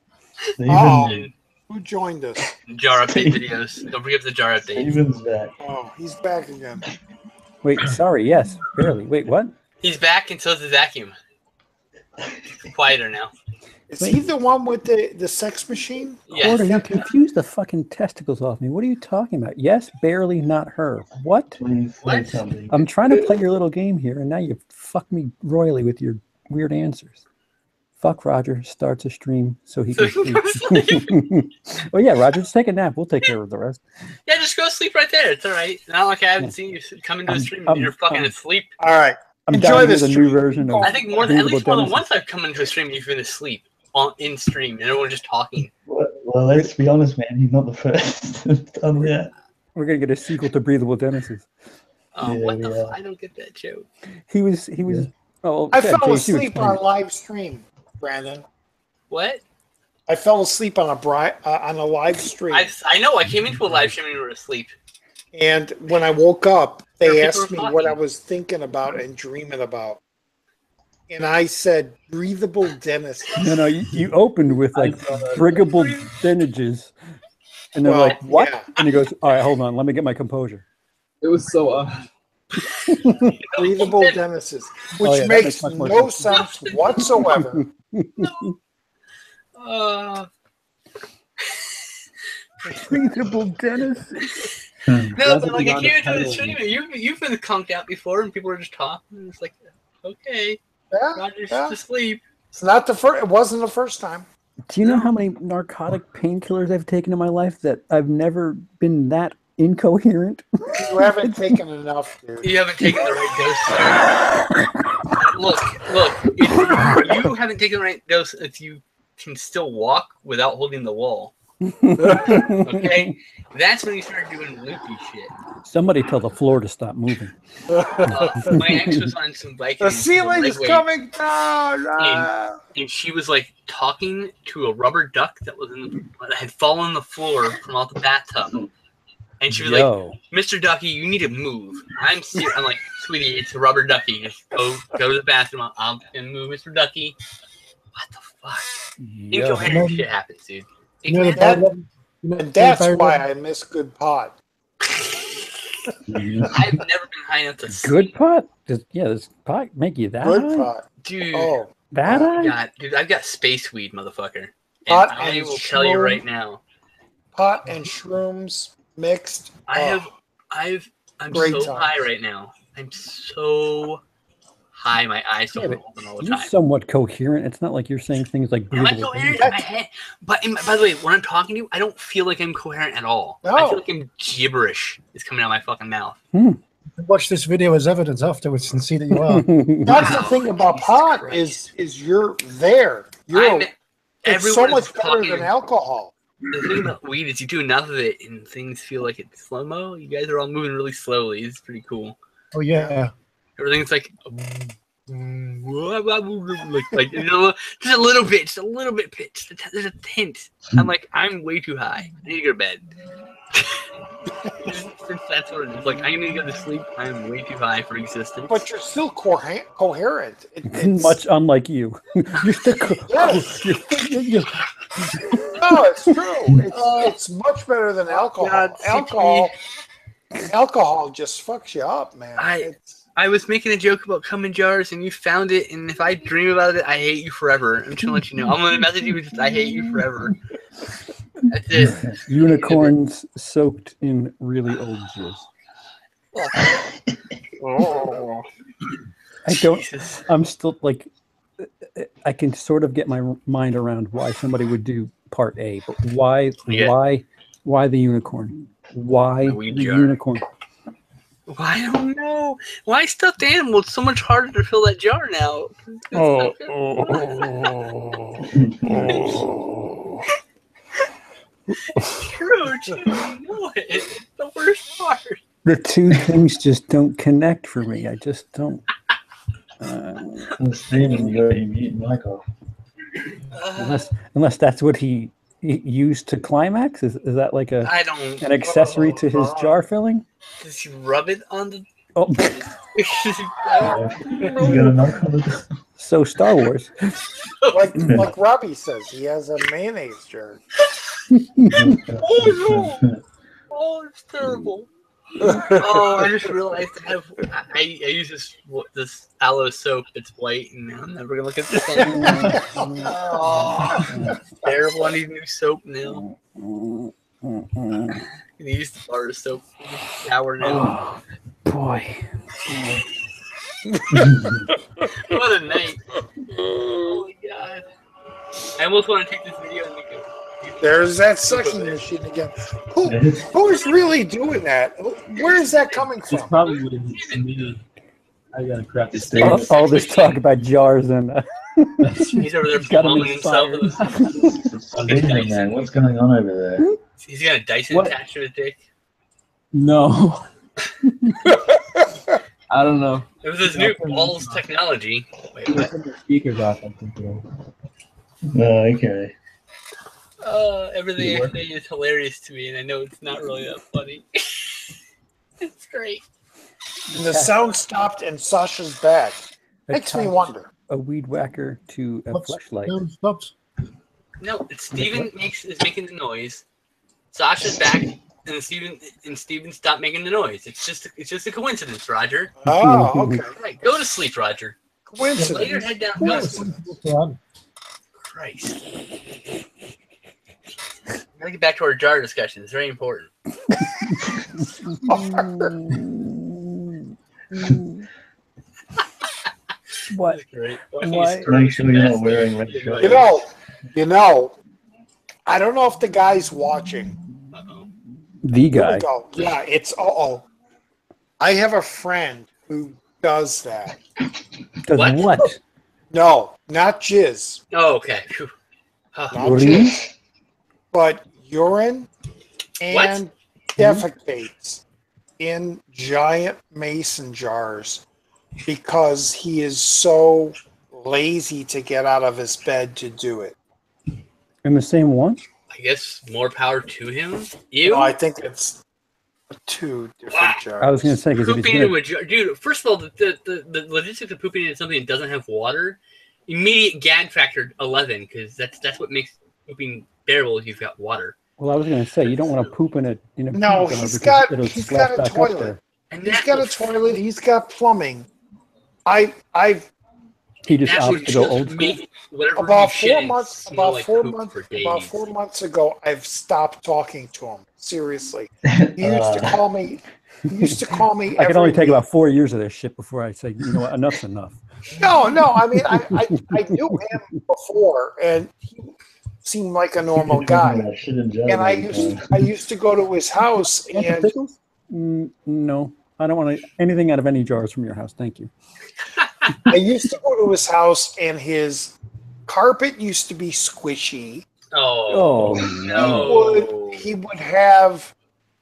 Oh, Steven, who joined us? Jar update videos. Don't forget the jar update. Steven's back. Oh, he's back again. Wait, sorry. Yes, barely. Wait, what? He's back and so is the vacuum. Quieter now. Is he the one with the sex machine? Yes. Porter, you confused the fucking testicles off me. What are you talking about? Yes, barely, not her. What? Please say What? something. I'm trying to play your little game here, and now you fuck me royally with your weird answers. Fuck Roger starts a stream so he can sleep. Well, yeah, Roger, just take a nap. We'll take care of the rest. Yeah, just go sleep right there. It's all right. Not like I haven't seen you come into the stream and you're fucking asleep. All right. I'm Enjoy down this with a stream. new version of I think more than at least more than Dennis. once I've come into a stream and you've been asleep in stream and everyone's just talking. Well, let's be honest, man. He's not the first. Done yet. We're gonna get a sequel to Breathable Dennis's. What the Yeah. fuck? I don't get that joke. He was. Oh, I yeah, fell Jase, you asleep explain on it. live stream, Brandon. What? I fell asleep on a live stream. I know. I came into a live stream and you were asleep. And when I woke up, they People asked were me what I talking. was thinking about and dreaming about. And I said, breathable Dennis. No, you opened with like friggable Denniges, and they're Well, like, "What?" yeah. And he goes, "All right, hold on, let me get my composure." It was so Breathable Dennis's, which Oh, yeah, that makes makes much more no sense. sense whatsoever. Breathable Dennis. No, but like I came into the stream and you've been conked out before and people were just talking and it's like, okay, Yeah, Roger's yeah. asleep. It's not the first. It wasn't the first time. Do you know how many narcotic painkillers I've taken in my life that I've never been that incoherent? You haven't taken enough, dude. You haven't taken the right dose, sir. Look. If you haven't taken the right dose if you can still walk without holding the wall. Okay? That's when you start doing loopy shit. Somebody tell the floor to stop moving. My ex was on some bike. The ceiling's coming down. And she was like talking to a rubber duck that had fallen on the floor from out the bathtub. And she was like, "Mr. Ducky, you need to move." I'm like, "Sweetie, it's a rubber ducky. Just go to the bathroom. I'm gonna move, Mr. Ducky." What the fuck? Incoherent shit happens, dude. And that's why I miss good pot. I've never been high enough to sleep. Good pot? Does pot make you that Good high? pot. Dude. Oh. That high? Dude, I've got space weed, motherfucker. And Pot I and will tell you shroom. right now. Pot and shrooms mixed. I'm Great so times. high right now. I'm so high, my eyes don't but open all the you're time. somewhat coherent. It's not like you're saying things like Am I breathable. coherent in my head? But by the way, when I'm talking to you, I don't feel like I'm coherent at all. No. I feel like I'm gibberish is coming out of my fucking mouth. Watch this video as evidence afterwards and see that you are. That's the thing about Jesus pot Christ. is you're there. It's so everyone is much better talking- than alcohol. The thing about weed is you do enough of it and things feel like it's slow-mo. You guys are all moving really slowly. It's pretty cool. Oh yeah. Everything's like, like you know, just a little bit pitched. There's a hint. I'm like, I'm way too high. I need to go to bed. That's what it is. Like, I need to go to sleep. I'm way too high for existence. But you're still coherent. It's much unlike you. You're still Yes. No, it's true. It's much better than alcohol. God, Alcohol just fucks you up, man. I was making a joke about cum in jars, and you found it. And if I dream about it, I hate you forever. I'm just gonna let you know. I'm gonna message you with just, I hate you forever. That's it. Unicorns soaked in really old jizz. Oh. I don't. Jesus. I'm still like. I can sort of get my mind around why somebody would do part A, but why? Yeah. Why the unicorn? Why the unicorn? Well, I don't know. Why stuffed animal? It's so much harder to fill that jar now. True, you know it. It's the worst part. The two things just don't connect for me. I just don't. Steven, you got your mute mic off. Unless that's what he used to climax. Is that like an accessory to his jar filling? Does he rub it on the? Oh. So Star Wars. like Robbie says, he has a mayonnaise jar. Oh no! Oh, it's terrible. Oh, I just realized I use this aloe soap. It's white, and I'm never gonna look at this thing. Oh, it's terrible. I need new soap now. I use the bar of soap in the shower now. Oh, boy. What a night. Oh my god. I almost want to take this video and make it. There's that sucking machine again. Who's really doing that? Where is that coming from? It's probably me. I gotta crack this thing. All this talk about jars and. He's over there blowing himself. Man, what's going on over there? He's got a Dyson attached to his dick. No. I don't know. It was this new balls technology. Wait, what? The speakers off, I think. Oh, okay. Everything I say is hilarious to me, and I know it's not really that funny. It's great. And the sound stopped, and Sasha's back. Makes me wonder. A weed whacker to a fleshlight. No, it's Steven is making the noise. Sasha's back, and Steven stopped making the noise. It's just a coincidence, Roger. Oh, okay. Right, go to sleep, Roger. Coincidence. Lay your head down. Go to sleep. Christ. We gotta get back to our jar discussion. It's very important. What? Great. Why? Make sure you're not wearing red shirt. You know, I don't know if the guy's watching. The guy. Here we go. Yeah, it's I have a friend who does that. Does what? No, not jizz. Oh, okay. Not jizz. But urine and defecates in giant mason jars because he is so lazy to get out of his bed to do it. In the same one? I guess more power to him. No, I think it's two different jars. I was going to say, because pooping into a jar, dude. First of all, the logistics of pooping into something that doesn't have water, immediate gag factor 11, because that's what makes pooping bearable if you've got water. Well, I was going to say, you don't want to poop in a No, he's got a toilet. He's got a toilet. He's got plumbing. He just opts to go old school. About 4 months ago, I've stopped talking to him. Seriously, he used to call me. I can only take about 4 years of this shit before I say, you know what, enough's enough. No. I mean, I knew him before, and he seemed like a normal guy. And I used to go to his house, and pickles? No, I don't want anything out of any jars from your house. Thank you. I used to go to his house, and his carpet used to be squishy. Oh no! He would have.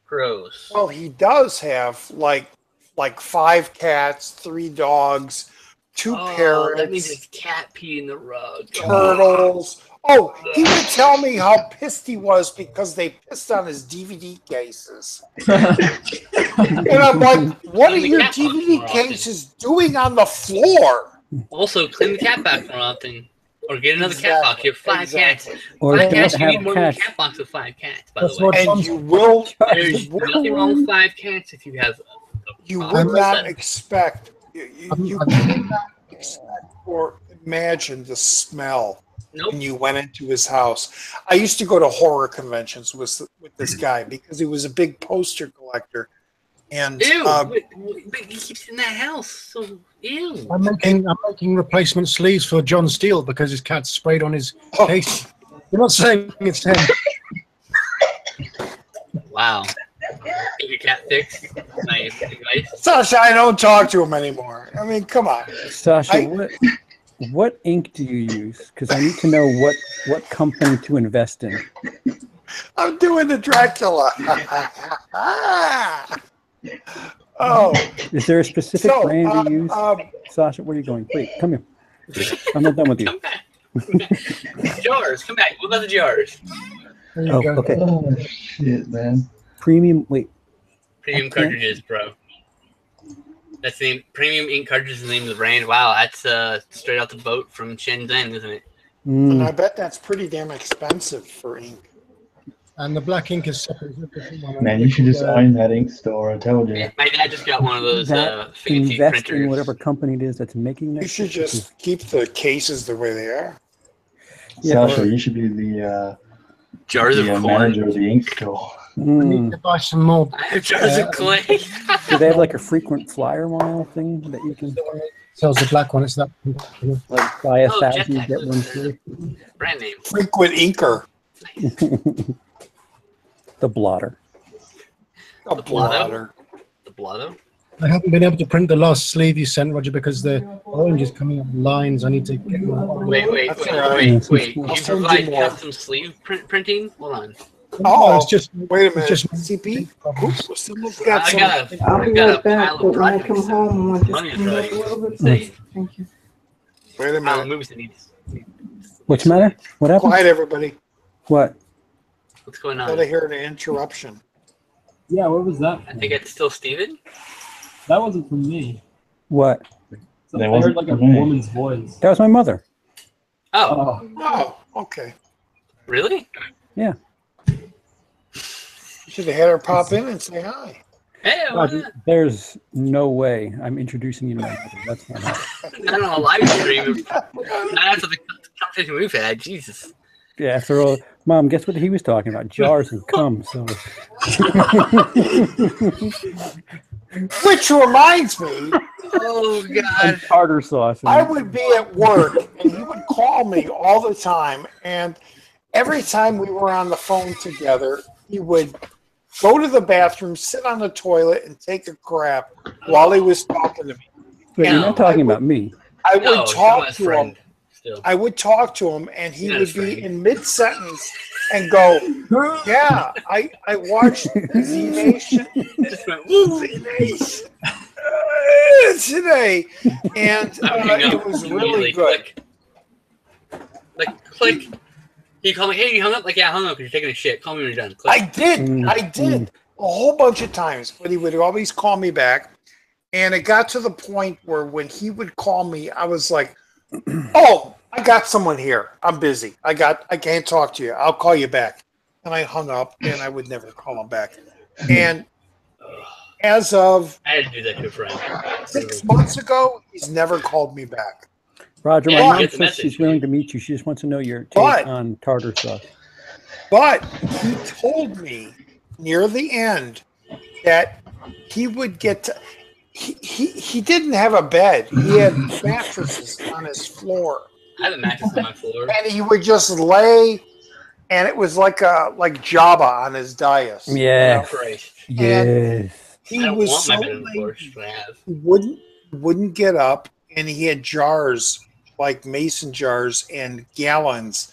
Gross. Well, he does have like 5 cats, 3 dogs, 2 parrots. That means his cat pee in the rug. Turtles. Oh, he would tell me how pissed he was because they pissed on his DVD cases. And I'm like, what are your DVD cases doing on the floor? Also, clean the cat box more often. Or get another cat box. You have 5 cats. Or 5 cats, you need more than a cat box with 5 cats, by the way. And you will. There's nothing wrong with 5 cats if you have. You would not expect. You could not expect or imagine the smell when you went into his house. I used to go to horror conventions with this guy because he was a big poster collector. And but he keeps in that house. So ew. I'm making replacement sleeves for John Steele because his cat sprayed on his case. You're not saying it's him. Wow. Get your cat fixed. Nice advice. Sasha, I don't talk to him anymore. I mean, come on. Sasha, what ink do you use? Because I need to know what company to invest in. I'm doing the Dracula. Oh. Is there a specific brand you use? Sasha, where are you going? Wait, come here. I'm not done with you. Come back. Jars, come back. What about the jars? Oh, okay. Oh, shit, man. Premium cartridges, bro. That's the name. Premium ink cartridges is the name of the brand. Wow, that's straight out the boat from Shenzhen, isn't it? And I bet that's pretty damn expensive for ink. And the black ink is separate. Man, you should just own that ink store. I told you. Yeah, my dad just got one of those fancy invest printers. in whatever company it is that's making that. You should just keep the cases the way they are. Yeah, Sasha, you should be the jars of corn. manager of the ink store. I need to buy some more. I have jars of clay. Do they have like a frequent flyer mile thing that you can? Sells the black one. It's that. Like buy 1,000, get one free. Brand name. Frequent inker. The blotter. A blotter. The blotto? I haven't been able to print the last sleeve you sent, Roger, because the orange is coming up lines. I need to get more. Wait. You provide custom sleeve printing? Hold on. Oh, it's just wait a minute. Just CP. Someone's I got some. got a pile of when I come home, I want Money to is clean right. up a little bit. Say, Thank you. Wait a pile of minute. movies that needs. What's the matter? What happened? Quiet, everybody. What? What's going Gotta on? hear an interruption. Yeah, what was that? I think it's still Steven. That wasn't from me. What? So That I wasn't heard like a from me. woman's voice. That was my mother. Oh, Oh, okay. really? Yeah. You should have had her pop in and say hi. Hey, There's no way I'm introducing you to my mother. That's not happening. not on a live stream. Not after the conversation we've had. Jesus. Yeah, after all, Mom, guess what he was talking about? Jars and cum. So. Which reminds me, Oh God. And tartar sauce. I would be at work and he would call me all the time. And every time we were on the phone together, he would go to the bathroom, sit on the toilet, and take a crap while he was talking to me. Wait, you're No, not talking about me. I would No, talk he's to my him. friend. Still. I would talk to him, and he You're not would his be friend. in mid-sentence and go, "Yeah, I watched Z Nation Just went, woo. Nation today," and it was really good. Click. He called me. Hey, you hung up? Like, yeah, I hung up because you're taking a shit. Call me when you're done. Click. I did a whole bunch of times, but he would always call me back, and it got to the point where when he would call me, I was like, "Oh, I got someone here. I'm busy. I can't talk to you. I'll call you back." And I hung up, and I would never call him back. And as of I had to do that to a friend. 6 months ago, he's never called me back. Roger, Yeah, my you mom get the says message. she's willing to meet you. She just wants to know your take But- on tartar sauce. But he told me near the end that he would get to. he didn't have a bed. He had mattresses on his floor. I have a mattress on my floor. And he would just lay, and it was like Jabba on his dais. Yeah. Yes. He I don't was want so my bed on the floor. lazy. Just what I have. He wouldn't get up, and he had jars like mason jars and gallons,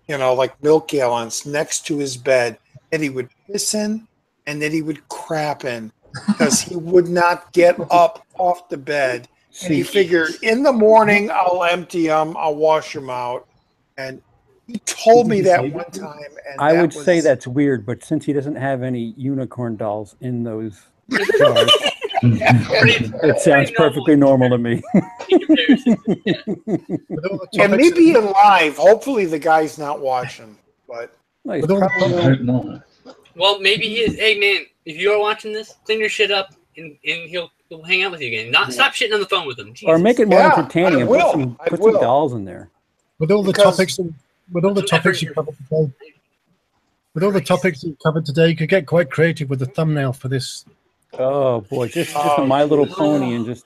like milk gallons next to his bed that he would piss in and that he would crap in because he would not get up off the bed. And he figured in the morning I'll empty them, I'll wash them out. And he told me that one time. And I would say that's weird, but since he doesn't have any unicorn dolls in those jars, it sounds perfectly normal to me. And me being live, hopefully the guy's not watching. But well, maybe he is. Hey, man, if you are watching this, clean your shit up, and he'll hang out with you again. Stop shitting on the phone with him. Jesus. Or make it more entertaining and put some dolls in there. With all the topics you covered today, you could get quite creative with the thumbnail for this. Oh boy, just a My Little Pony and just.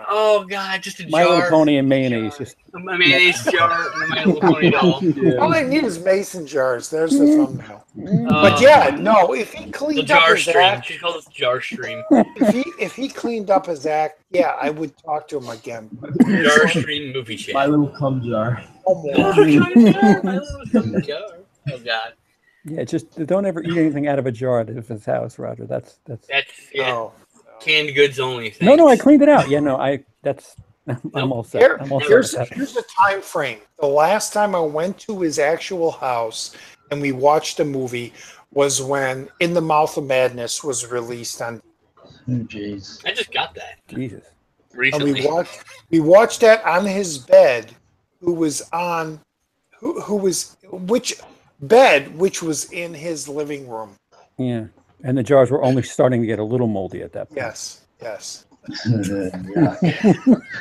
Oh God, just a jar. My Little Pony and mayonnaise, just a mayonnaise jar and a My Little Pony doll. Yeah. All I need is mason jars. There's the thumbnail. But if he cleaned up his act, she calls it jar stream. If he cleaned up his act, I would talk to him again. Jar stream movie chat. My Little Cum Jar. My Little Cum Jar. Oh God. Yeah, just don't ever eat anything out of a jar at his house, Roger. That's canned goods only. Thanks. No, I cleaned it out. Yeah, no, I'm all set. Here's the time frame. The last time I went to his actual house and we watched a movie was when In the Mouth of Madness was released on. Oh, jeez. I just got that. Jesus. Recently. And we watched that on his bed, which was in his living room. Yeah. And the jars were only starting to get a little moldy at that point. Yes.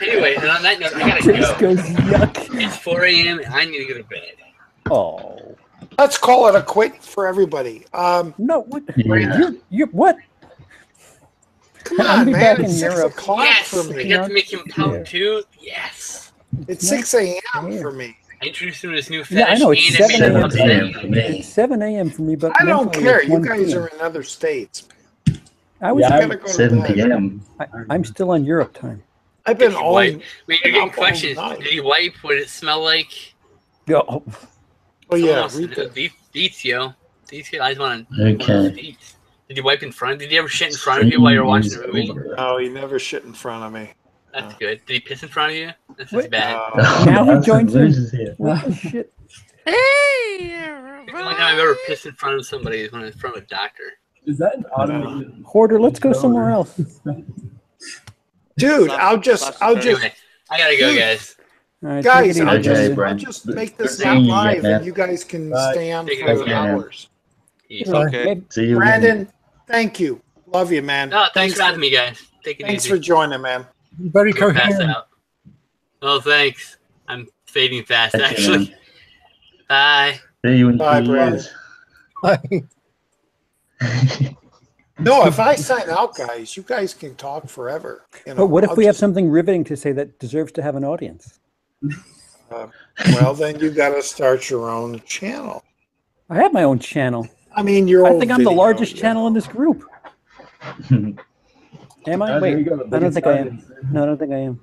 Anyway, and on that note, I gotta go. Yuck. It's 4 a.m. and I need to go to bed. Oh. Let's call it a quit for everybody. No, what? You what? Come on, man. Back in it's 6 Europe. o'clock Yes, for me. I got to make him pout too. Yes. It's 6 a.m. for me. I introduced him to his new fetish. Yeah, I know. It's 7 a.m. for me. It's 7 a.m. for me, but I don't care. You guys PM. are in other states. I was gonna go 7 to bed. p.m. I'm still on Europe time. I've been Did you all. wipe? You're getting all questions. night. Did he wipe? What did it smell like? Oh, Oh yeah, Someone read else- that. Deets, yo. Deets, I just want to. Okay. Deets. Did you wipe in front? Did you ever shit in front of you while you were watching the movie? No, he never shit in front of me. That's good. Did he piss in front of you? That's Wait. bad. Now he joins in. Loses here. What the shit? The only time I've ever pissed in front of somebody is when I was in front of a doctor. Is that an automated? Hoarder, let's go somewhere else. Dude, I'll just. Anyway, I gotta go, guys. All right, Guys, take it I'll easy, Okay, just, Brandon. I'll Brent. just make this Good not seeing you, live, man. and you guys can stay on Take it for easy. hours. Peace. Okay. See you. Brandon, thank you. Love you, man. No, thanks for having me, guys. Take it Thanks easy. for joining, man. Very Pass coherent. out. Oh, thanks. I'm fading fast, Okay, actually. man. Bye. See you in Bye, 2 Brandon. years. No, if I sign out, guys, you guys can talk forever. You know, But what if I'll we have just- something riveting to say that deserves to have an audience? Well, then you got to start your own channel. I have my own channel. I mean, your I own think I'm the video, largest you channel know. in this group. Am I? There you Wait, go, the I don't biggest think I am. audience. No, I don't think I am.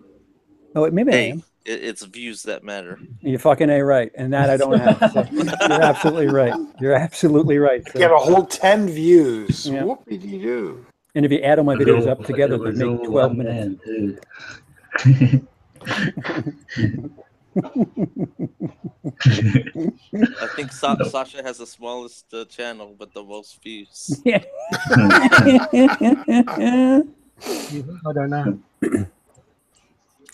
Oh, wait, maybe I Hey, am. it's views that matter. You're fucking A right, and that I don't have. So you're absolutely right. You're absolutely right. So. Get a whole 10 views. Yeah. Whoop-de-doo. And if you add all my videos up together, they It was make all 12 one minutes. man, too. I think Sasha has the smallest channel but the most views. Yeah. I don't know.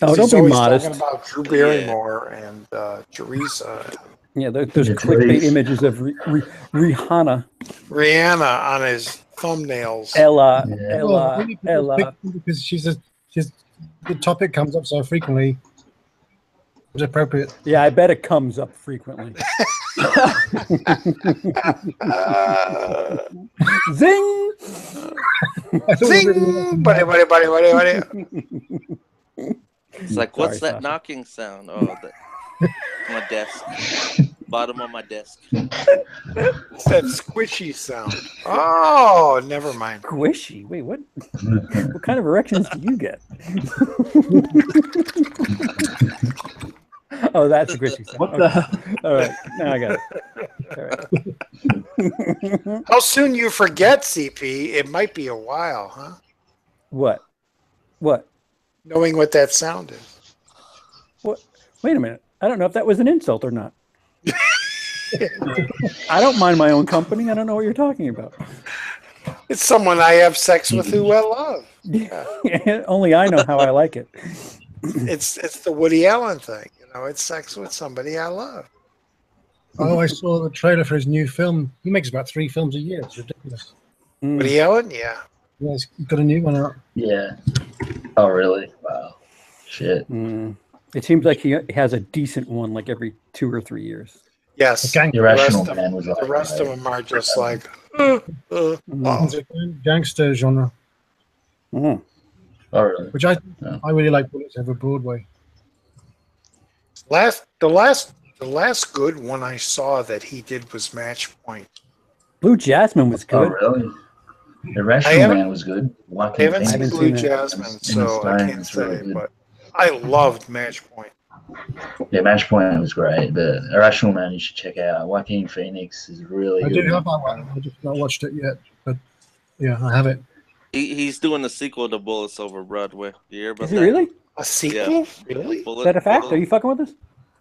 Oh, He's don't be always modest. talking about Drew Barrymore and Teresa. Yeah, there's Yeah, clickbait please. images of Rihanna, Rihanna on his thumbnails. Ella, Yeah. Ella, Really people Ella. pick because she's the topic comes up so frequently. It's appropriate. Yeah, I bet it comes up frequently. Zing! Zing! Buddy. It's like, what's that knocking sound? Oh, my desk. Bottom of my desk. It's that squishy sound. Oh, never mind. Squishy? Wait, what? What kind of erections do you get? Oh, that's a squishy sound. What Okay. the? All right, now I got it. All right. How soon you forget, CP? It might be a while, huh? What? What? Knowing what that sound is. What? Wait a minute. I don't know if that was an insult or not. I don't mind my own company. I don't know what you're talking about. It's someone I have sex with who I love. Yeah. Only I know how I like it. It's the Woody Allen thing. You know, it's sex with somebody I love. Oh, I saw the trailer for his new film. He makes about 3 films a year. It's ridiculous. Woody Allen? Yeah. Yeah, he's got a new one out. Yeah. Oh, really? Wow. Shit. It seems like he has a decent one like every 2 or 3 years. Yes. Irrational Man was the rest of them are just like, It's a gangster genre, Mm. Oh, really? which I really like Bullets Over Broadway. the last good one I saw that he did was Match Point. Blue Jasmine was Oh, good. really? Irrational Man was good. I haven't seen haven't Blue seen it. Jasmine, so I can't It's really say, good. but I loved Match Point. Yeah, Match Point was great, but Irrational Man you should check out. Joaquin Phoenix is really I good. do have that one. I just not watched it yet, but yeah, I have it. He's doing a sequel to Bullets Over Broadway. You hear about Is he that? really? A sequel? Yeah. Really? Is that a fact? Are you fucking with us?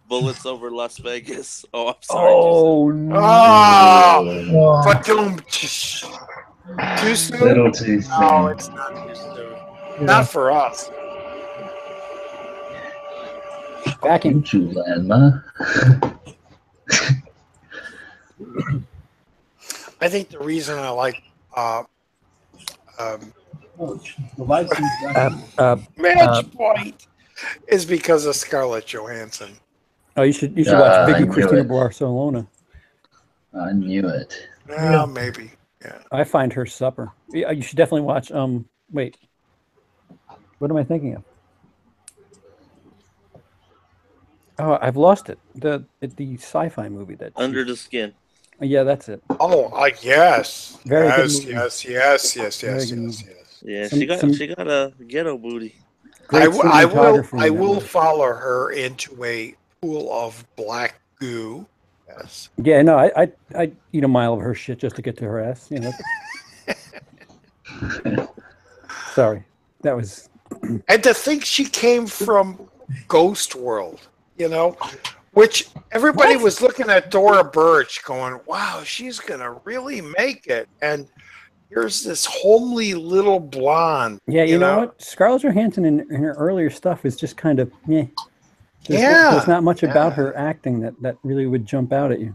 Bullets Over Las Vegas. Oh, I'm sorry. Oh, no. Oh, but too soon? Little too soon. No, it's not too soon. Not for us. Back in Land, I think the reason I like Match Point is because of Scarlett Johansson. Oh, you should watch I Vicky knew Cristina it. Barcelona. I knew it. Yeah, maybe. Yeah. I find her supper. Yeah, you should definitely watch. Wait, what am I thinking of? Oh, I've lost it. The sci-fi movie that Under the Skin. Yeah, that's it. Oh, yes. Very good yes, movie. yes. Very good movie. Yeah, Some- she got a ghetto booty. Great I cinematography in that will movie. follow her into a pool of black goo. Yes. Yeah, no, I eat a mile of her shit just to get to her ass. You know. Sorry, that was. And to think she came from Ghost World, you know, which everybody was looking at Dora Birch going, wow, she's going to really make it. And here's this homely little blonde. Yeah, you know what? Scarlett Johansson in her earlier stuff is just kind of meh. There's not much about her acting that really would jump out at you.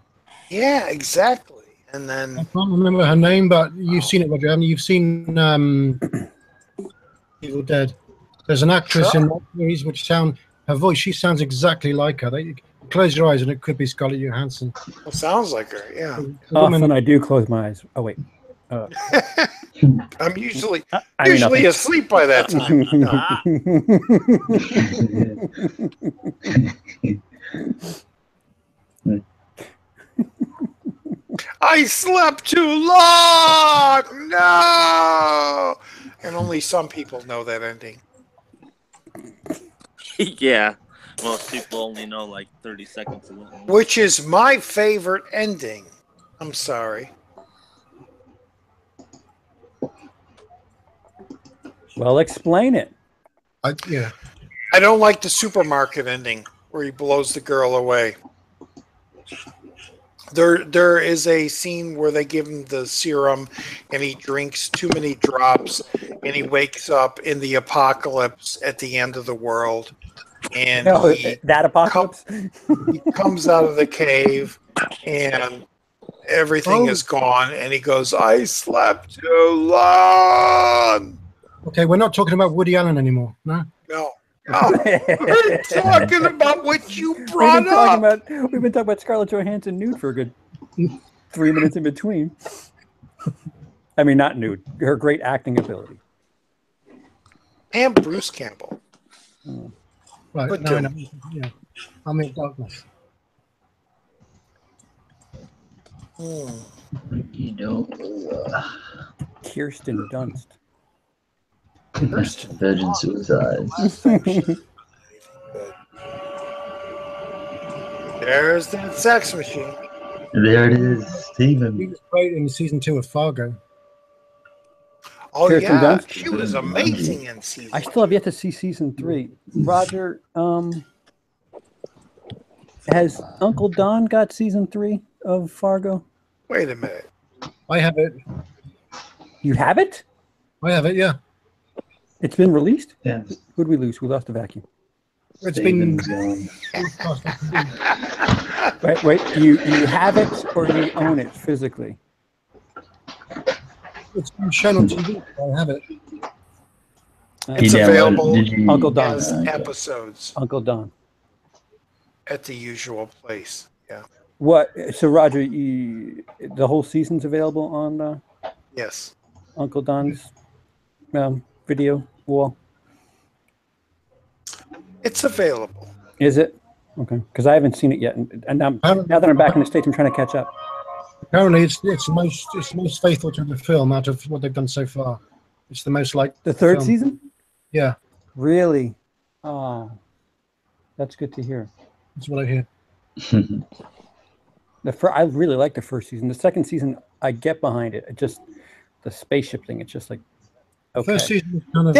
Yeah, exactly. And then I can't remember her name, but you've seen it, Roger, haven't you? You've seen Evil Dead. There's an actress in that series which her voice, she sounds exactly like her. Close your eyes and it could be Scarlett Johansson. it sounds like her, yeah. Often I do close my eyes. Oh wait. I'm usually I mean nothing. asleep by that time. I slept too long. No, and only some people know that ending. Yeah, most people only know like 30 seconds of it. Which is my favorite ending. I'm sorry. Well, explain it. I don't like the supermarket ending where he blows the girl away. There is a scene where they give him the serum and he drinks too many drops and he wakes up in the apocalypse at the end of the world. And that apocalypse? He comes out of the cave and everything is gone and he goes, I slept too long. Okay, we're not talking about Woody Allen anymore, no? No. We're talking about what you brought up. We've been talking about Scarlett Johansson nude for a good 3 minutes in between. I mean, not nude. Her great acting ability. And Bruce Campbell. Right. But No, yeah. I'm in darkness. You know, Kirsten Dunst. Virgin Suicides. There's that sex machine. There it is, He Steven. was great in season 2 of Fargo. Oh, Kirsten yeah. Dunst? She was amazing in season I still have yet to see season 3. Roger, has Uncle Don got season 3 of Fargo? Wait a minute. I have it. You have it? I have it, yeah. It's been released? Yeah. Who'd we lose? We lost the vacuum. It's been. Wait. You have it or you own it physically? It's been shown on TV. I have it. It's available Uncle Don. as episodes Uncle Don. at the usual place. Yeah. What? So, Roger, the whole season's available on Yes. Uncle Don's video wall? It's available. Is it? Okay. Because I haven't seen it yet. And now that I'm back in the States, I'm trying to catch up. Apparently, it's the most faithful to the film out of what they've done so far. It's the most like the third film. season. Yeah. Really? Oh, that's good to hear. That's what I hear. I really like the first season. The second season, I get behind it. It just the spaceship thing. It's just like okay. First season was kind of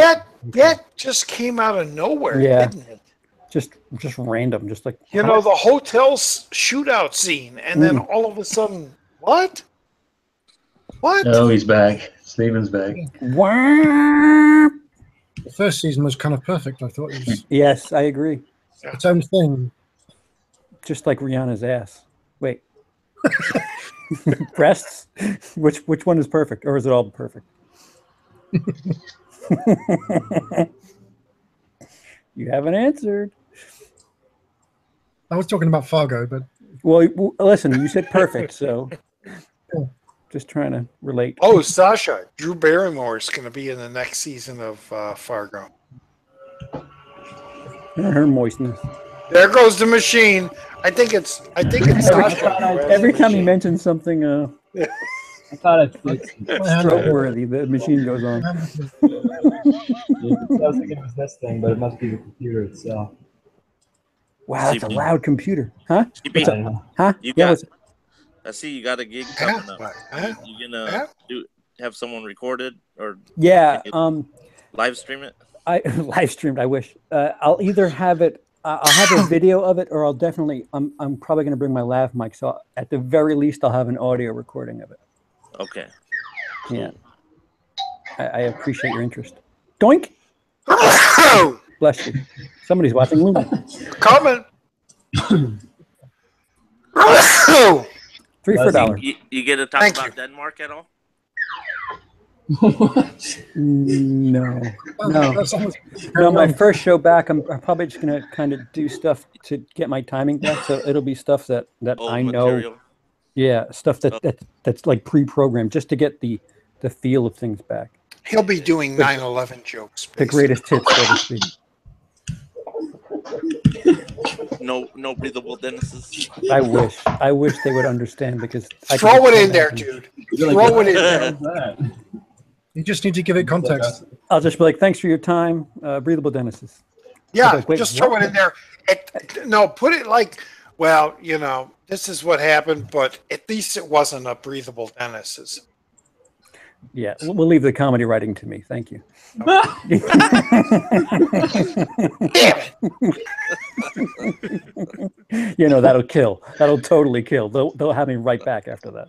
that just came out of nowhere, didn't it? Just random, just like the hotel shootout scene, and then all of a sudden, what? Oh, he's back. Steven's back. Wow. The first season was kind of perfect. I thought it was Yes, I agree. its own thing. Just like Rihanna's ass. Wait. Breasts? Which one is perfect, or is it all perfect? You haven't answered. I was talking about Fargo, but well, listen, you said perfect, so just trying to relate. Oh, Sasha, Drew Barrymore is going to be in the next season of Fargo. Her moistness. There goes the machine. I think it's Sasha. Every time he mentions something, I thought it's stroke worthy, the machine goes on. I was thinking it was this thing, but it must be the computer itself. Wow, that's a loud computer, huh? Huh? You Yeah, got. I see you got a gig coming up. You gonna have someone record it or live stream it? I live streamed. I wish. I'll either have it. I'll have a video of it, or I'll definitely. I'm probably going to bring my lav mic. So at the very least, I'll have an audio recording of it. Okay. Yeah. I appreciate your interest. Doink. Bless you. Somebody's watching Lumen. Comment. 3 for $1. You get to talk about Denmark at all? No. My first show back, I'm probably just gonna kind of do stuff to get my timing back. So it'll be stuff that I know. Material. Yeah, stuff that's like pre-programmed, just to get the feel of things back. He'll be doing 9/11 jokes. The greatest hits, so to speak. No breathable Dennis's. I wish they would understand because throw it in there, dude. Throw it in there. You just need to give it context. I'll just be like, thanks for your time, breathable Dennis's. Yeah, like, wait, just throw it in there. No, put it like, well, this is what happened, but at least it wasn't a breathable Dennis's. Yeah, we'll leave the comedy writing to me. Thank you. Damn it. That'll kill. That'll totally kill. They'll have me right back after that.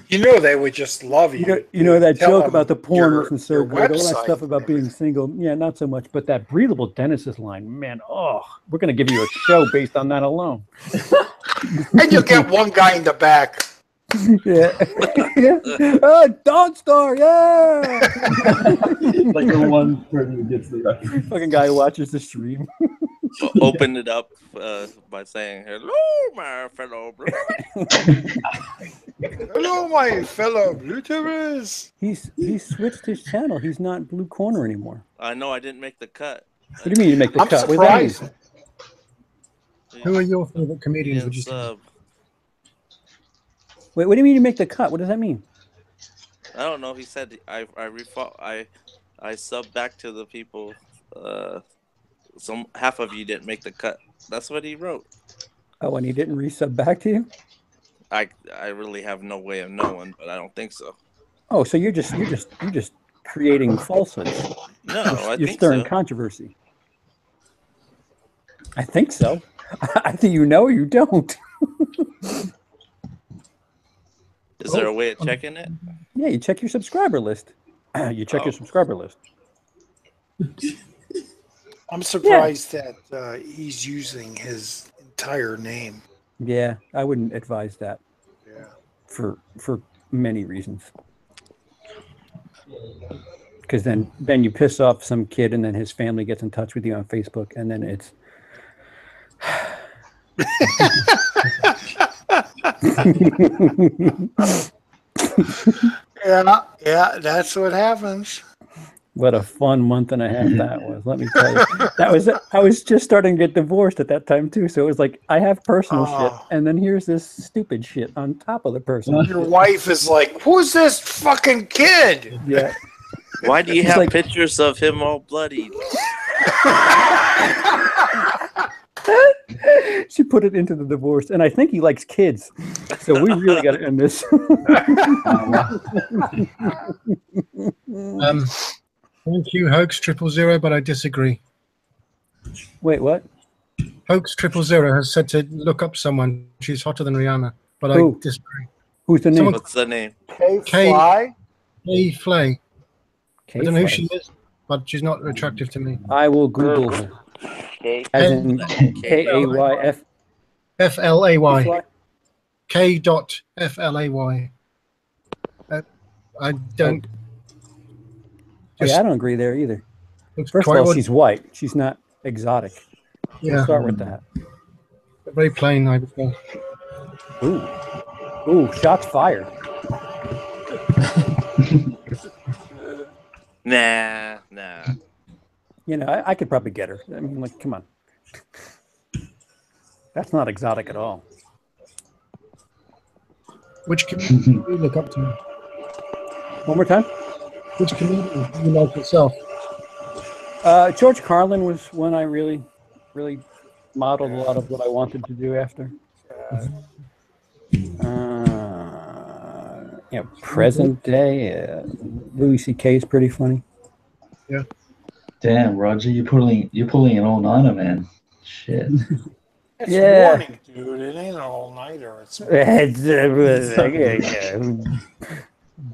They would just love you. That joke about the porn wasn't so good. All that stuff about being single, yeah, not so much. But that breathable Dennis's line, man, we're gonna give you a show based on that alone. And you'll get one guy in the back. Yeah. Donstar, yeah. Like the one person who gets the reference. Fucking guy who watches the stream. Open it up by saying, "Hello, my fellow brother." Hello, my fellow Bluetubers. He switched his channel. He's not Blue Corner anymore. I know I didn't make the cut. What do you mean you make the I'm cut? surprised. Who are your favorite comedians? Would you say? Wait, what do you mean you make the cut? What does that mean? I don't know. He said I sub back to the people. Some half of you didn't make the cut. That's what he wrote. Oh, and he didn't resub back to you? I really have no way of knowing, but I don't think so. Oh, so you're just creating falsehoods. No, you're stirring controversy. I think so. I think you know or you don't. Is there a way of checking it? Yeah, you check your subscriber list. You check your subscriber list. I'm surprised that he's using his entire name. Yeah, I wouldn't advise that. Yeah. For many reasons. Because then you piss off some kid and then his family gets in touch with you on Facebook and then it's yeah, that's what happens. What a fun month and a half that was. Let me tell you. I was just starting to get divorced at that time too. So it was like I have personal shit and then here's this stupid shit on top of the personal Your wife is like, who's this fucking kid? Yeah. Why do you have pictures of him all bloodied? She put it into the divorce, and I think he likes kids. So we really got to end this. Thank you, Hoax 000, but I disagree. Wait, what? Hoax 000 has said to look up someone. She's hotter than Rihanna, but I disagree. Who's the name? What's the name? K-Fly? K-Flay. I don't know who she is, but she's not attractive to me. I will Google her. As in K-A-Y-F. F-L-A-Y. K.F-L-A-Y. I don't... Yeah, I don't agree there either. First of all, she's white. She's not exotic. Yeah. We'll start with that. Very plain, I would say. Ooh, shots fired. Nah. You know, I could probably get her. I mean, like, come on. That's not exotic at all. Which comedian do you look up to? One more time? Which comedian do you like yourself? George Carlin was one I really modeled a lot of what I wanted to do after. Present day, Louis C.K. is pretty funny. Yeah. Damn, Roger, you're pulling an all-nighter, man. Shit. It's morning, dude. It ain't an all-nighter. It's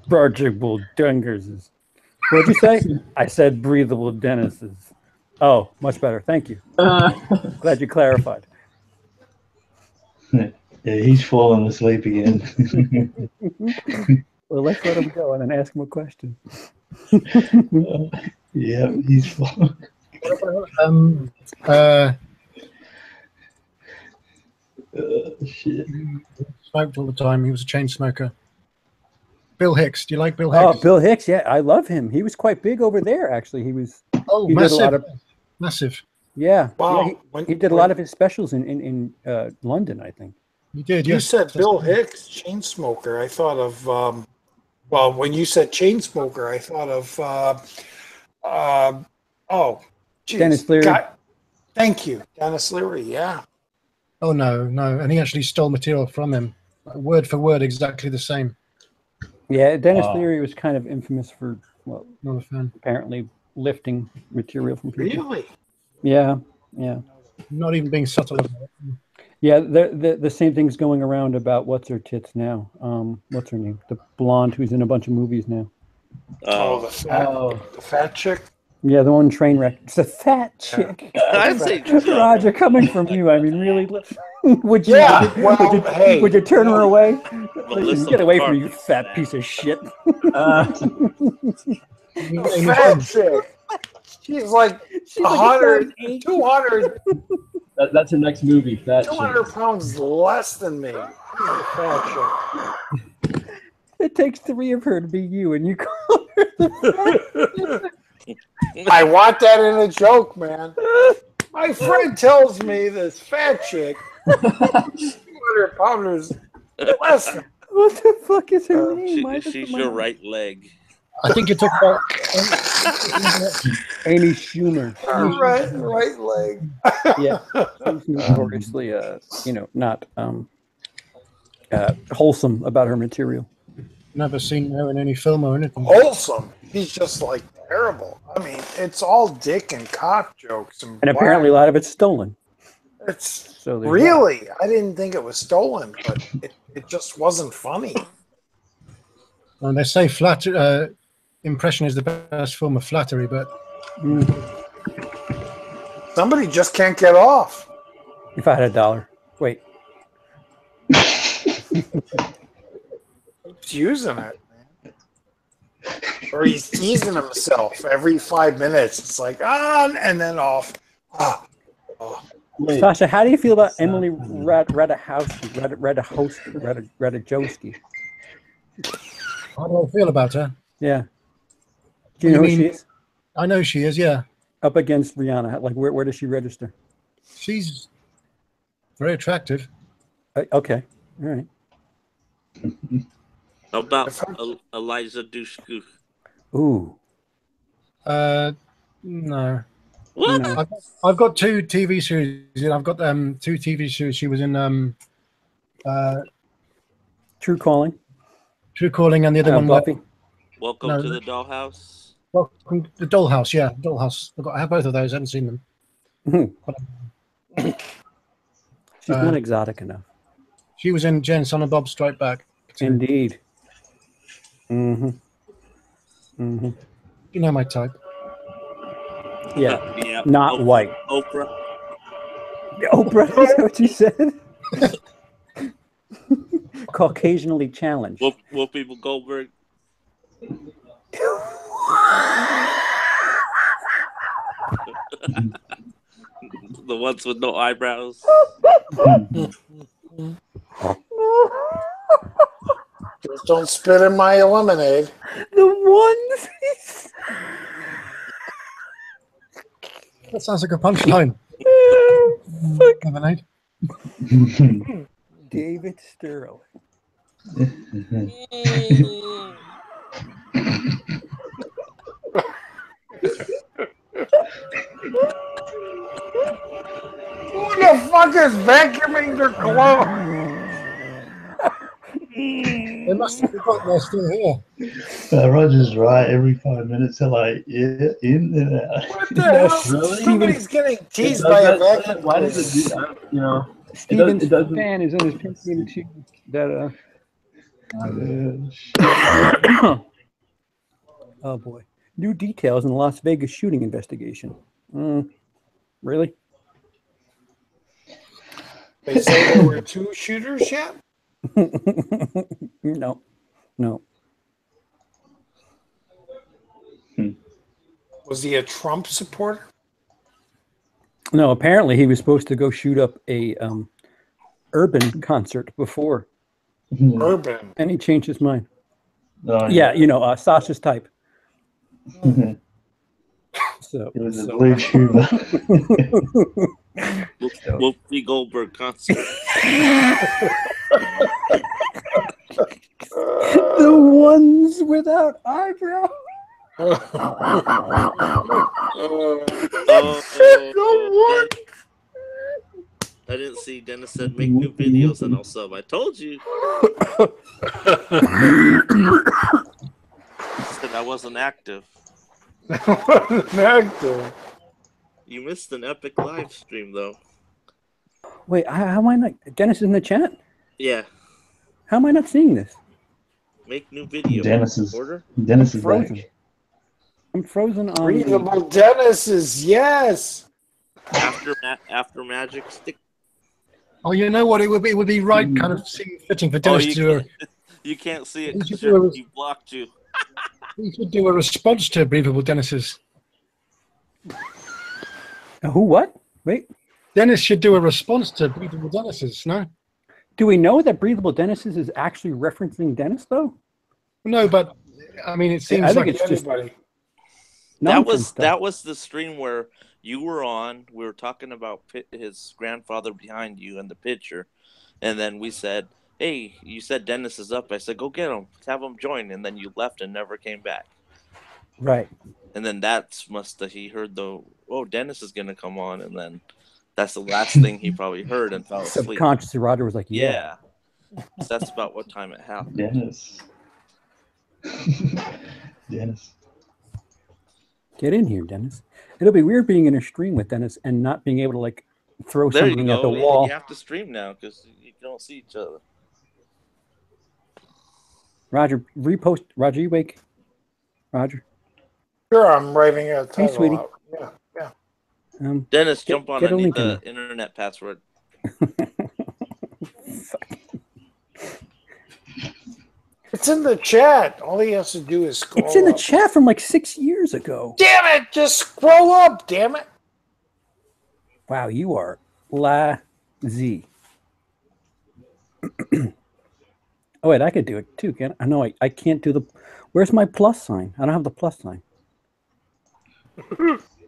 Breathable Dungers. What'd you say? I said breathable Dennis's. Oh, much better. Thank you. Glad you clarified. Yeah, he's falling asleep again. Well, let's let him go and then ask him a question. Yeah, he's falling. Shit. Smoked all the time. He was a chain smoker. Bill Hicks. Do you like Bill Hicks? Oh, Bill Hicks. Yeah, I love him. He was quite big over there, actually. He was. Oh, massive. Massive. Yeah. Wow. Yeah, he did a lot of his specials in London, I think. He did. You said Bill Hicks, chain smoker. I thought of. Well, when you said chain smoker, I thought of. Geez, Dennis Leary. Thank you, Dennis Leary. Yeah. Oh no, and he actually stole material from him, word for word, exactly the same. Yeah, Dennis Leary was kind of infamous for, well, not a fan. Apparently lifting material from people. Really? Yeah. Not even being subtle about it. Yeah, the same thing's going around about what's her tits now. What's her name? The blonde who's in a bunch of movies now. The fat chick. Yeah, the one train wreck. It's a fat chick. I'd say Roger, coming from you, I mean, really? Would you? Yeah. Would you turn her away? Get away from McCarthy. you, fat piece of shit. Fat chick. She's like 100, 200. That's her next movie. Fat 200 pounds less than me. Fat chick. It takes 3 of her to be you, and you call her the I want that in a joke, man. My friend tells me this fat chick, 200 pounders, less than. What the fuck is her name? She's your right leg. I think you took about Amy Schumer. Right leg. Yeah, she's notoriously, not wholesome about her material. Never seen her in any film or anything. Wholesome. He's just like terrible. I mean, it's all dick and cock jokes, and apparently a lot of it's stolen. It's so really. That. I didn't think it was stolen, but it just wasn't funny. Well, they say impression is the best form of flattery, but somebody just can't get off. If I had $1, wait. He's using it, man. Or he's teasing himself every 5 minutes. It's like on and then off. Sasha, how do you feel about Emily Ratajkowski? How do I feel about her? Yeah. Do you know who she is? I know she is, yeah. Up against Rihanna. Like, where does she register? She's very attractive. Okay. All right. How about Eliza Dushku? Ooh. No. What? No. I've got 2 TV series. I've got 2 TV series. She was in True Calling. True Calling, and the other one. Buffy. Welcome to the Dollhouse. Welcome to the Dollhouse. Yeah, Dollhouse. I have both of those. I haven't seen them. She's not exotic enough. She was in Jen, Son of Bob Strike Back. Indeed. You know my type. Yeah. Not Oprah. white. Oprah. Oprah, is that what you said? Caucasianly challenged. Whoopi Goldberg. The ones with no eyebrows. Just don't spit in my lemonade. The ones. That sounds like a punchline. Lemonade. David Sterling. Who the fuck is vacuuming their clothes? They must have forgotten they're still here. Roger's right. Every 5 minutes, they're like, yeah, in and out. What the hell? Really? Somebody's getting teased by a vacuum. Why does it do that? Steven's fan is in his pinky into that. Oh boy! New details in the Las Vegas shooting investigation. Really? They say there were 2 shooters yet? No. Was he a Trump supporter? No, apparently he was supposed to go shoot up a urban concert before. Urban. And he changed his mind. Oh, yeah, Sasha's type. So it was a blue tuber. Whoopi Goldberg concert. The ones without eyebrows. I didn't see Dennis said make new videos and I'll sub. I told you. Said I wasn't active. You missed an epic live stream though. Wait, how am I not? Dennis is in the chat? Yeah. How am I not seeing this? Make new video. Dennis is frozen. back. I'm frozen on. Breathable Dennis is yes. After Magic Stick. Oh, you know what? It would be right, kind of fitting for Dennis to do. You can't see it because he blocked you. We should do a response to Breathable Dennis's. Who? What? Wait. Dennis should do a response to Breathable Dennis's. No. Do we know that Breathable Dennis's is actually referencing Dennis though? No, but I mean, it seems I think like it's just anybody. That was the stream where you were on. We were talking about his grandfather behind you in the picture, and then we said, "Hey, you said Dennis is up." I said, "Go get him, have him join," and then you left and never came back. Right. And then he heard Dennis is gonna come on, and then that's the last thing he probably heard and fell asleep. Subconsciously, Roger was like, "Yeah." So that's about what time it happened. Dennis. Dennis. Get in here, Dennis. It'll be weird being in a stream with Dennis and not being able to like throw something at the wall. You have to stream now because you don't see each other. Roger, repost. Roger, you wake. Roger. Sure, I'm writing a title. Hey, sweetie. Out. Yeah. Dennis, jump on. I need the internet password. It's in the chat. All he has to do is scroll. It's in the chat from like 6 years ago. Damn it! Just scroll up. Damn it! Wow, you are lazy. Oh wait, I could do it too. Can I? No, I can't do the. Where's my plus sign? I don't have the plus sign.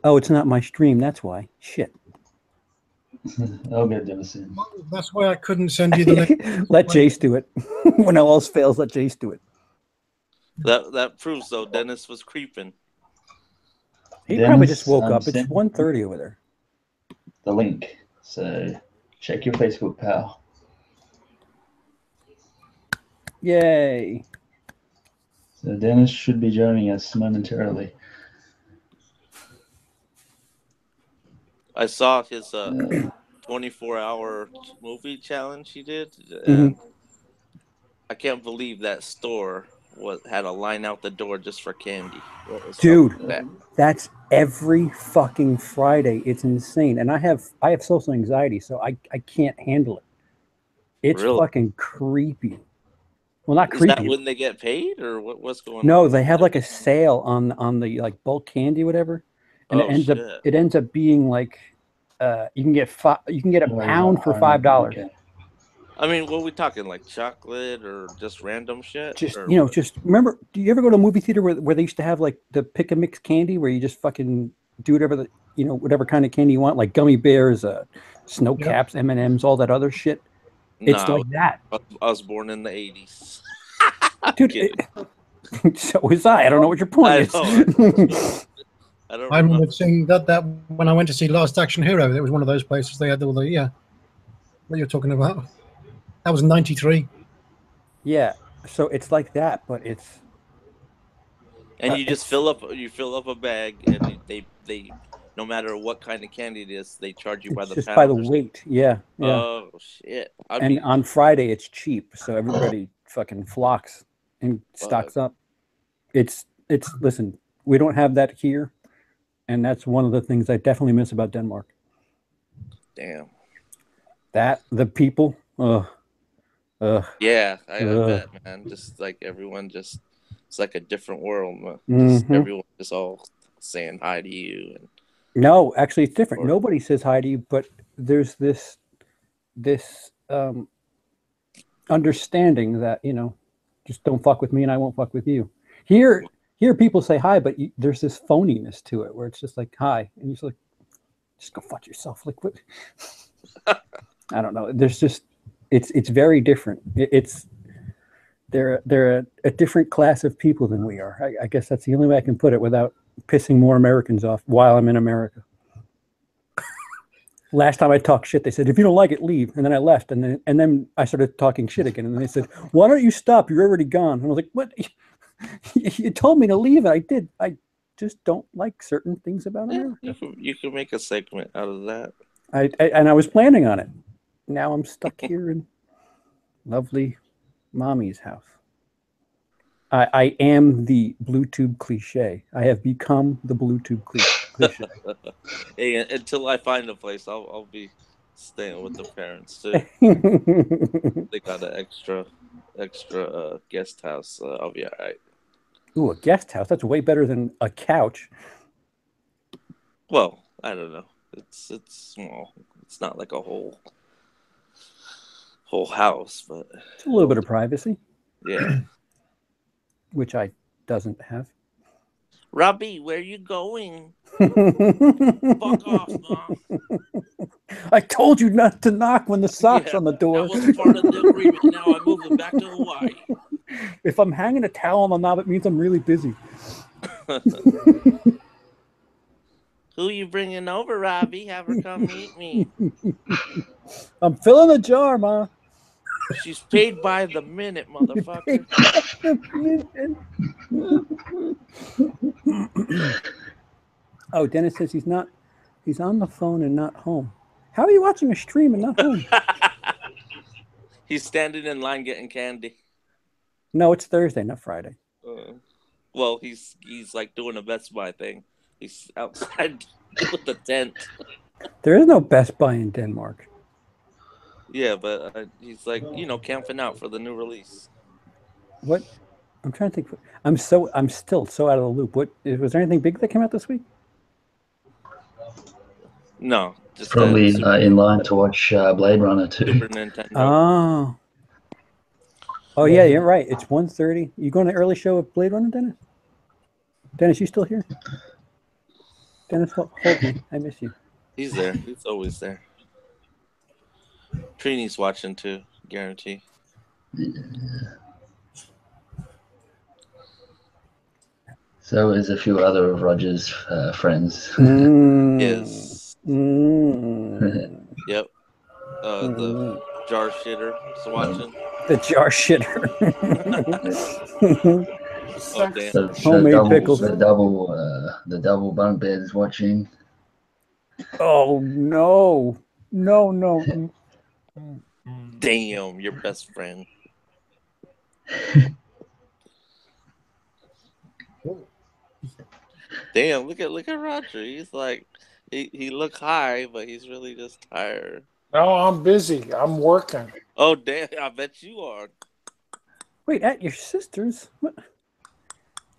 Oh, it's not my stream. That's why. Shit. I'll get Dennis in. That's why I couldn't send you the link. Let Jase do it. When all else fails, let Jase do it. That proves though Dennis was creeping. He probably just woke up. It's 1:30 over there. The link. So check your Facebook, pal. Yay. So Dennis should be joining us momentarily. I saw his 24-hour movie challenge he did, and I can't believe that store had a line out the door just for candy. Dude, that's every fucking Friday. It's insane, and I have social anxiety, so I can't handle it. It's fucking creepy. Well, not creepy. Is that when they get paid, or what's going on? No, they have like a sale on the like bulk candy, whatever. And it ends up being like you can get a pound for $5. I mean, what are we talking, like chocolate or just random shit? Just just remember. Do you ever go to a movie theater where they used to have like the pick and mix candy, where you just fucking do whatever whatever kind of candy you want, like gummy bears, snow caps, M&Ms, all that other shit. It's like that. I was born in the 80s. Dude, so was I. I don't know what your point is. I remember seeing that when I went to see Last Action Hero. It was one of those places they had all the what you're talking about. That was 93. Yeah, so it's like that, but it's. And you just fill up a bag, and they no matter what kind of candy it is, they charge you by the pound. By the weight. Yeah. Oh shit! On Friday it's cheap, so everybody fucking flocks and stocks up. It's listen, we don't have that here. And that's one of the things I definitely miss about Denmark. Damn. The people. Yeah, I bet, man. Just like everyone, it's like a different world. Everyone just all saying hi to you. No, actually, it's different. Nobody says hi to you, but there's this understanding that just don't fuck with me and I won't fuck with you. Here, people say hi, but there's this phoniness to it where it's just like hi, and you're just like, just go fuck yourself. Like what? I don't know. There's just it's very different. They're a different class of people than we are. I guess that's the only way I can put it without pissing more Americans off while I'm in America. Last time I talked shit, they said, if you don't like it, leave. And then I left, and then I started talking shit again, and then they said, why don't you stop? You're already gone. And I was like, what? You told me to leave, and I did. I just don't like certain things about America. You can make a segment out of that. I was planning on it. Now I'm stuck here in lovely mommy's house. I am the Bluetooth cliche. I have become the Bluetooth cliche. Hey, until I find a place, I'll be staying with the parents too. They got an extra guest house. I'll be all right. Ooh, a guest house. That's way better than a couch. Well, I don't know. It's small. It's not like a whole house, but it's a little bit of privacy. Yeah. which I doesn't have. Robbie, where you going? Fuck off, Mom. I told you not to knock when the sock's on the door. That was part of the agreement. Now I'm moving back to Hawaii. If I'm hanging a towel on the knob, it means I'm really busy. Who you bringing over, Robbie? Have her come meet me. I'm filling a jar, Ma. She's paid by the minute, motherfucker. Oh, Dennis says he's on the phone and not home. How are you watching a stream and not home? He's standing in line getting candy. No, it's Thursday, not Friday. Well, he's like doing a Best Buy thing. He's outside with the tent. There is no Best Buy in Denmark. Yeah, but he's like, camping out for the new release. What? I'm trying to think. I'm still so out of the loop. What was there anything big that came out this week? No, just probably in line to watch Blade Runner 2. Super Nintendo. Oh yeah, you're right. It's 1:30. You going to early show of Blade Runner, Dennis? Dennis, you still here? Dennis, hold me. I miss you. He's there. He's always there. Trini's watching too, guarantee. Yeah. So is a few other of Roger's friends. Yes. Yep. The jar shitter is watching. The jar shitter. Oh, damn. Homemade pickles. The double bunk bed is watching. Oh no. No. Damn, your best friend. Damn, look at Roger. He's like he look high, but he's really just tired. No, I'm busy. I'm working. Oh damn, I bet you are. Wait, at your sister's? What?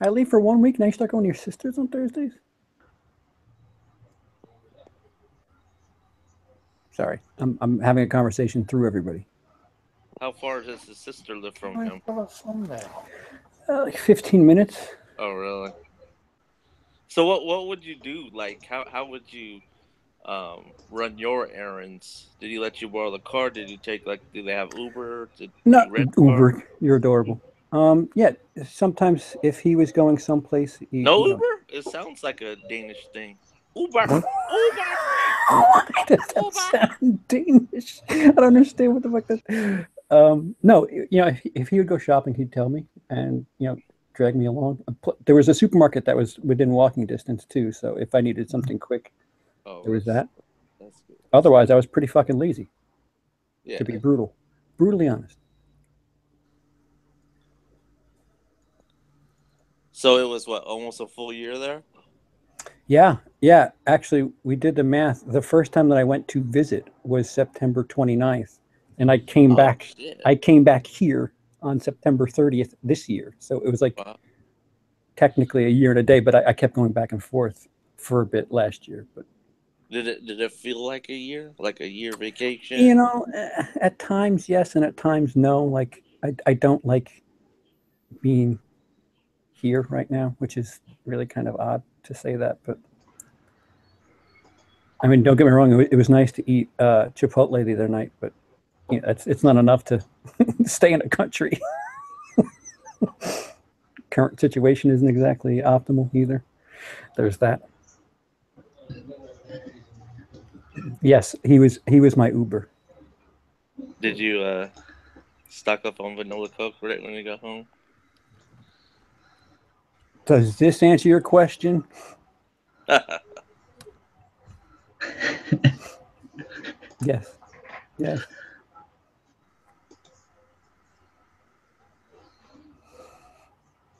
I leave for 1 week, now you start going to your sister's on Thursdays? Sorry, I'm having a conversation through everybody. How far does his sister live from him? Like 15 minutes. Oh really? So what would you do? Like how would you run your errands? Did he let you borrow the car? Did you take do they have Uber? No, Uber. Car? You're adorable. Yeah, sometimes if he was going someplace, no Uber. It sounds like a Danish thing. Uber. Uber. Why does that sound Danish? I don't understand what the fuck that. No, if he would go shopping, he'd tell me, and drag me along. There was a supermarket that was within walking distance too, so if I needed something quick, there was that. That's good. Otherwise, I was pretty fucking lazy. Yeah. To be brutally honest. So it was almost a full year there? Yeah. Actually, we did the math. The first time that I went to visit was September 29th, and I came back. Shit. I came back here on September 30th this year. So it was technically a year and a day, but I kept going back and forth for a bit last year. But did it feel like a year? Like a year vacation? At times yes, and at times no. Like I don't like being here right now, which is really kind of odd to say that, but I mean, don't get me wrong, it was nice to eat Chipotle the other night, but it's not enough to stay in a country. Current situation isn't exactly optimal either. There's that. Yes, he was my Uber. Did you stock up on vanilla Coke right when you got home? Does this answer your question? Yes. I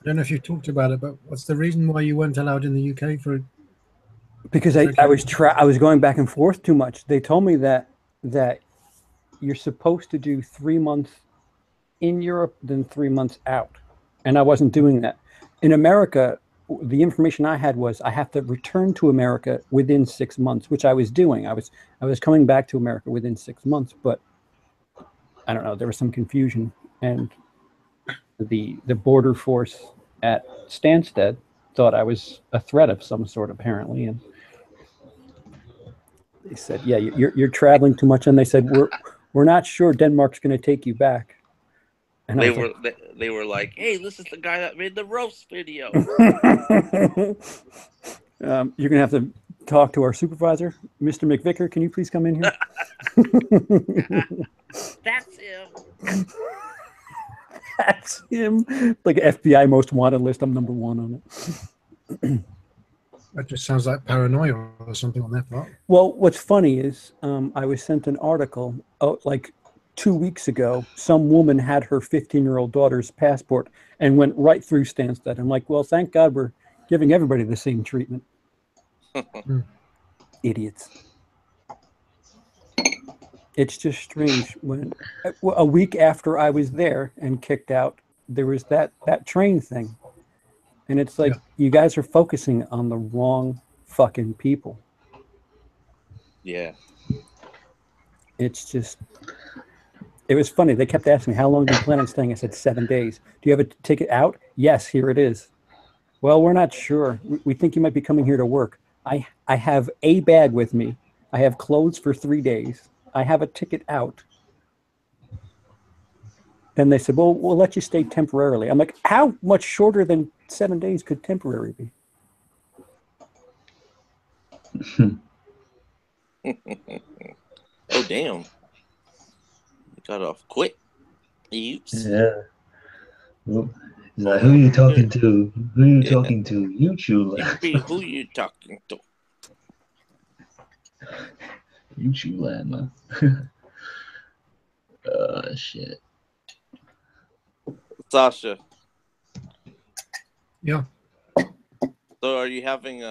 don't know if you talked about it, but what's the reason why you weren't allowed in the UK for? Because I was going back and forth too much. They told me that you're supposed to do 3 months in Europe, then 3 months out, and I wasn't doing that. In America, the information I had was I have to return to America within 6 months, which I was doing. I was coming back to America within 6 months, but I don't know. There was some confusion, and the border force at Stansted thought I was a threat of some sort, apparently, and they said, "Yeah, you're traveling too much." And they said, "We're not sure Denmark's going to take you back." And they were like, "Hey, this is the guy that made the roast video." You're going to have to talk to our supervisor, Mr. McVicker. Can you please come in here? That's him. That's him. Like FBI most wanted list. I'm number 1 on it. That just sounds like paranoia or something on their part. Well, what's funny is I was sent an article like 2 weeks ago. Some woman had her 15-year-old daughter's passport and went right through Stansted. I'm like, well, thank God we're giving everybody the same treatment. Idiots. It's just strange when a week after I was there and kicked out, there was that train thing. And it's like, you guys are focusing on the wrong fucking people. Yeah. It's just, it was funny. They kept asking me, how long do you plan on staying? I said, 7 days. Do you have a ticket out? Yes, here it is. Well, we're not sure. We think you might be coming here to work. I have a bag with me. I have clothes for 3 days. I have a ticket out. Then they said, well, we'll let you stay temporarily. I'm like, how much shorter than 7 days could temporary be? Oh, damn. You got off quick. Oops. Yeah. Well, like, who are you talking to? Who are you talking to? YouTube. Who you talking to? YouTube land, man. Shit. Sasha. Yeah. So are you having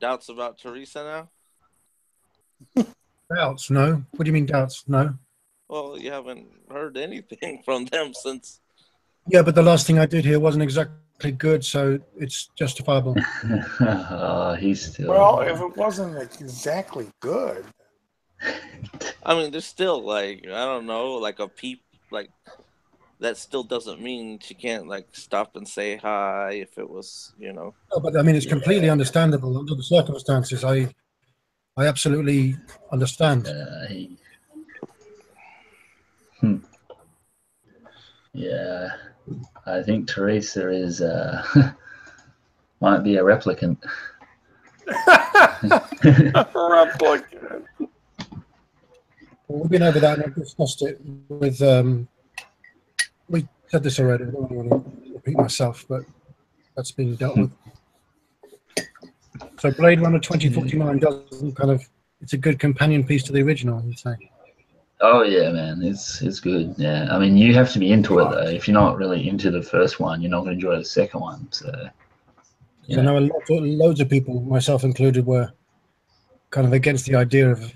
doubts about Teresa now? Doubts? No. What do you mean doubts? No. Well, you haven't heard anything from them since. Yeah, but the last thing I did here wasn't exactly good, so it's justifiable. He's still. Well, if it wasn't exactly good. I mean, there's still like, I don't know, like a peep, like that still doesn't mean she can't like stop and say hi if it was, you know. Oh, but I mean, it's completely understandable under the circumstances. I absolutely understand. Yeah, I think Teresa is might be a replicant. Replicant. Well, we've been over that and I've discussed it with. We said this already. I don't want to repeat myself, but that's been dealt with. So Blade Runner 2049 doesn't kind of. It's a good companion piece to the original, you'd say. Oh yeah, man, it's good. Yeah, I mean, you have to be into it though. If you're not really into the first one, you're not going to enjoy the second one. So, I know loads of people, myself included, were kind of against the idea of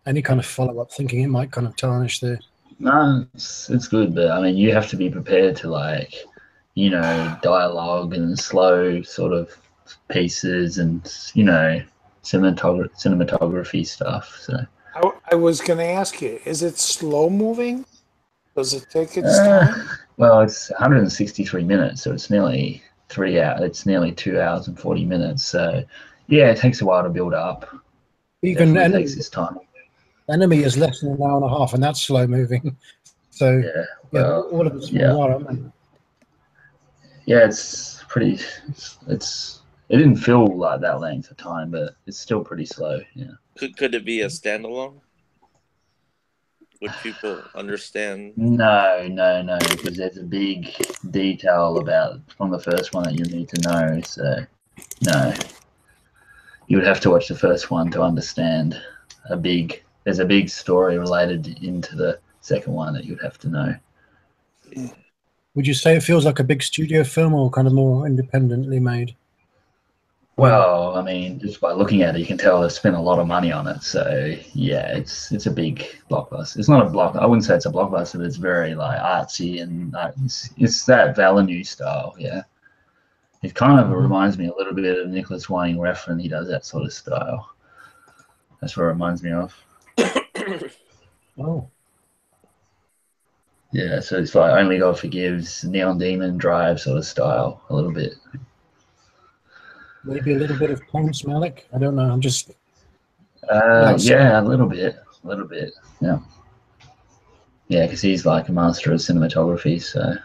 any kind of follow-up, thinking it might kind of tarnish the. No, it's good, but I mean, you have to be prepared to like, you know, dialogue and slow sort of pieces and you know, cinematography stuff. So. I was going to ask you, is it slow moving? Does it take its time? Well, it's 163 minutes, so it's nearly 3 hours. It's nearly 2 hours and 40 minutes. So, yeah, it takes a while to build up. Even it takes its time. Enemy is less than an hour and a half, and that's slow moving. So, all of it's Yeah, it's pretty. It didn't feel like that length of time, but it's still pretty slow. Yeah. Could it be a standalone? Would people understand? No, because there's a big detail about from the first one that you need to know. So, no, you would have to watch the first one to understand There's a big story related into the second one that you'd have to know. Would you say it feels like a big studio film or kind of more independently made? Well, I mean, just by looking at it, you can tell they've spent a lot of money on it. So yeah, it's a big blockbuster. It's not a block. I wouldn't say it's a blockbuster, but it's very like artsy and it's that Villeneuve style. Yeah, it kind of reminds me a little bit of Nicholas Winding Refn. He does that sort of style. That's what it reminds me of. Oh. Yeah, so it's like Only God Forgives, Neon Demon Drive sort of style, a little bit. Maybe a little bit of Terrence Malick. I don't know. I'm just yeah, a little bit, yeah. Yeah, because he's like a master of cinematography, so.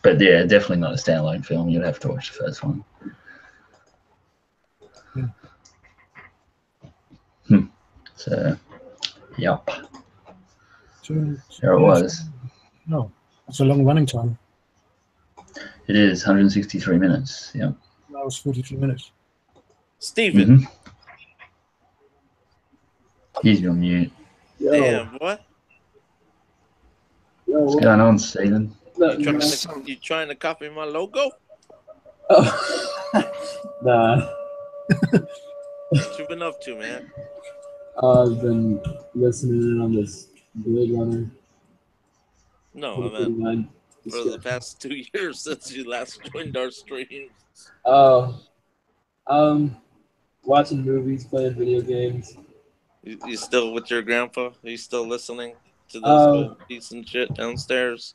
But yeah, definitely not a standalone film. You'd have to watch the first one. So, yep. There it was. No, it's a long running time. It is 163 minutes. Yeah. That was 43 minutes. Steven. He's on mute. Damn, what? What's going on, Steven? You trying to copy my logo? Nah. What you been up to, man? I've been listening in on this Blade Runner. No, I meant for the past 2 years since you last joined our streams. Oh. Watching movies, playing video games. You still with your grandpa? Are you still listening to those old pieces and shit downstairs?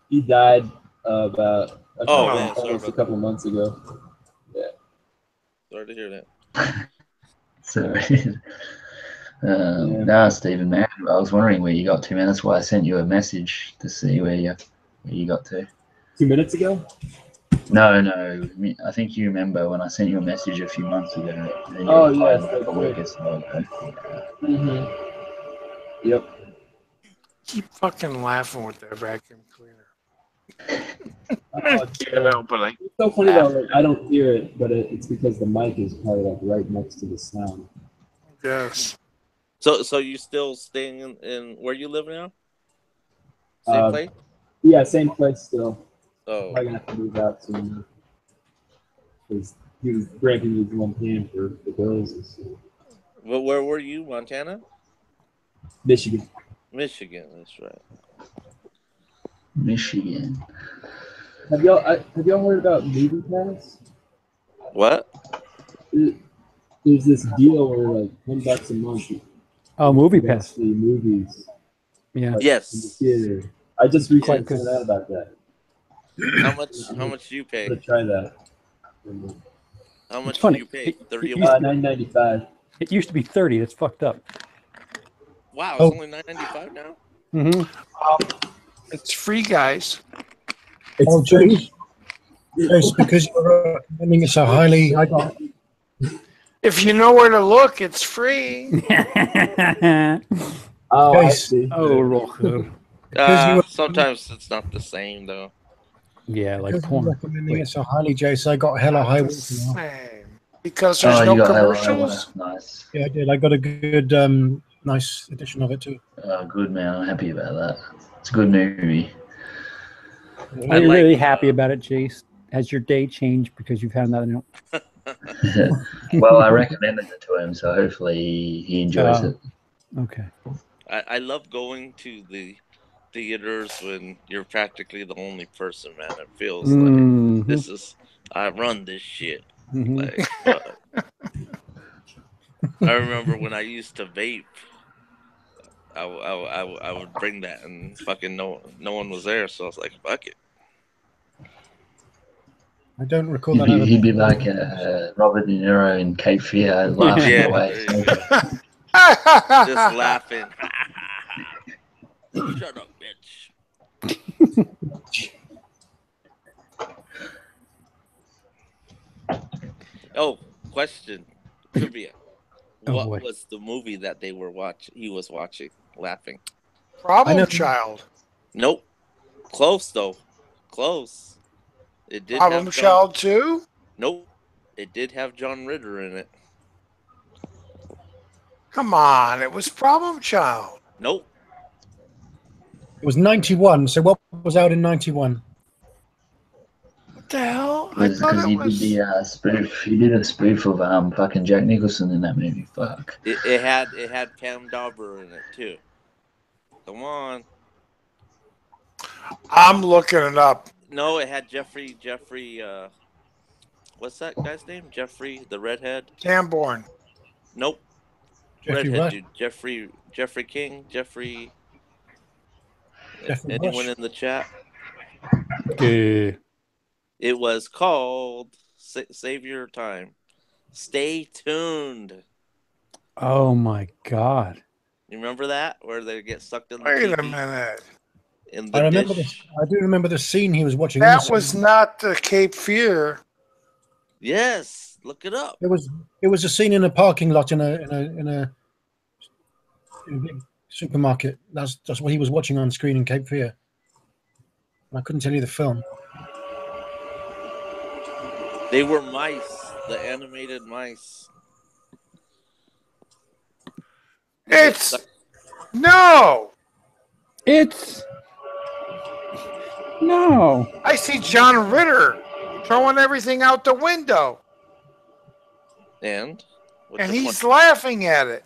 He died about almost a couple months ago. Yeah. Sorry to hear that. Sorry. No, Stephen, man, I was wondering where you got to, man. That's why I sent you a message to see where you got to. 2 minutes ago? No. I think you remember when I sent you a message a few months ago. And then yes. A week or so ago. Yep. Keep fucking laughing with that vacuum cleaner. It's so funny though. Like, I don't hear it, but it's because the mic is probably like right next to the sound. Yes. So you still staying in where you live now? Same place? Yeah, same place still. Oh. I'm gonna have to move out soon. Because he was breaking his one hand for the girls and stuff. Well, where were you? Montana? Michigan, that's right. Michigan. Have y'all heard about Movie Pass? What? There's this deal where like $10 a month. Oh, Movie Pass. The movies. Yeah. Like, yes. In the theater. I just recently found out about that. How much do you pay? I'm gonna try that. How much do you pay? $9.95. It used to be 30. That's fucked up. Wow, it's only $9.95 now. It's free, guys. It's Jase, because you're recommending it so highly. If you know where to look, it's free. Oh, I see. Sometimes it's not the same though. Yeah, like because porn. you're recommending it so highly, Jase, I got hella high. Because there's no commercials. Nice. Yeah, I did. I got a good, nice edition of it too. Good, man. I'm happy about that. It's a good movie. Are you really happy about it, Jase? Has your day changed because you've had that? Well, I recommended it to him, so hopefully he enjoys it. Okay. I love going to the theaters when you're practically the only person, man. It feels like I run this shit. Like, I remember when I used to vape, I would bring that and fucking no one was there, so I was like, fuck it. I don't recall that. He'd be like Robert De Niro in Cape Fear, laughing away. Just laughing. Shut up, bitch. Oh, question. Trivia. What was the movie that he was watching, laughing? Problem Child. Nope. Close, though. Close. It did Problem Child 2? Nope. It did have John Ritter in it. Come on. It was Problem Child. Nope. It was 91. So what was out in 91? What the hell? Because he did the spoof. He did a spoof of fucking Jack Nicholson in that movie. Fuck. It had Pam Dauber in it too. Come on. I'm looking it up. No, it had Jeffrey. What's that guy's name? Jeffrey, the redhead. Tamborn. Nope. Jeffrey redhead what? dude. Jeffrey King. Jeffrey. Anyone in the chat? Yeah. It was called Save Your Time. Stay tuned. Oh my God. You remember that? Where they get sucked in the Wait TV? a minute. In the I remember dish? I do remember the scene he was watching. That was not the Cape Fear. Yes, look it up. It was a scene in a parking lot in a big supermarket. That's what he was watching on screen in Cape Fear. I couldn't tell you the film. They were mice, the animated mice. It's no. I see John Ritter throwing everything out the window. And he's laughing at it.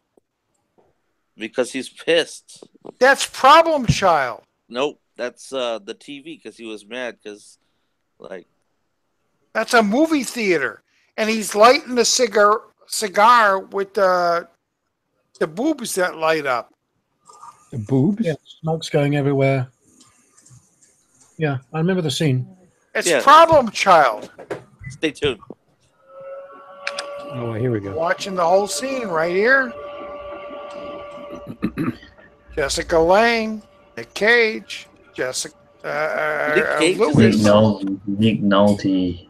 Because he's pissed. That's Problem Child. Nope, that's the TV because he was mad because, like... That's a movie theater. And he's lighting the cigar with the boobs that light up. The boobs? Yeah, smoke's going everywhere. Yeah, I remember the scene. It's Problem Child. Stay tuned. Oh, here we go. Watching the whole scene right here. Jessica Lange, Nick Cage, Jessica Lewis. Nick Nolte.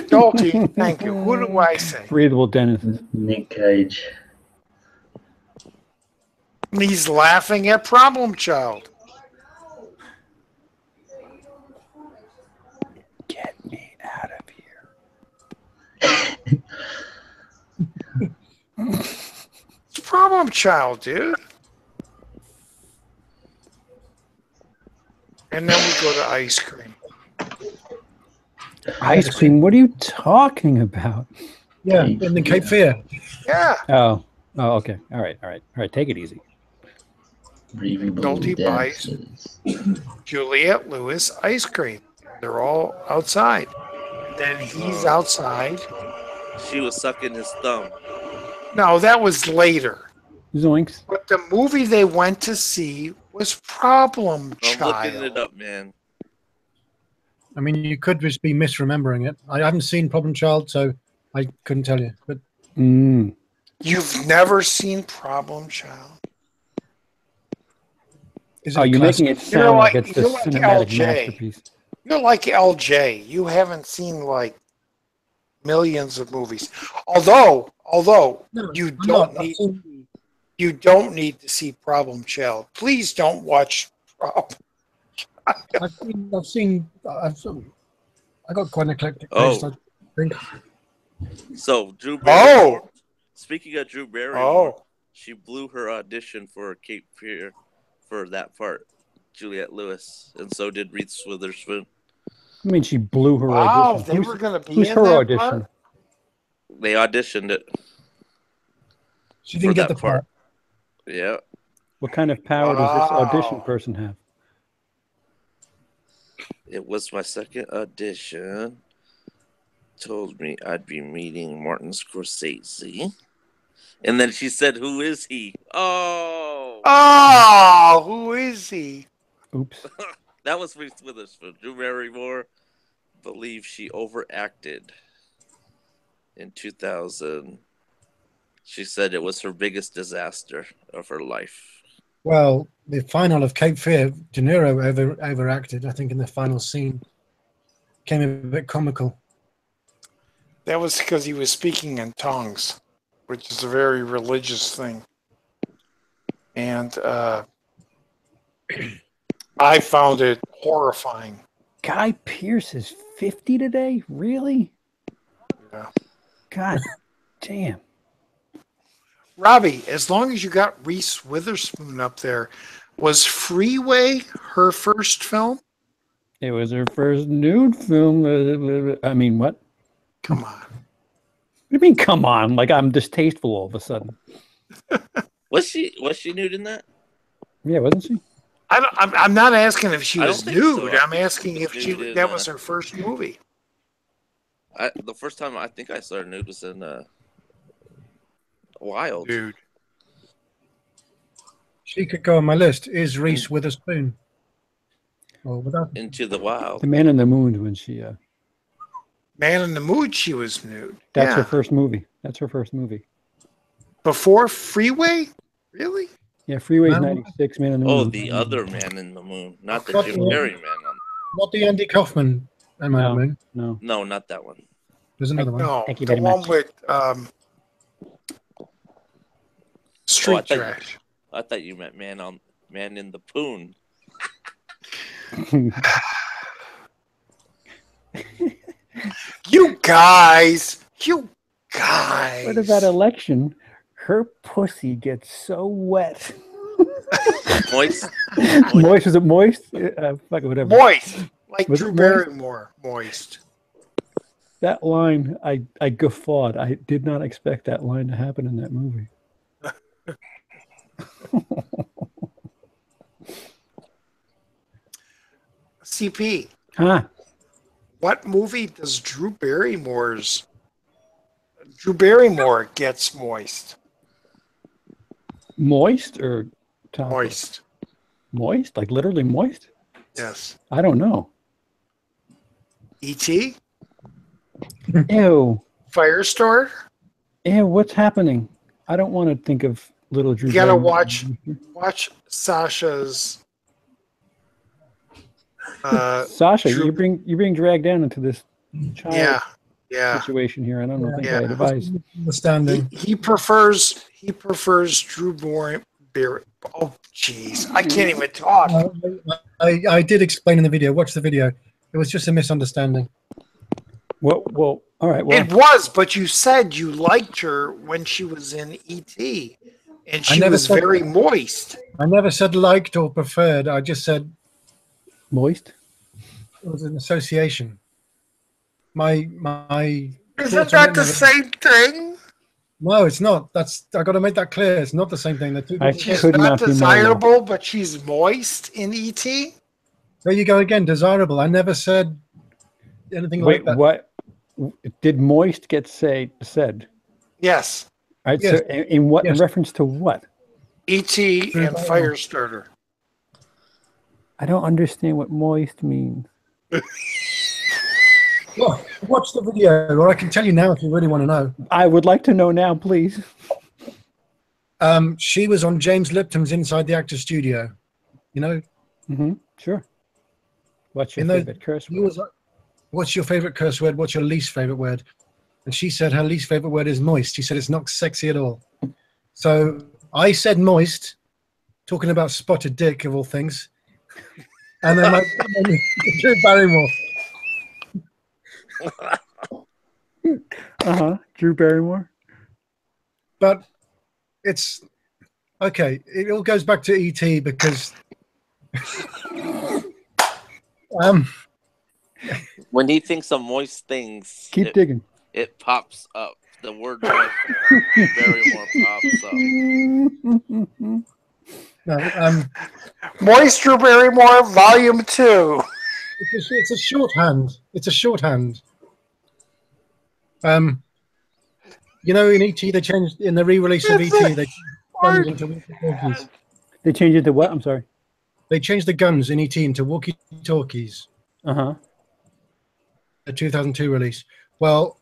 Nolte, thank you. Who do I say? Breathable Dennis. Nick Cage. He's laughing at Problem Child. Get me out of here. It's Problem Child, dude. And then we go to ice cream. Ice cream? What are you talking about? Yeah, in the Cape Fear. Yeah. Oh, okay. All right. Take it easy. Nolte buys Juliette Lewis ice cream. They're all outside. And then he's outside. She was sucking his thumb. No, that was later. Zoinks. But the movie they went to see was Problem Child. I'm looking it up, man. I mean, you could just be misremembering it. I haven't seen Problem Child, so I couldn't tell you. But You've never seen Problem Child? You're making it sound like it's the cinematic masterpiece. You're like LJ. You haven't seen like millions of movies. Although you don't need to see Problem Child. Please don't watch Problem. I got quite an eclectic taste, I think. So Drew Barrymore. Speaking of Drew Barrymore, she blew her audition for Cape Fear for that part, Juliette Lewis, and so did Reese Witherspoon. I mean, she blew her audition. They were going to be who's in her that audition? part? They auditioned it. She didn't get the part. Yeah. What kind of power does this audition person have? It was my second audition. Told me I'd be meeting Martin Scorsese. And then she said, "Who is he?" Oh, who is he? Oops. That was Reese Witherspoon. Drew Barrymore believes she overacted in 2000. She said it was her biggest disaster of her life. Well, the final of Cape Fear, De Niro overacted, I think, in the final scene. Came a bit comical. That was because he was speaking in tongues, which is a very religious thing. And I found it horrifying. Guy Pearce is 50 today? Really? Yeah. God damn. Robbie, as long as you got Reese Witherspoon up there, was Freeway her first film? It was her first nude film. I mean, what? Come on. What do you mean, come on? Like, I'm distasteful all of a sudden. Was she nude in that? Yeah, wasn't she? I'm not asking if she was nude. So. I'm asking if that was her first movie. The first time I think I saw her nude was in Wild. Dude. She could go on my list. Is Reese Witherspoon? Or without? Into the Wild. The Man in the Moon when she. Man in the Moon, she was nude. That's yeah. her first movie. That's her first movie. Before Freeway? Really? Yeah, Freeway's 96, Man in the Moon. Oh, the other Man in the Moon, not the Jim Carrey Man. Not the Andy Kaufman Man in the Moon. No, not that one. There's another one. No, Thank you the very one much. with Street Trash. I thought you meant Man in the Poon. You guys. What What about election? Her pussy gets so wet. Moist? Moist, is it moist? Fuck it, whatever. Moist. Like Was Drew it moist? Barrymore. Moist. That line, I guffawed. I did not expect that line to happen in that movie. CP. Huh? What movie does Drew Barrymore gets moist? Moist or topless? Moist. Moist? Like literally moist? Yes. I don't know. E.T.? Ew. Firestarter? Ew, what's happening? I don't want to think of little Drew. You gotta Barrymore. watch Sasha's Sasha, you're being dragged down into this child yeah situation here. I don't think I advise. Understanding. He prefers Drew Barrymore. Oh jeez, I can't even talk. I did explain in the video. Watch the video. It was just a misunderstanding. Well, all right. Well, It was, but you said you liked her when she was in E.T. and she was very moist. I never said liked or preferred. I just said moist. It was an association. My. Isn't that the same thing? No, it's not. I got to make that clear. It's not the same thing. She's not desirable, but she's moist in E.T. There you go again. Desirable. I never said anything like that. What did moist get said? Yes. All right. Yes. So, in what? In reference to what? E.T. and Firestarter. I don't understand what moist means. Well, watch the video, or I can tell you now if you really want to know. I would like to know now, please. She was on James Lipton's Inside the Actors Studio. You know? Mm-hmm. Sure. What's your favorite curse word? What's your favorite curse word? What's your least favorite word? And she said her least favorite word is moist. She said it's not sexy at all. So I said moist, talking about spotted dick of all things. And then Drew Barrymore. Drew Barrymore. But it's okay. It all goes back to E.T. because when he thinks of moist things, keep digging. It pops up. The word Barrymore pops up. No, Moist Drew Barrymore, Volume 2. It's a shorthand. It's a shorthand. You know, in E.T. they changed in the re-release of E.T. They changed into walkie-talkies. They changed it to what? I'm sorry. They changed the guns in E.T. into walkie-talkies. The 2002 release. Well,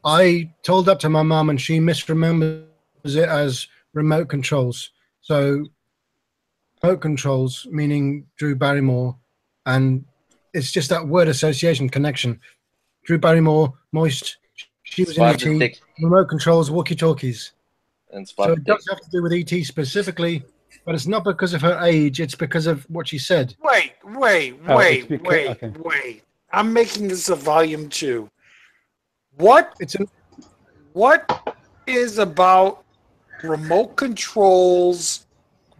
I told that to my mum, and she misremembers it as remote controls. So, remote controls meaning Drew Barrymore, and it's just that word association connection. Drew Barrymore, moist. She was in E.T. Remote controls, walkie-talkies. So it does have to do with E.T. specifically, but it's not because of her age. It's because of what she said. Wait. I'm making this a volume 2. What is about remote controls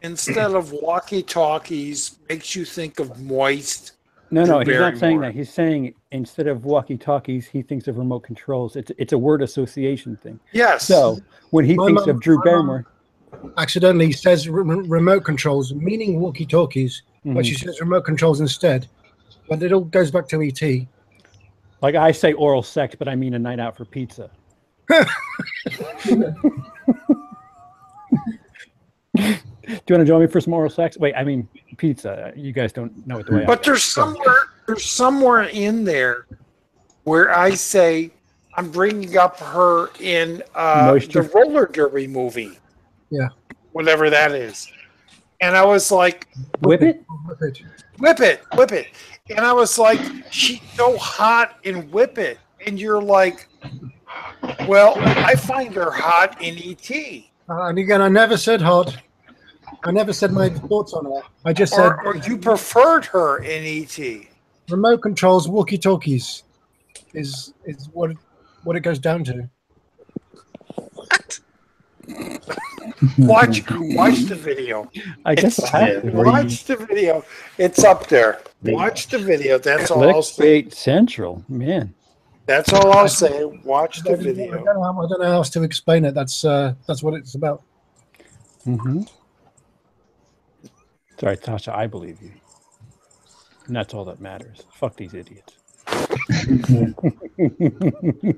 instead of walkie-talkies makes you think of moist? No, he's not saying that. He's saying instead of walkie-talkies, he thinks of remote controls. It's a word association thing. Yes. So when he thinks of Drew Barrymore, accidentally says remote controls, meaning walkie-talkies, but she says remote controls instead. But it all goes back to E.T. Like I say oral sex, but I mean a night out for pizza. Do you want to join me for some oral sex? Wait, I mean pizza. You guys don't know it the way I do. But there's somewhere in there where I say I'm bringing up her in the roller derby movie. Yeah. Whatever that is. And I was like, Whip it? Whip it. And I was like, she's so hot in Whip It. And you're like, well, I find her hot in E.T. And again, I never said hot. I never said my thoughts on her. I just said... Or you preferred her in E.T. Remote controls, walkie-talkies is what it goes down to. What? Watch the video. I guess watch the video. It's up there. Watch the video. That's all I'll say. Clickbait Central, man. That's all I'll say. Watch the video. I don't know how else to explain it. That's what it's about. Mm-hmm. Sorry, Tasha, I believe you. And that's all that matters. Fuck these idiots.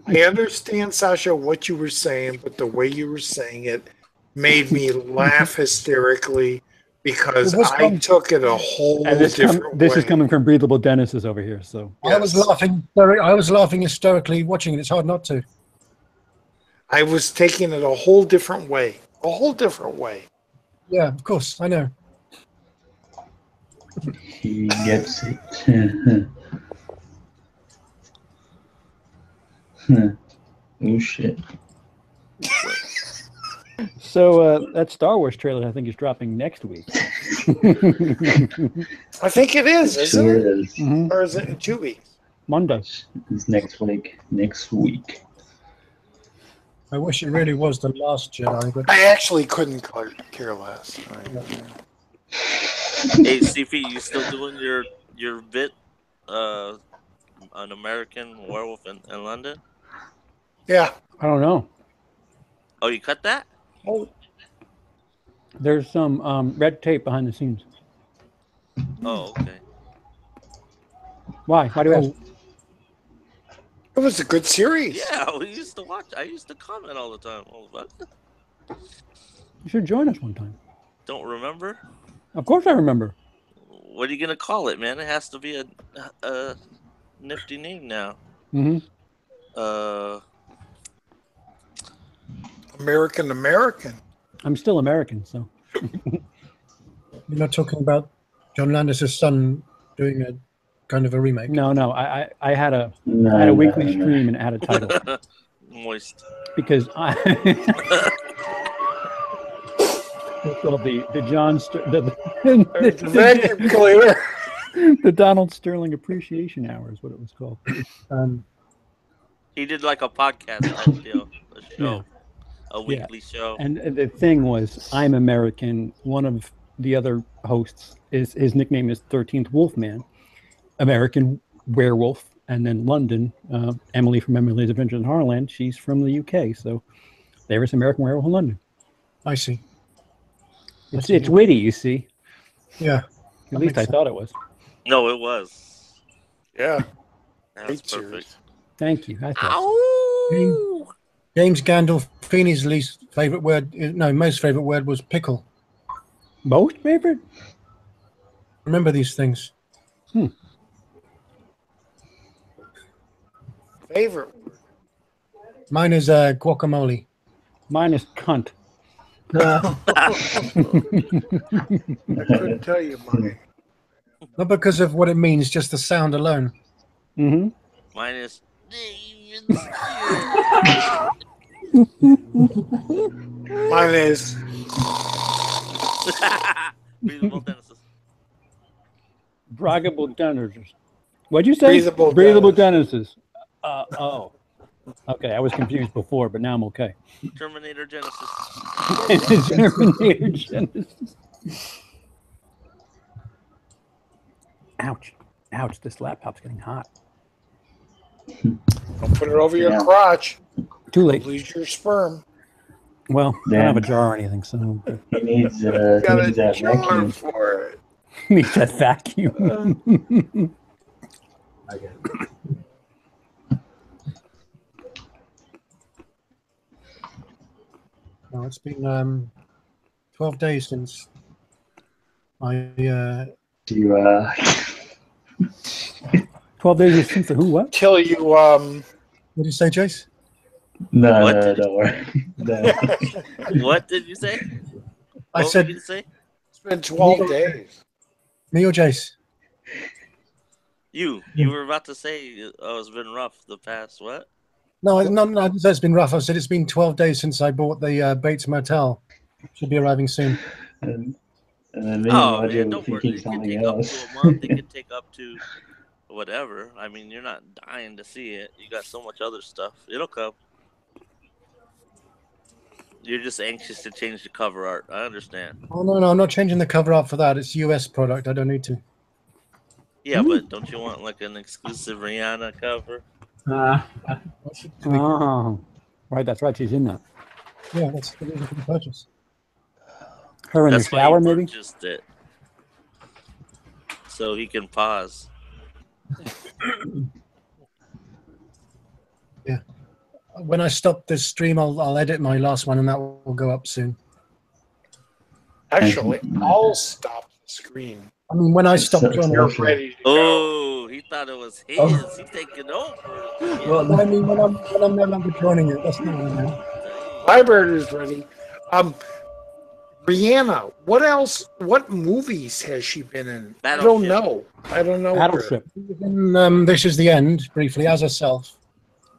I understand, Sasha, what you were saying, but the way you were saying it made me laugh hysterically because I took it a whole different way. This is coming from Breathable Dennis's over here. So yes. I was laughing hysterically watching it. It's hard not to. I was taking it a whole different way. Yeah, of course, I know. He gets it. Oh shit. So that Star Wars trailer, I think, is dropping next week. I think it is, isn't Sure it? is. Mm-hmm. Or is it in 2 weeks? Monday. It's next week. Next week. I wish it really was the last Jedi, but I actually couldn't care less. Hey, CP, you still doing your bit? An American Werewolf in London? Yeah. I don't know. Oh, you cut that? Oh. There's some red tape behind the scenes. Oh, okay. Why? Why do you ask? It was a good series. Yeah, we used to watch. I used to comment all the time. You should join us one time. Don't remember? Of course I remember. What are you gonna call it, man? It has to be a nifty name now. Mm-hmm. American. I'm still American, so. you're not talking about John Landis' son doing a kind of a remake. No. I had a weekly stream and it had a title. Moist. Because it's called the John the vacuum cleaner. The Donald Sterling Appreciation Hour is what it was called. He did like a podcast type deal, a show. Yeah. A weekly show. And the thing was, I'm American. One of the other hosts, his nickname is 13th Wolfman, American Werewolf. And then London, Emily from Emily's Adventures in Horrorland, she's from the UK. So there is American Werewolf in London. I see. It's witty, you see. Yeah. At least I thought it was. No, it was. Yeah. That's perfect. Thank you. I thought so. James Gandolfini's least favorite word, most favorite word was pickle. Most favorite? Remember these things. Favorite word? Mine is guacamole. Mine is cunt. I couldn't tell you mine. Not because of what it means, just the sound alone. Mm-hmm. Mine is. Mine is. Breathable Dennis's. What'd you say? Breathable Dennis's. Oh. Okay, I was confused before, but now I'm okay. Terminator Genesis. Terminator Genesis. Ouch. This laptop's getting hot. Don't put it over your crotch. Too late. Lose your sperm. Well, I don't have a jar or anything, so. He needs that vacuum for it. Needs that vacuum. I get it. No, it's been 12 days since I Do you 12 days since the who? What? Till you what did you say, Jase? No, What no, did don't worry. No. What did you say? I What said were you to say? It's been 12 days. me or Jase. You were about to say, oh, it's been rough the past what? No, I didn't say it's been rough. I said it's been 12 days since I bought the Bates Motel. Should be arriving soon. And then me Oh and Roger man, were don't worry. thinking It could something take up else. to a month. It could take up to whatever. I mean, you're not dying to see it. You got so much other stuff. It'll come. You're just anxious to change the cover art. I understand. Oh no, I'm not changing the cover art for that. It's US product. I don't need to. Yeah, but don't you want like an exclusive Rihanna cover? Oh, right. That's right. She's in that. Yeah, that's the reason for the purchase. Her in That's the why shower, he maybe. purchased it, so he can pause. Yeah. When I stop this stream, I'll edit my last one, and that will go up soon. Actually, I'll stop the screen. I mean, when I stop It's joining, perfect. Ready to go. Oh, he thought it was his. Oh. He's taking over. I mean, when I'm no longer joining it, that's not what I mean. My bird is ready. Rihanna, what else? What movies has she been in? I don't know. I don't know. Battleship. And, This Is the End, briefly, as herself.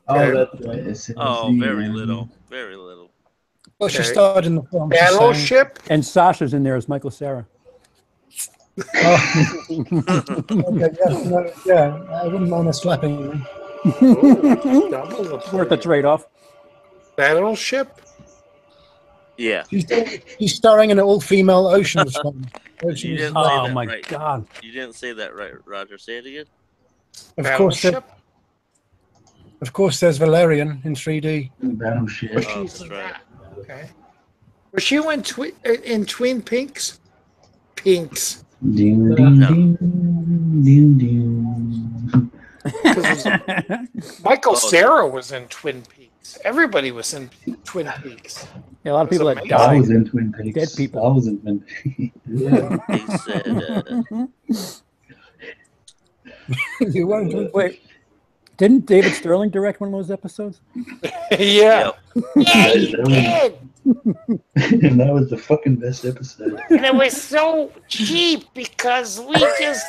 Oh, that's right. This is Oh, the very end. little. Very little. Well, she Okay. starred in the film. She sang. Battleship. And Sasha's in there as Michael Cera. Oh. Okay, yeah, I wouldn't mind her slapping me. Double the Worth the trade-off. Battleship. Yeah. She's starring in an all-female Ocean's film. You Ocean's didn't say Oh that my right. God. You didn't say that right, Roger. Say it again. Of course, there's Valerian in 3D. Battleship. Oh, that's right. Okay. Was she in Twin Peaks? Pinks. Ding, ding, ding, ding, ding. Michael Cera was in Twin Peaks. Everybody was in Twin Peaks. Yeah, a lot of people that amazing. I died. was in Twin Peaks. Dead people. I was in Twin Peaks. They said, You weren't. Wait, didn't David Sterling direct one of those episodes? Yeah. Yeah, he did. And that was the fucking best episode. And it was so cheap because we just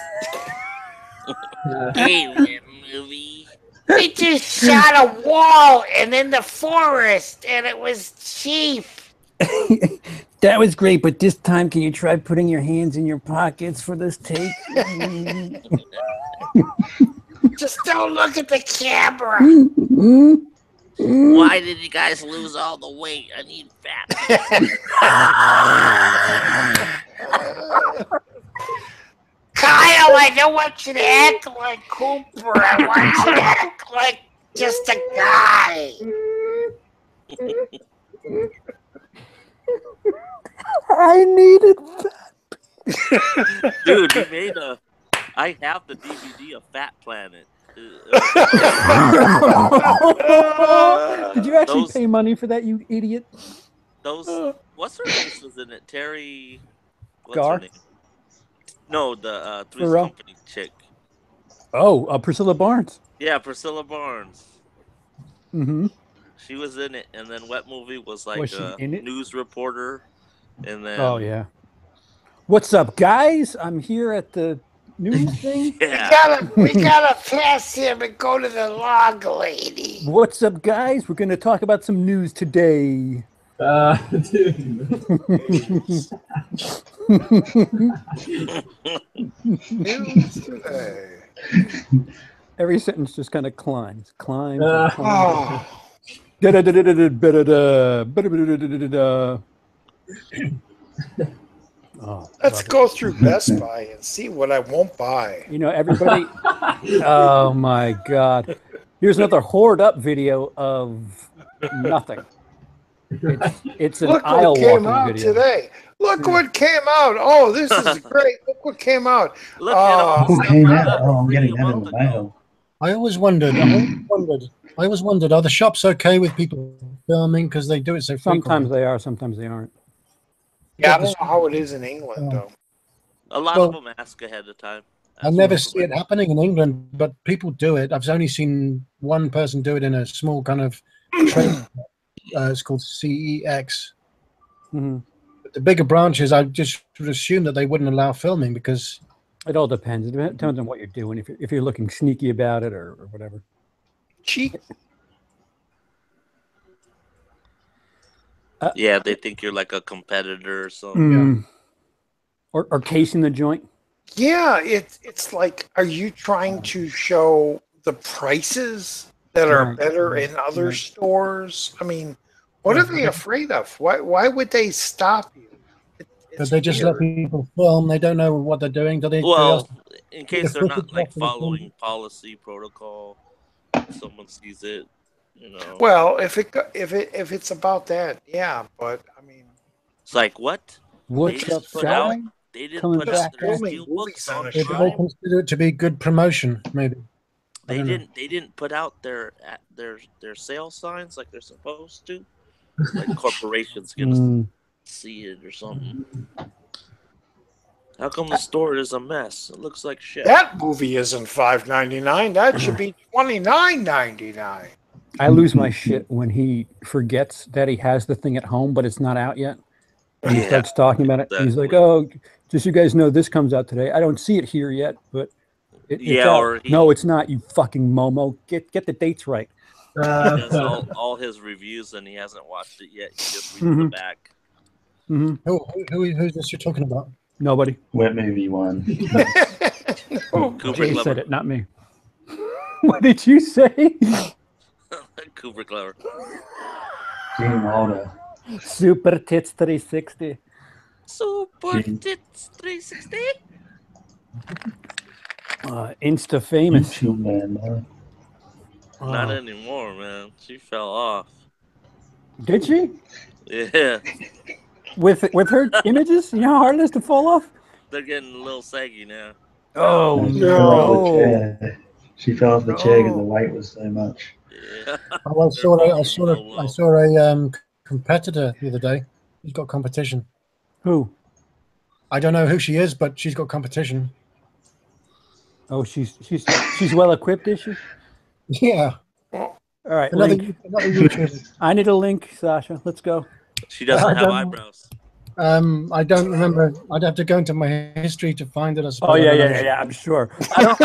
hey, that movie. we just shot a wall and in the forest, and it was cheap. That was great, but this time, can you try putting your hands in your pockets for this take? Just don't look at the camera. Why did you guys lose all the weight? I need fat. Kyle, I don't want you to act like Cooper. I want you to act like just a guy. I needed that. Dude, you made a. I have the DVD of Fat Planet. Did you actually pay money for that, you idiot? What's her name was in it? Terry. What's Gar? her name? No, the Three's Pharrell? Company chick. Oh, Priscilla Barnes. Yeah, Priscilla Barnes. Mm-hmm. She was in it, and then Wet Movie was like Was she a in it? news reporter, and then Oh, yeah. What's up, guys? I'm here at the news thing. yeah, We gotta pass him and go to the log lady. What's up, guys? We're going to talk about some news today. News today. Every sentence just kind of climbs. Climbs. Oh. Oh, Let's go through Best Buy and see what I won't buy. you know, everybody. Oh my God! Here's another hoard up video of nothing. It's an Look aisle what came walking out video. today. Look what came out. Oh, this is great. Look what came out. look at all the Who stuff came I out? got Oh, I'm for getting you a that in month the ago. mail. I always wondered, are the shops okay with people filming because they do it so frequently? Sometimes they are, sometimes they aren't. Yeah, I don't know how it is in England, though. A lot of them ask ahead of time. I never see it happening in England, but people do it. I've only seen one person do it in a small kind of trade. It's called CEX. Mm-hmm. But the bigger branches, I just would assume that they wouldn't allow filming because it all depends. It depends on what you're doing. If you're looking sneaky about it or whatever. Cheap. Yeah, they think you're like a competitor or something. Or casing the joint. Yeah, it's like, are you trying to show the prices that are better in other stores? I mean, what are they afraid of? Why would they stop you? But they just let people film. They don't know what they're doing. Do they? Well, in case they're not like following policy protocol, someone sees it, you know. Well, if it's about that, yeah. But I mean, it's like what? What's up, selling? They didn't put out their steel books on They consider it to be good promotion, maybe. They didn't put out their sales signs like they're supposed to. Like corporations gonna see it or something. How come the store is a mess? It looks like shit. That movie isn't $5.99. That should be $29.99. I lose my shit when he forgets that he has the thing at home, but it's not out yet. And he starts talking about it. Exactly. He's like, "Oh, just so you guys know, this comes out today. I don't see it here yet, but it's out." No, it's not. You fucking Momo. Get the dates right. He does all his reviews and he hasn't watched it yet. He just reads the back. Who's this you're talking about? Nobody. Wet Movie One. Jay said it, not me. What did you say? Cooper Clever. Gene Wilder. Super Tits 360. Super Tits 360. Insta famous. YouTube man. Not anymore, man. She fell off. Did she? Yeah. With her images? You know how hard it is to fall off? They're getting a little saggy now. Oh no! She fell off the chair because the weight was so much. Yeah. I saw a competitor the other day. She's got competition. Who? I don't know who she is, but she's got competition. Oh, she's well equipped, is she? Yeah. All right. Another YouTuber. I need a link, Sasha. Let's go. She doesn't have eyebrows. I don't remember. I'd have to go into my history to find it. Oh yeah. I'm sure. I don't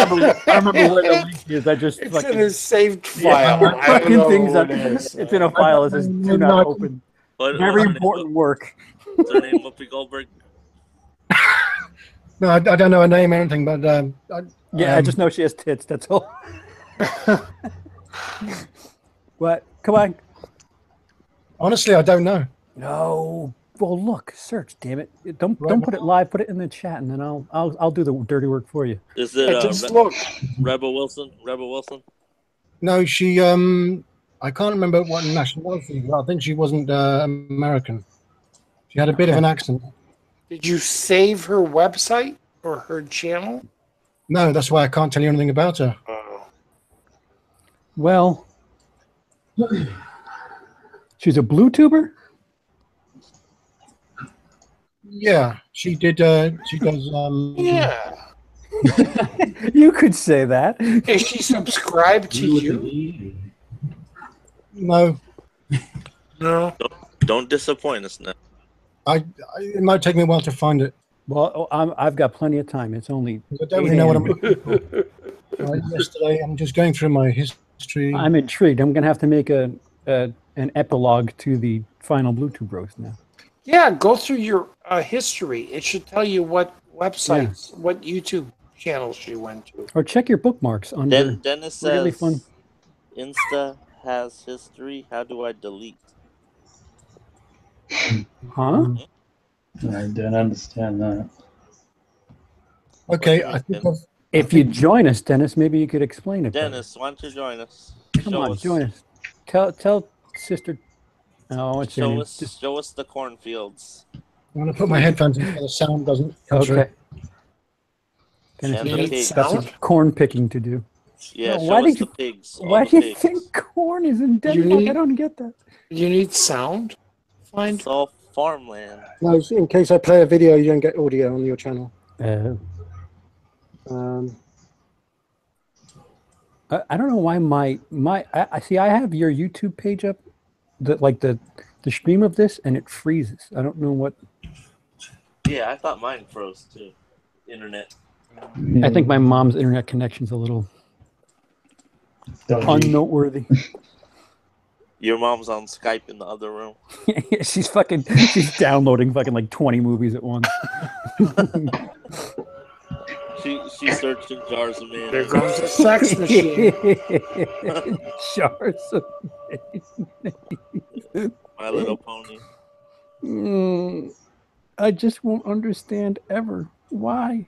remember where the link is. I just it's in a saved file. It's in a file. It says do not open. Very important work. Is her name Whoopi Goldberg? No, I don't know her name or anything, but I just know she has tits. That's all. What? Come on. Honestly, I don't know. No. Well, look, search. Damn it! Don't put it live. Put it in the chat, and then I'll do the dirty work for you. Is it just look? Rebel Wilson? Rebel Wilson? No, she. I can't remember what nationality. I think she wasn't American. She had a bit of an accent. Did you save her website or her channel? No, that's why I can't tell you anything about her. Well, she's a Bluetuber? Yeah, she did. She does. Yeah. You could say that. Is she subscribed to you? No. No. Don't disappoint us now. It might take me a while to find it. Well, I've got plenty of time. It's only. I don't really know what I'm looking for. Yesterday, I'm just going through my history. I'm intrigued. I'm gonna have to make an epilogue to the final Bluetooth roast now. Yeah, go through your history. It should tell you what websites, what YouTube channels she went to. Or check your bookmarks under. Dennis says, really fun. Insta has history. How do I delete? Huh? I don't understand that. Okay, I think if you join us, Dennis, maybe you could explain it. Dennis, why don't you join us? Come on, join us. Tell Sister. Oh, what's your name? Show us the cornfields. I'm going to put my headphones in so the sound doesn't come through. Dennis, got some corn picking to do. Yeah, show us the pigs. Why do you think corn is in Denmark? I don't get that. You need sound? It's all farmland. No, in case I play a video, you don't get audio on your channel. I don't know why I see. I have your YouTube page up, the stream of this, and it freezes. I don't know what. Yeah, I thought mine froze too. Internet. I think my mom's internet connection's a little unnoteworthy. Your mom's on Skype in the other room. Yeah, she's downloading fucking like 20 movies at once. She's searching jars of mayonnaise. There goes the sex machine. Jars of mayonnaise. My Little Pony. I just won't understand ever. Why?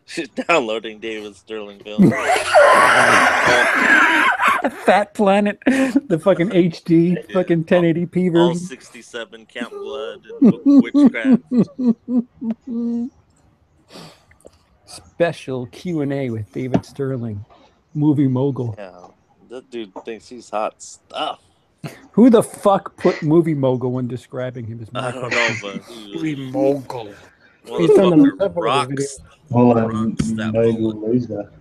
She's downloading David Sterling films. Fat Planet, the fucking HD, fucking 1080p version. All 67 Camp Blood and Witchcraft. Special Q&A with David Sterling, movie mogul. Yeah, that dude thinks he's hot stuff. Who the fuck put movie mogul when describing him as I don't know, but movie mogul. He's done a Rocks. Mogul loser.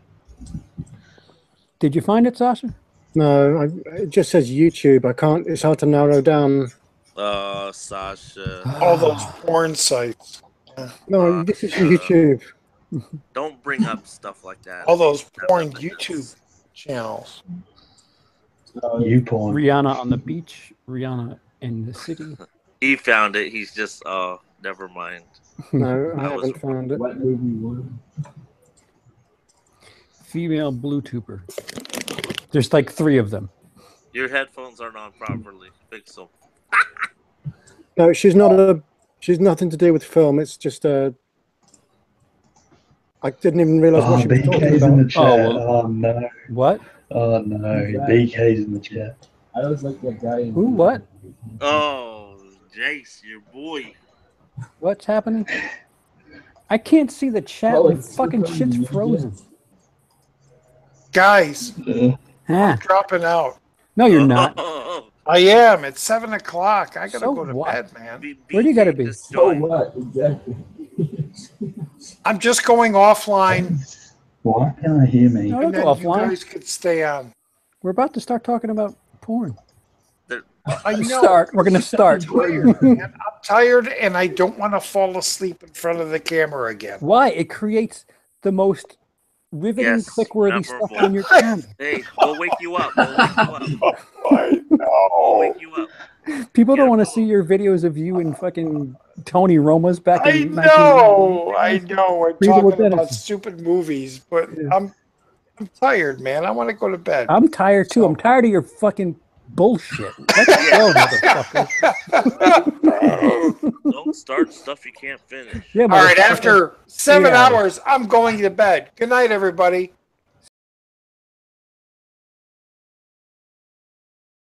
Did you find it, Sasha? No, it just says YouTube. I can't. It's hard to narrow down. Sasha. All those porn sites. No, this is YouTube. Don't bring up stuff like that. All those porn YouTube channels. You porn. Rihanna on the beach, Rihanna in the city. He found it. He's just, never mind. No, I haven't found it. What movie won? Female Bluetooper. There's like 3 of them. Your headphones aren't on properly. Fix them. No, she's nothing to do with film. It's just I didn't even realize what she was talking BK's about. in the chat. Oh, Oh, no. What? Oh no. BK's in the chat. I always like that guy. Who? What? Oh, Jase, your boy. What's happening? I can't see the chat. Oh, My it's fucking still shit's coming. frozen. Guys, Ah. dropping out. No, you're not. I am. It's 7 o'clock. I gotta So go to what? bed, man. Where do you gotta be? So what? Exactly. I'm just going offline. Why can't I hear me? No, And don't then go you offline. guys could stay on. We're about to start talking about porn. I know. We're gonna start. I'm tired and I don't want to fall asleep in front of the camera again. Why? It creates the most riveting, Yes, click-worthy memorable. stuff on your camera. Hey, we'll wake you up. We'll wake you up. I We'll know. wake you up. People don't want to see your videos of you and fucking Tony Roma's back I in know. I know. We're Reasonable talking about Dennis. stupid movies, but I'm tired, man. I want to go to bed. I'm tired too. I'm tired of your fucking bullshit. Let's go, motherfucker. Don't start stuff you can't finish. Yeah, All right, motherfucker. after 7 8 hours. hours, I'm going to bed. Good night, everybody.